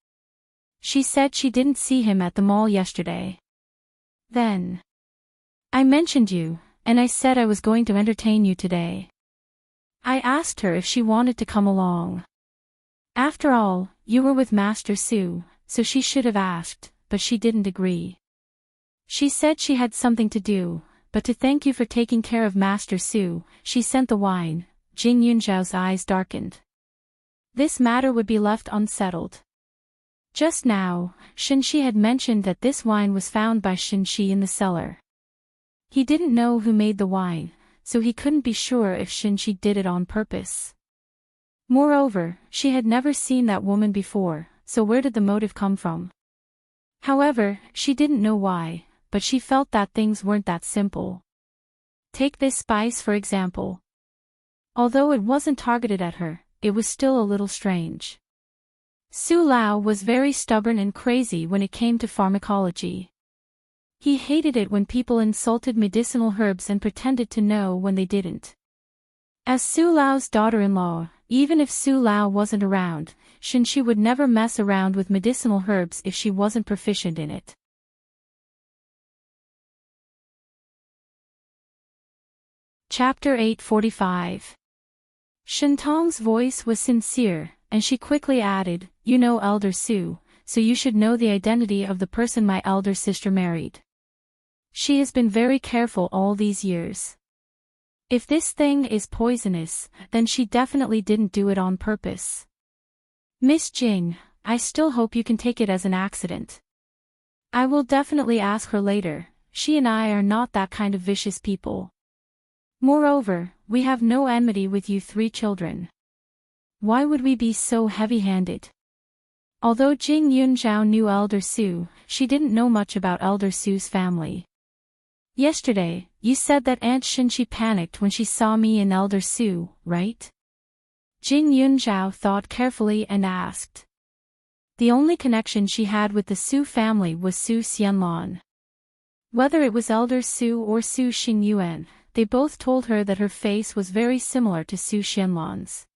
She said she didn't see him at the mall yesterday. Then I mentioned you, and I said I was going to entertain you today. I asked her if she wanted to come along. After all, you were with Master Su, so she should have asked, but she didn't agree. She said she had something to do, but to thank you for taking care of Master Su, she sent the wine. Jing Yunzhao's eyes darkened. This matter would be left unsettled. Just now, Shenxi had mentioned that this wine was found by Shenxi in the cellar. He didn't know who made the wine, so he couldn't be sure if Shenxi did it on purpose. Moreover, she had never seen that woman before, so where did the motive come from? However, she didn't know why, but she felt that things weren't that simple. Take this spice for example. Although it wasn't targeted at her, it was still a little strange. Su Lao was very stubborn and crazy when it came to pharmacology. He hated it when people insulted medicinal herbs and pretended to know when they didn't. As Su Lao's daughter-in-law, even if Su Lao wasn't around, Shenxi would never mess around with medicinal herbs if she wasn't proficient in it. Chapter 845. Shentong's voice was sincere, and she quickly added, "You know Elder Su, so you should know the identity of the person my elder sister married. She has been very careful all these years. If this thing is poisonous, then she definitely didn't do it on purpose. Miss Jing, I still hope you can take it as an accident. I will definitely ask her later. She and I are not that kind of vicious people. Moreover, we have no enmity with you three children. Why would we be so heavy-handed?" Although Jing Yunzhao knew Elder Su, she didn't know much about Elder Su's family. "Yesterday, you said that Aunt Shenxi panicked when she saw me and Elder Su, right?" Jing Yunzhao thought carefully and asked. The only connection she had with the Su family was Su Xianlan. Whether it was Elder Su or Su Xingyuan, they both told her that her face was very similar to Su Xianlan's.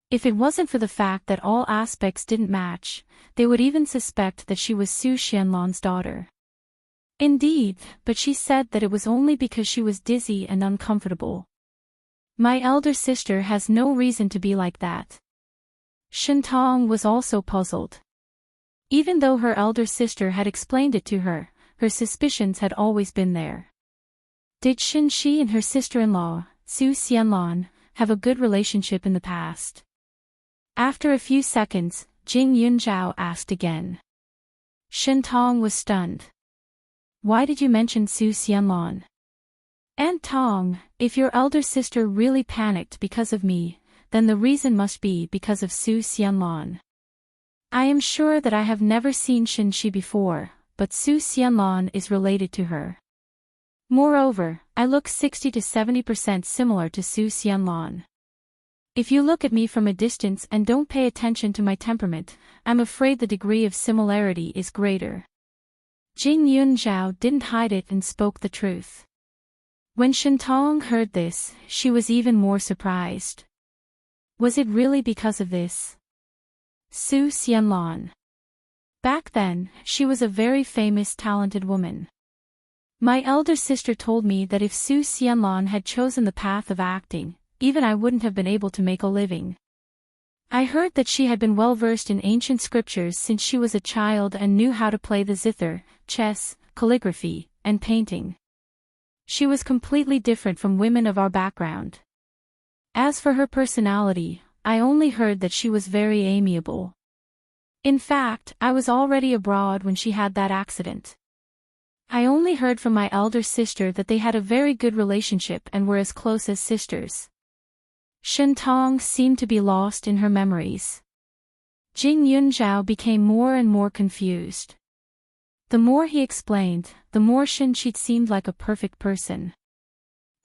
If it wasn't for the fact that all aspects didn't match, they would even suspect that she was Su Xianlan's daughter. Indeed, but she said that it was only because she was dizzy and uncomfortable. My elder sister has no reason to be like that. Shentong was also puzzled. Even though her elder sister had explained it to her, her suspicions had always been there. Did Shenxi and her sister-in-law, Su Xianlan, have a good relationship in the past? After a few seconds, Jing Yunzhao asked again. Shentong was stunned. Why did you mention Su Xianlan? Aunt Tong, if your elder sister really panicked because of me, then the reason must be because of Su Xianlan. I am sure that I have never seen Shenxi before, but Su Xianlan is related to her. Moreover, I look 60 to 70% similar to Su Xianlan. If you look at me from a distance and don't pay attention to my temperament, I'm afraid the degree of similarity is greater. Jing Yunzhao didn't hide it and spoke the truth. When Shentong heard this, she was even more surprised. Was it really because of this? Su Xianlan. Back then, she was a very famous talented woman. My elder sister told me that if Su Xianlan had chosen the path of acting, even I wouldn't have been able to make a living. I heard that she had been well versed in ancient scriptures since she was a child and knew how to play the zither, chess, calligraphy, and painting. She was completely different from women of our background. As for her personality, I only heard that she was very amiable. In fact, I was already abroad when she had that accident. I only heard from my elder sister that they had a very good relationship and were as close as sisters. Shentong seemed to be lost in her memories. Jing Yunzhao became more and more confused. The more he explained, the more Shenxi seemed like a perfect person.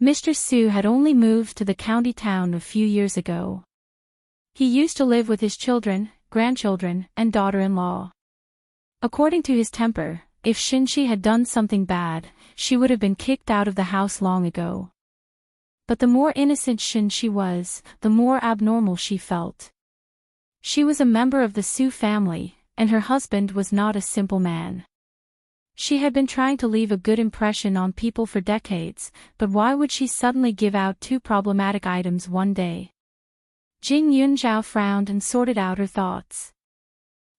Mr. Su had only moved to the county town a few years ago. He used to live with his children, grandchildren, and daughter-in-law. According to his temper, if Shenxi had done something bad, she would have been kicked out of the house long ago. But the more innocent Shenxi was, the more abnormal she felt. She was a member of the Su family, and her husband was not a simple man. She had been trying to leave a good impression on people for decades, but why would she suddenly give out two problematic items one day? Jing Yunzhao frowned and sorted out her thoughts.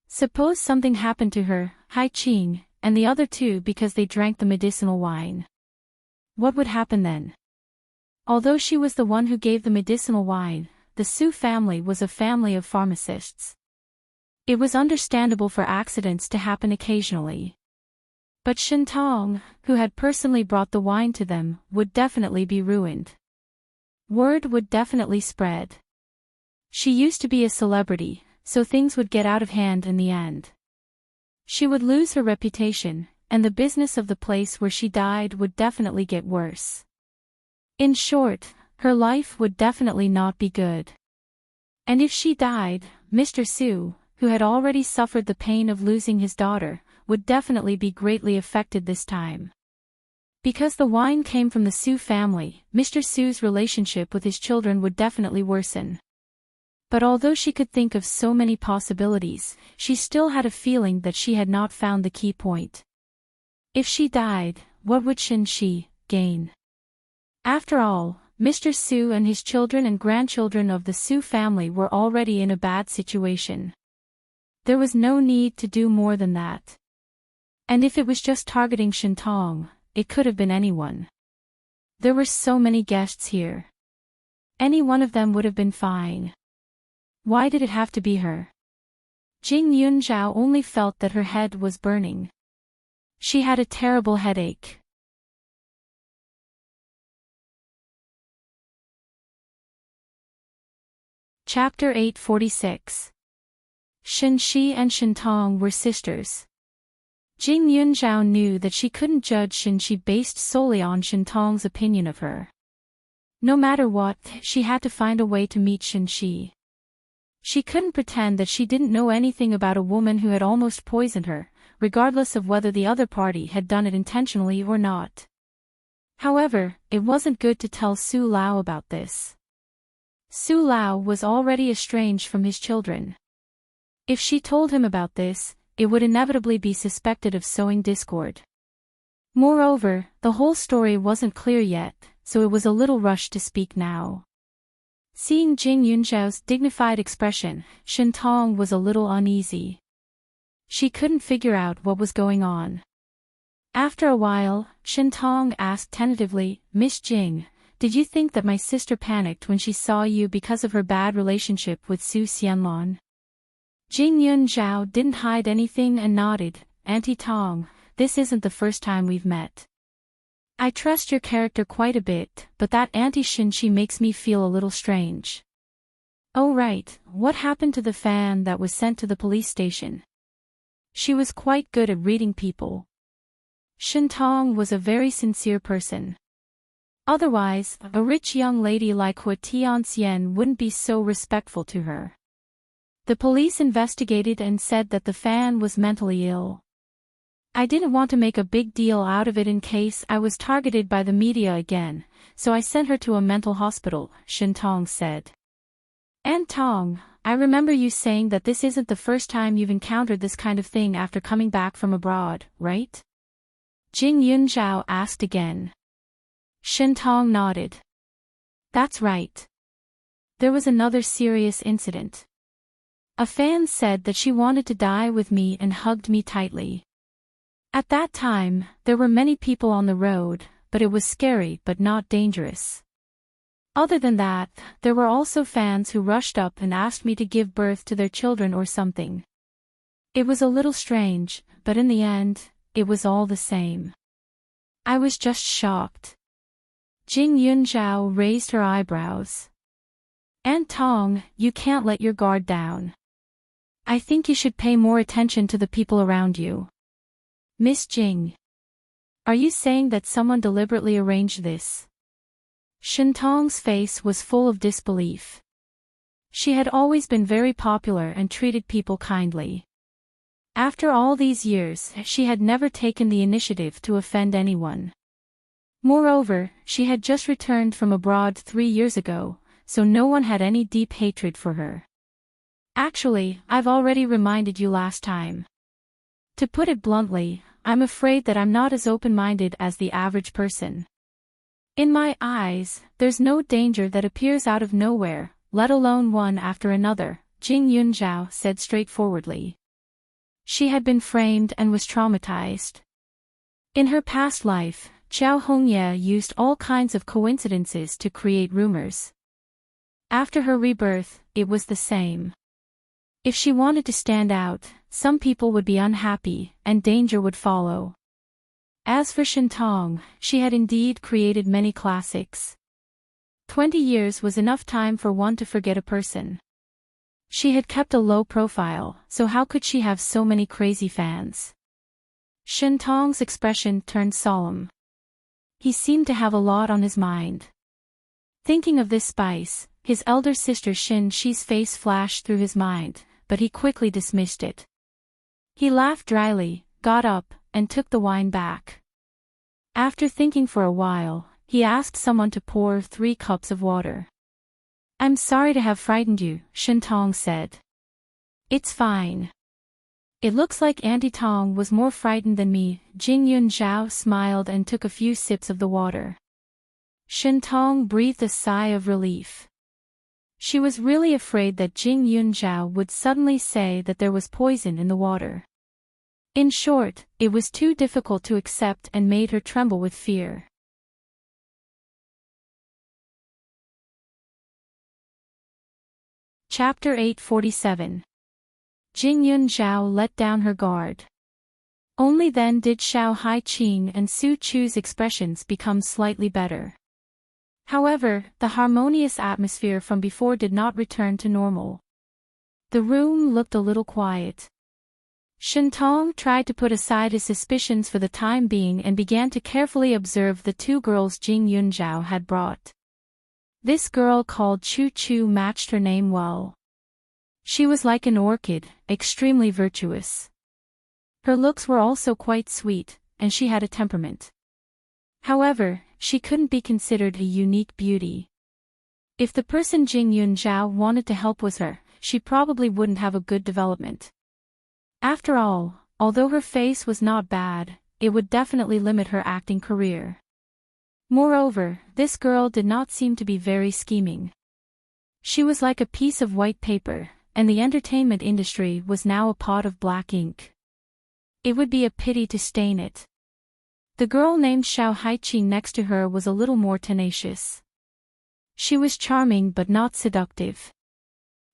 Suppose something happened to her, Hai Qing, and the other two because they drank the medicinal wine. What would happen then? Although she was the one who gave the medicinal wine, the Su family was a family of pharmacists. It was understandable for accidents to happen occasionally. But Shintong, who had personally brought the wine to them, would definitely be ruined. Word would definitely spread. She used to be a celebrity, so things would get out of hand in the end. She would lose her reputation, and the business of the place where she died would definitely get worse. In short, her life would definitely not be good. And if she died, Mr. Su, who had already suffered the pain of losing his daughter, would definitely be greatly affected this time. Because the wine came from the Su family, Mr. Su's relationship with his children would definitely worsen. But although she could think of so many possibilities, she still had a feeling that she had not found the key point. If she died, what would Shi gain? After all, Mr. Su and his children and grandchildren of the Su family were already in a bad situation. There was no need to do more than that. And if it was just targeting Shintong, it could have been anyone. There were so many guests here. Any one of them would have been fine. Why did it have to be her? Jing Yunzhao only felt that her head was burning. She had a terrible headache. Chapter 846. Shi and Shintong were sisters. Jing Yunzhao knew that she couldn't judge Shi based solely on Shintong's opinion of her. No matter what, she had to find a way to meet Shi. She couldn't pretend that she didn't know anything about a woman who had almost poisoned her, regardless of whether the other party had done it intentionally or not. However, it wasn't good to tell Su Lao about this. Su Lao was already estranged from his children. If she told him about this, it would inevitably be suspected of sowing discord. Moreover, the whole story wasn't clear yet, so it was a little rushed to speak now. Seeing Jing Yunzhao's dignified expression, Shintong was a little uneasy. She couldn't figure out what was going on. After a while, Shintong asked tentatively, "Miss Jing, did you think that my sister panicked when she saw you because of her bad relationship with Su Xianlon?" Jing Yunzhao didn't hide anything and nodded, "Auntie Tong, this isn't the first time we've met. I trust your character quite a bit, but that Auntie Shi makes me feel a little strange." "Oh right, what happened to the fan that was sent to the police station?" She was quite good at reading people. Shintong was a very sincere person. Otherwise, a rich young lady like Hua Tianxian wouldn't be so respectful to her. The police investigated and said that the fan was mentally ill. "I didn't want to make a big deal out of it in case I was targeted by the media again, so I sent her to a mental hospital," Shintong said. "Aunt Tong, I remember you saying that this isn't the first time you've encountered this kind of thing after coming back from abroad, right?" Jing Yunzhao asked again. Shintong nodded. "That's right. There was another serious incident. A fan said that she wanted to die with me and hugged me tightly. At that time, there were many people on the road, but it was scary but not dangerous. Other than that, there were also fans who rushed up and asked me to give birth to their children or something. It was a little strange, but in the end, it was all the same. I was just shocked." Jing Yunzhao raised her eyebrows. "Aunt Tong, you can't let your guard down. I think you should pay more attention to the people around you." "Miss Jing, are you saying that someone deliberately arranged this?" Shintong's face was full of disbelief. She had always been very popular and treated people kindly. After all these years, she had never taken the initiative to offend anyone. Moreover, she had just returned from abroad 3 years ago, so no one had any deep hatred for her. "Actually, I've already reminded you last time. To put it bluntly, I'm afraid that I'm not as open-minded as the average person. In my eyes, there's no danger that appears out of nowhere, let alone one after another, Jing Yunzhao said straightforwardly. She had been framed and was traumatized. In her past life, Xiao Hongye used all kinds of coincidences to create rumors. After her rebirth, it was the same. If she wanted to stand out, some people would be unhappy, and danger would follow. As for Shintong, she had indeed created many classics. 20 years was enough time for one to forget a person. She had kept a low profile, so how could she have so many crazy fans? Shintong's expression turned solemn. He seemed to have a lot on his mind. Thinking of this spice, his elder sister Xin Shi's face flashed through his mind, but he quickly dismissed it. He laughed dryly, got up, and took the wine back. After thinking for a while, he asked someone to pour 3 cups of water. I'm sorry to have frightened you, Shintong said. It's fine. It looks like Auntie Tong was more frightened than me, Jing Yunzhao smiled and took a few sips of the water. Shintong breathed a sigh of relief. She was really afraid that Jing Yunzhao would suddenly say that there was poison in the water. In short, it was too difficult to accept and made her tremble with fear. Chapter 847. Jing Yunzhao let down her guard. Only then did Xiao Haiqing and Su Chu's expressions become slightly better. However, the harmonious atmosphere from before did not return to normal. The room looked a little quiet. Shintong tried to put aside his suspicions for the time being and began to carefully observe the 2 girls Jing Yunzhao had brought. This girl called Chu Chu matched her name well. She was like an orchid, extremely virtuous. Her looks were also quite sweet, and she had a temperament. However, she couldn't be considered a unique beauty. If the person Jing Yunzhao wanted to help was her, she probably wouldn't have a good development. After all, although her face was not bad, it would definitely limit her acting career. Moreover, this girl did not seem to be very scheming. She was like a piece of white paper, and the entertainment industry was now a pot of black ink. It would be a pity to stain it. The girl named Xiao Haiqing next to her was a little more tenacious. She was charming but not seductive.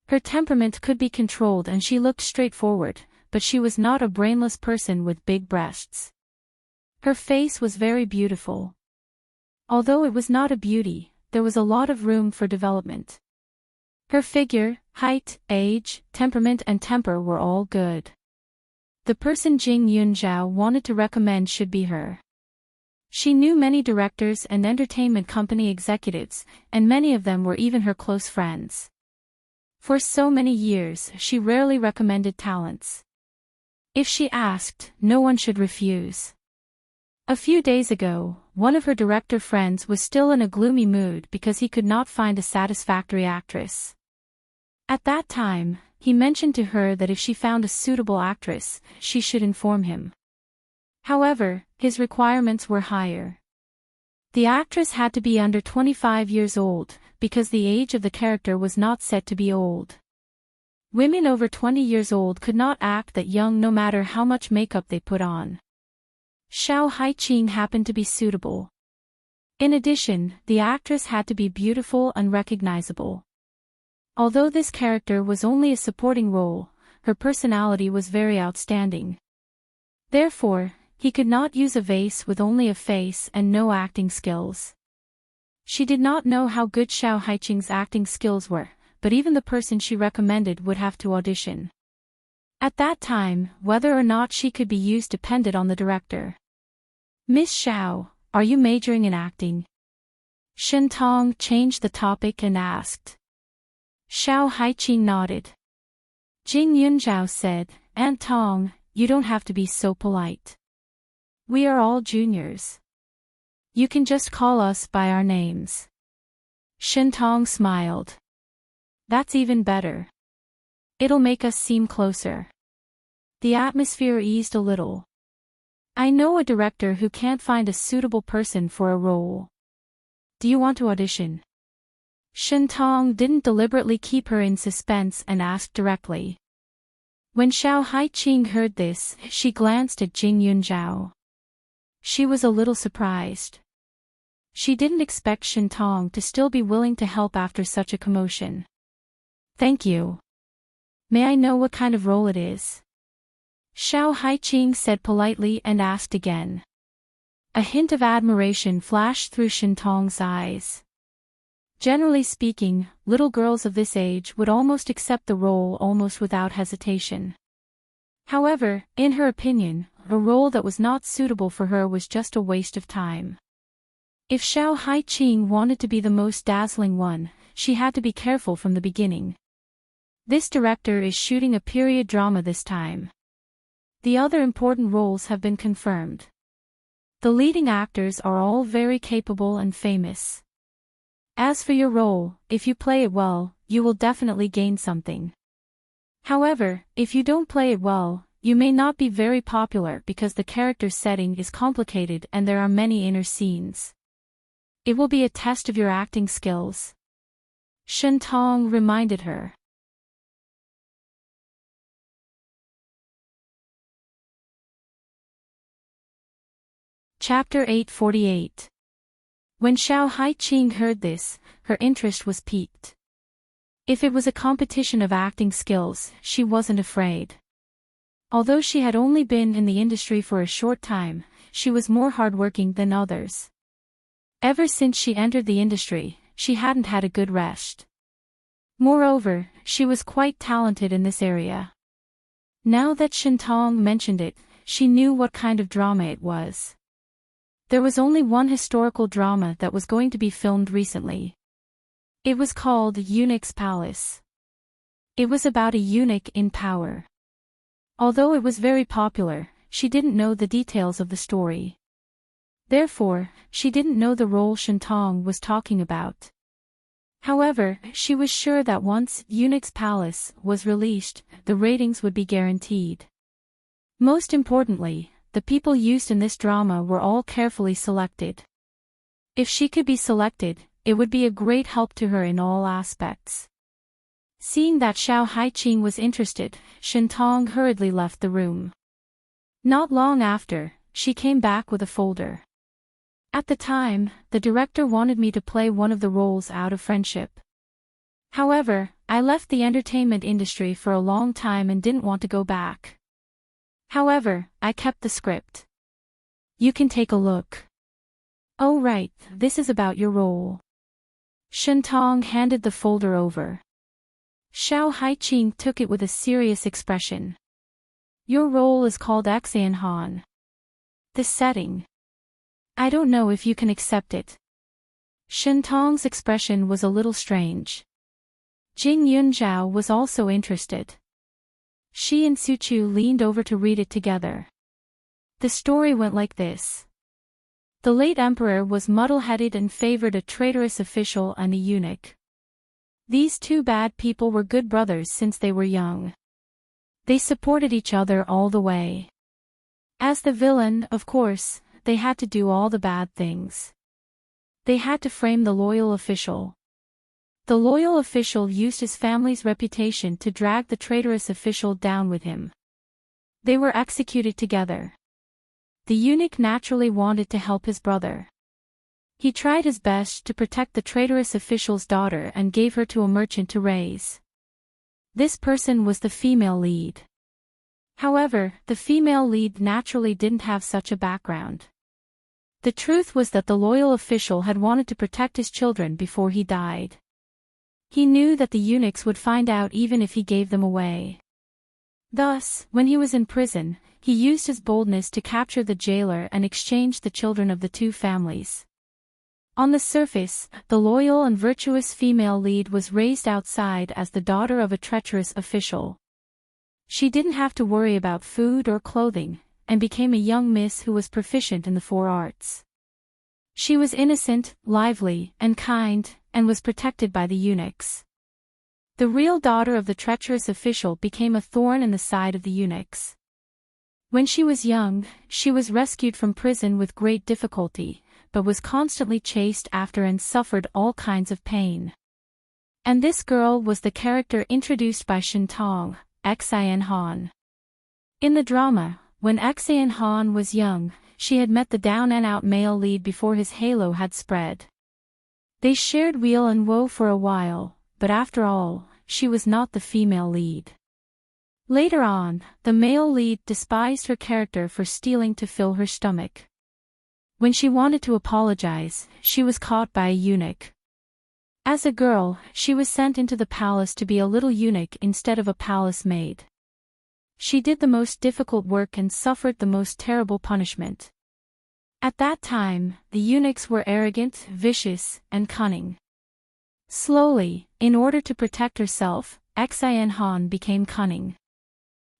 Her temperament could be controlled and she looked straightforward, but she was not a brainless person with big breasts. Her face was very beautiful. Although it was not a beauty, there was a lot of room for development. Her figure, height, age, temperament and temper were all good. The person Jing Yunzhao wanted to recommend should be her. She knew many directors and entertainment company executives, and many of them were even her close friends. For so many years, she rarely recommended talents. If she asked, no one should refuse. A few days ago, one of her director friends was still in a gloomy mood because he could not find a satisfactory actress. At that time, he mentioned to her that if she found a suitable actress, she should inform him. However, his requirements were higher. The actress had to be under 25 years old, because the age of the character was not set to be old. Women over 20 years old could not act that young no matter how much makeup they put on. Xiao Haiqing happened to be suitable. In addition, the actress had to be beautiful and recognizable. Although this character was only a supporting role, her personality was very outstanding. Therefore, he could not use a vase with only a face and no acting skills. She did not know how good Xiao Haiqing's acting skills were, but even the person she recommended would have to audition. At that time, whether or not she could be used depended on the director. Miss Xiao, are you majoring in acting? Shintong changed the topic and asked. Xiao Haiqing nodded. Jing Yunzhao said, Aunt Tong, you don't have to be so polite. We are all juniors. You can just call us by our names. Shintong smiled. That's even better. It'll make us seem closer. The atmosphere eased a little. I know a director who can't find a suitable person for a role. Do you want to audition? Shentong didn't deliberately keep her in suspense and asked directly. When Xiao Haiqing heard this, she glanced at Jing Yunzhao. She was a little surprised. She didn't expect Shentong to still be willing to help after such a commotion. Thank you. May I know what kind of role it is? Xiao Haiqing said politely and asked again. A hint of admiration flashed through Shentong's eyes. Generally speaking, little girls of this age would almost accept the role almost without hesitation. However, in her opinion, a role that was not suitable for her was just a waste of time. If Xiao Haiqing wanted to be the most dazzling one, she had to be careful from the beginning. This director is shooting a period drama this time. The other important roles have been confirmed. The leading actors are all very capable and famous. As for your role, if you play it well, you will definitely gain something. However, if you don't play it well, you may not be very popular because the character setting is complicated and there are many inner scenes. It will be a test of your acting skills. Shentong reminded her. Chapter 848. When Xiao Haiqing heard this, her interest was piqued. If it was a competition of acting skills, she wasn't afraid. Although she had only been in the industry for a short time, she was more hardworking than others. Ever since she entered the industry, she hadn't had a good rest. Moreover, she was quite talented in this area. Now that Shentong mentioned it, she knew what kind of drama it was. There was only one historical drama that was going to be filmed recently. It was called Eunuch's Palace. It was about a eunuch in power. Although it was very popular, she didn't know the details of the story. Therefore, she didn't know the role Shentong was talking about. However, she was sure that once Eunuch's Palace was released, the ratings would be guaranteed. Most importantly, the people used in this drama were all carefully selected. If she could be selected, it would be a great help to her in all aspects. Seeing that Xiao Haiqing was interested, Shentong hurriedly left the room. Not long after, she came back with a folder. At the time, the director wanted me to play one of the roles out of friendship. However, I left the entertainment industry for a long time and didn't want to go back. However, I kept the script. You can take a look. Oh right, this is about your role. Shentong handed the folder over. Xiao Haiqing took it with a serious expression. Your role is called Xian Han. The setting. I don't know if you can accept it. Shentong's expression was a little strange. Jing Yunzhao was also interested. She and Suchu leaned over to read it together. The story went like this. The late emperor was muddle-headed and favored a traitorous official and a eunuch. These two bad people were good brothers since they were young. They supported each other all the way. As the villain, of course, they had to do all the bad things. They had to frame the loyal official. The loyal official used his family's reputation to drag the traitorous official down with him. They were executed together. The eunuch naturally wanted to help his brother. He tried his best to protect the traitorous official's daughter and gave her to a merchant to raise. This person was the female lead. However, the female lead naturally didn't have such a background. The truth was that the loyal official had wanted to protect his children before he died. He knew that the eunuchs would find out even if he gave them away. Thus, when he was in prison, he used his boldness to capture the jailer and exchange the children of the two families. On the surface, the loyal and virtuous female lead was raised outside as the daughter of a treacherous official. She didn't have to worry about food or clothing, and became a young miss who was proficient in the 4 arts. She was innocent, lively, and kind, and was protected by the eunuchs. The real daughter of the treacherous official became a thorn in the side of the eunuchs. When she was young, she was rescued from prison with great difficulty, but was constantly chased after and suffered all kinds of pain. And this girl was the character introduced by Shintong, Xian Han. In the drama, when Xian Han was young, she had met the down-and-out male lead before his halo had spread. They shared weal and woe for a while, but after all, she was not the female lead. Later on, the male lead despised her character for stealing to fill her stomach. When she wanted to apologize, she was caught by a eunuch. As a girl, she was sent into the palace to be a little eunuch instead of a palace maid. She did the most difficult work and suffered the most terrible punishment. At that time, the eunuchs were arrogant, vicious, and cunning. Slowly, in order to protect herself, Xian Han became cunning.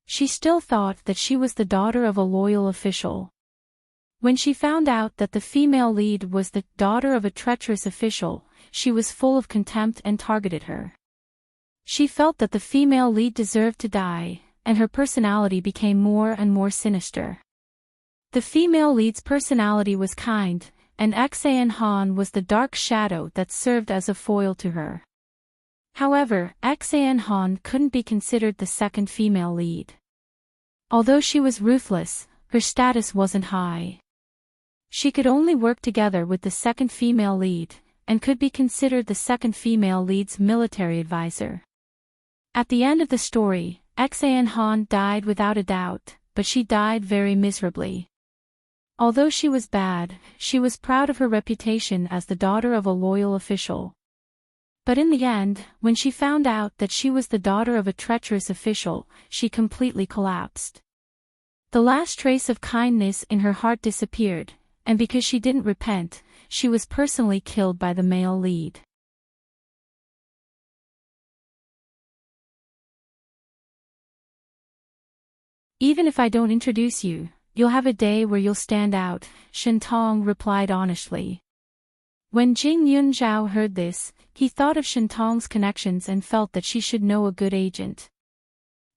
She still thought that she was the daughter of a loyal official. When she found out that the female lead was the daughter of a treacherous official, she was full of contempt and targeted her. She felt that the female lead deserved to die, and her personality became more and more sinister. The female lead's personality was kind, and Xian Han was the dark shadow that served as a foil to her. However, Xian Han couldn't be considered the second female lead. Although she was ruthless, her status wasn't high. She could only work together with the second female lead, and could be considered the second female lead's military advisor. At the end of the story, Xian Han died without a doubt, but she died very miserably. Although she was bad, she was proud of her reputation as the daughter of a loyal official. But in the end, when she found out that she was the daughter of a treacherous official, she completely collapsed. The last trace of kindness in her heart disappeared, and because she didn't repent, she was personally killed by the male lead. Even if I don't introduce you, you'll have a day where you'll stand out, Shintong replied honestly. When Jing Yunzhao heard this, he thought of Shintong's connections and felt that she should know a good agent.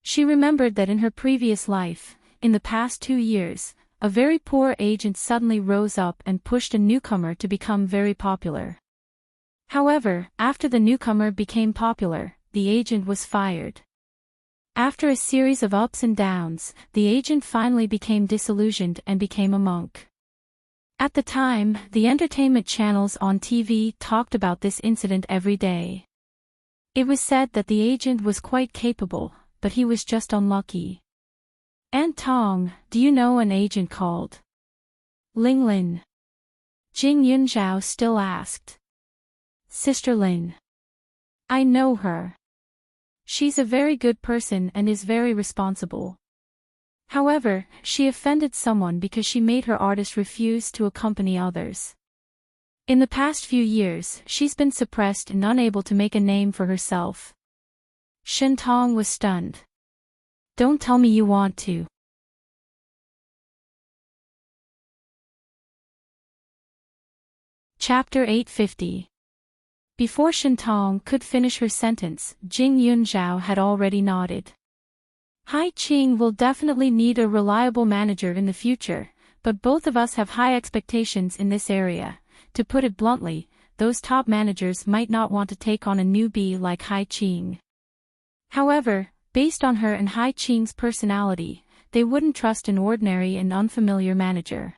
She remembered that in her previous life, in the past 2 years, a very poor agent suddenly rose up and pushed a newcomer to become very popular. However, after the newcomer became popular, the agent was fired. After a series of ups and downs, the agent finally became disillusioned and became a monk. At the time, the entertainment channels on TV talked about this incident every day. It was said that the agent was quite capable, but he was just unlucky. Aunt Tong, do you know an agent called Ling Lin? Jing Yunzhao still asked. Sister Lin. I know her. She's a very good person and is very responsible. However, she offended someone because she made her artist refuse to accompany others. In the past few years, she's been suppressed and unable to make a name for herself. Shintong was stunned. Don't tell me you want to. Chapter 850. Before Shintong could finish her sentence, Jing Yunzhao had already nodded. Hai Qing will definitely need a reliable manager in the future, but both of us have high expectations in this area. To put it bluntly, those top managers might not want to take on a newbie like Hai Qing. However, based on her and Hai Qing's personality, they wouldn't trust an ordinary and unfamiliar manager.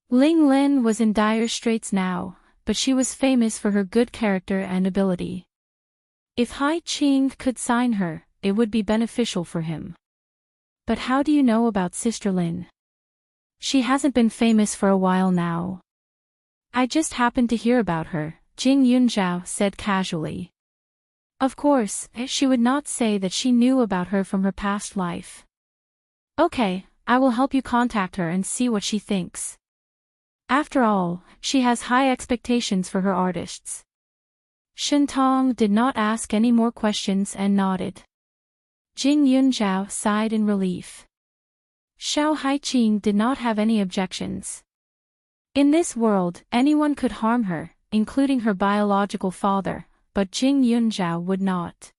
Ling Lin was in dire straits now, but she was famous for her good character and ability. If Hai Qing could sign her, it would be beneficial for him. But how do you know about Sister Lin? She hasn't been famous for a while now. I just happened to hear about her, Jing Yunzhao said casually. Of course, she would not say that she knew about her from her past life. Okay, I will help you contact her and see what she thinks. After all, she has high expectations for her artists. Shintong did not ask any more questions and nodded. Jing Yunzhao sighed in relief. Xiao Haiqing did not have any objections. In this world, anyone could harm her, including her biological father, but Jing Yunzhao would not.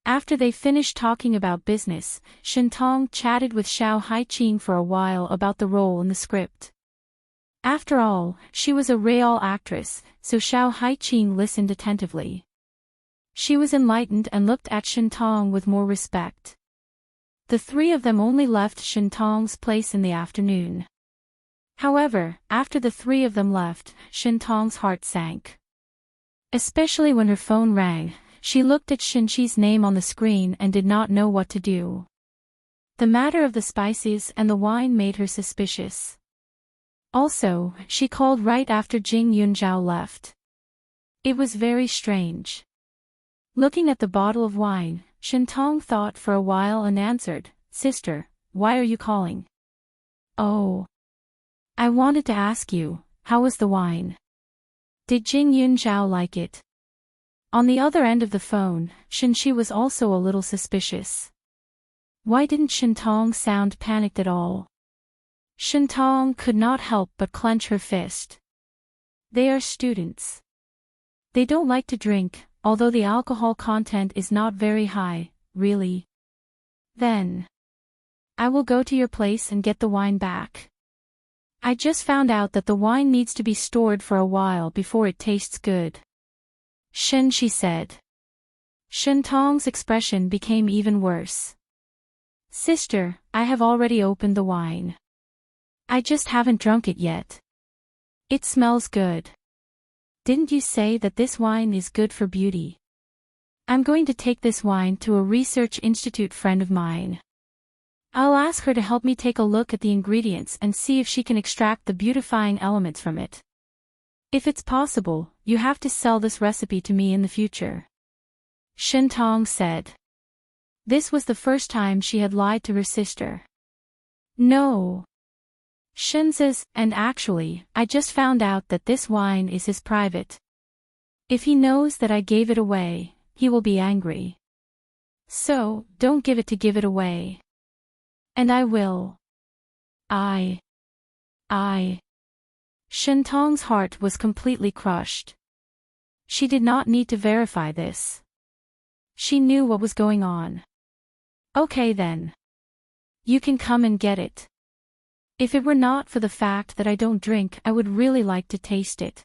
After they finished talking about business, Shentong chatted with Xiao Haiqing for a while about the role in the script. After all, she was a real actress, so Xiao Haiqing listened attentively. She was enlightened and looked at Shentong with more respect. The three of them only left Shentong's place in the afternoon. However, after the three of them left, Shentong's heart sank. Especially when her phone rang, she looked at Shinchi's name on the screen and did not know what to do. The matter of the spices and the wine made her suspicious. Also, she called right after Jing Yunzhao left. It was very strange. Looking at the bottle of wine, Shentong thought for a while and answered, "Sister, why are you calling?" "Oh. I wanted to ask you, how was the wine? Did Jing Yunzhao like it?" On the other end of the phone, Shinchi was also a little suspicious. Why didn't Shentong sound panicked at all? Shentong could not help but clench her fist. They are students. They don't like to drink, although the alcohol content is not very high, really. Then, I will go to your place and get the wine back. I just found out that the wine needs to be stored for a while before it tastes good. Shinchi said. Shentong's expression became even worse. Sister, I have already opened the wine. I just haven't drunk it yet. It smells good. Didn't you say that this wine is good for beauty? I'm going to take this wine to a research institute friend of mine. I'll ask her to help me take a look at the ingredients and see if she can extract the beautifying elements from it. If it's possible, you have to sell this recipe to me in the future. Shentong said. This was the first time she had lied to her sister. No. Shen says, and actually, I just found out that this wine is his private. If he knows that I gave it away, he will be angry. So, don't give it away. And I will. I. Shentong's heart was completely crushed. She did not need to verify this. She knew what was going on. Okay then. You can come and get it. If it were not for the fact that I don't drink, I would really like to taste it.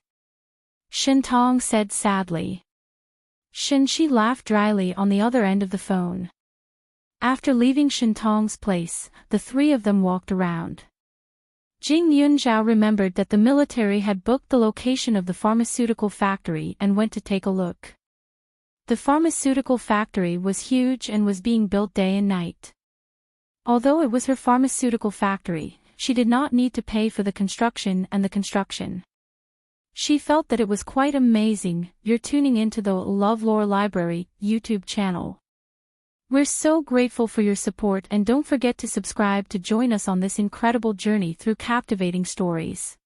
Shentong said sadly. Shinchi laughed dryly on the other end of the phone. After leaving Shentong's place, the three of them walked around. Jing Yunzhao remembered that the military had booked the location of the pharmaceutical factory and went to take a look. The pharmaceutical factory was huge and was being built day and night. Although it was her pharmaceutical factory, she did not need to pay for the construction and the construction. She felt that it was quite amazing. You're tuning into the LoveLore Library YouTube channel. We're so grateful for your support, and don't forget to subscribe to join us on this incredible journey through captivating stories.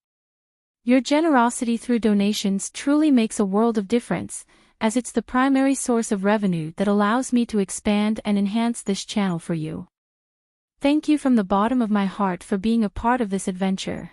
Your generosity through donations truly makes a world of difference, as it's the primary source of revenue that allows me to expand and enhance this channel for you. Thank you from the bottom of my heart for being a part of this adventure.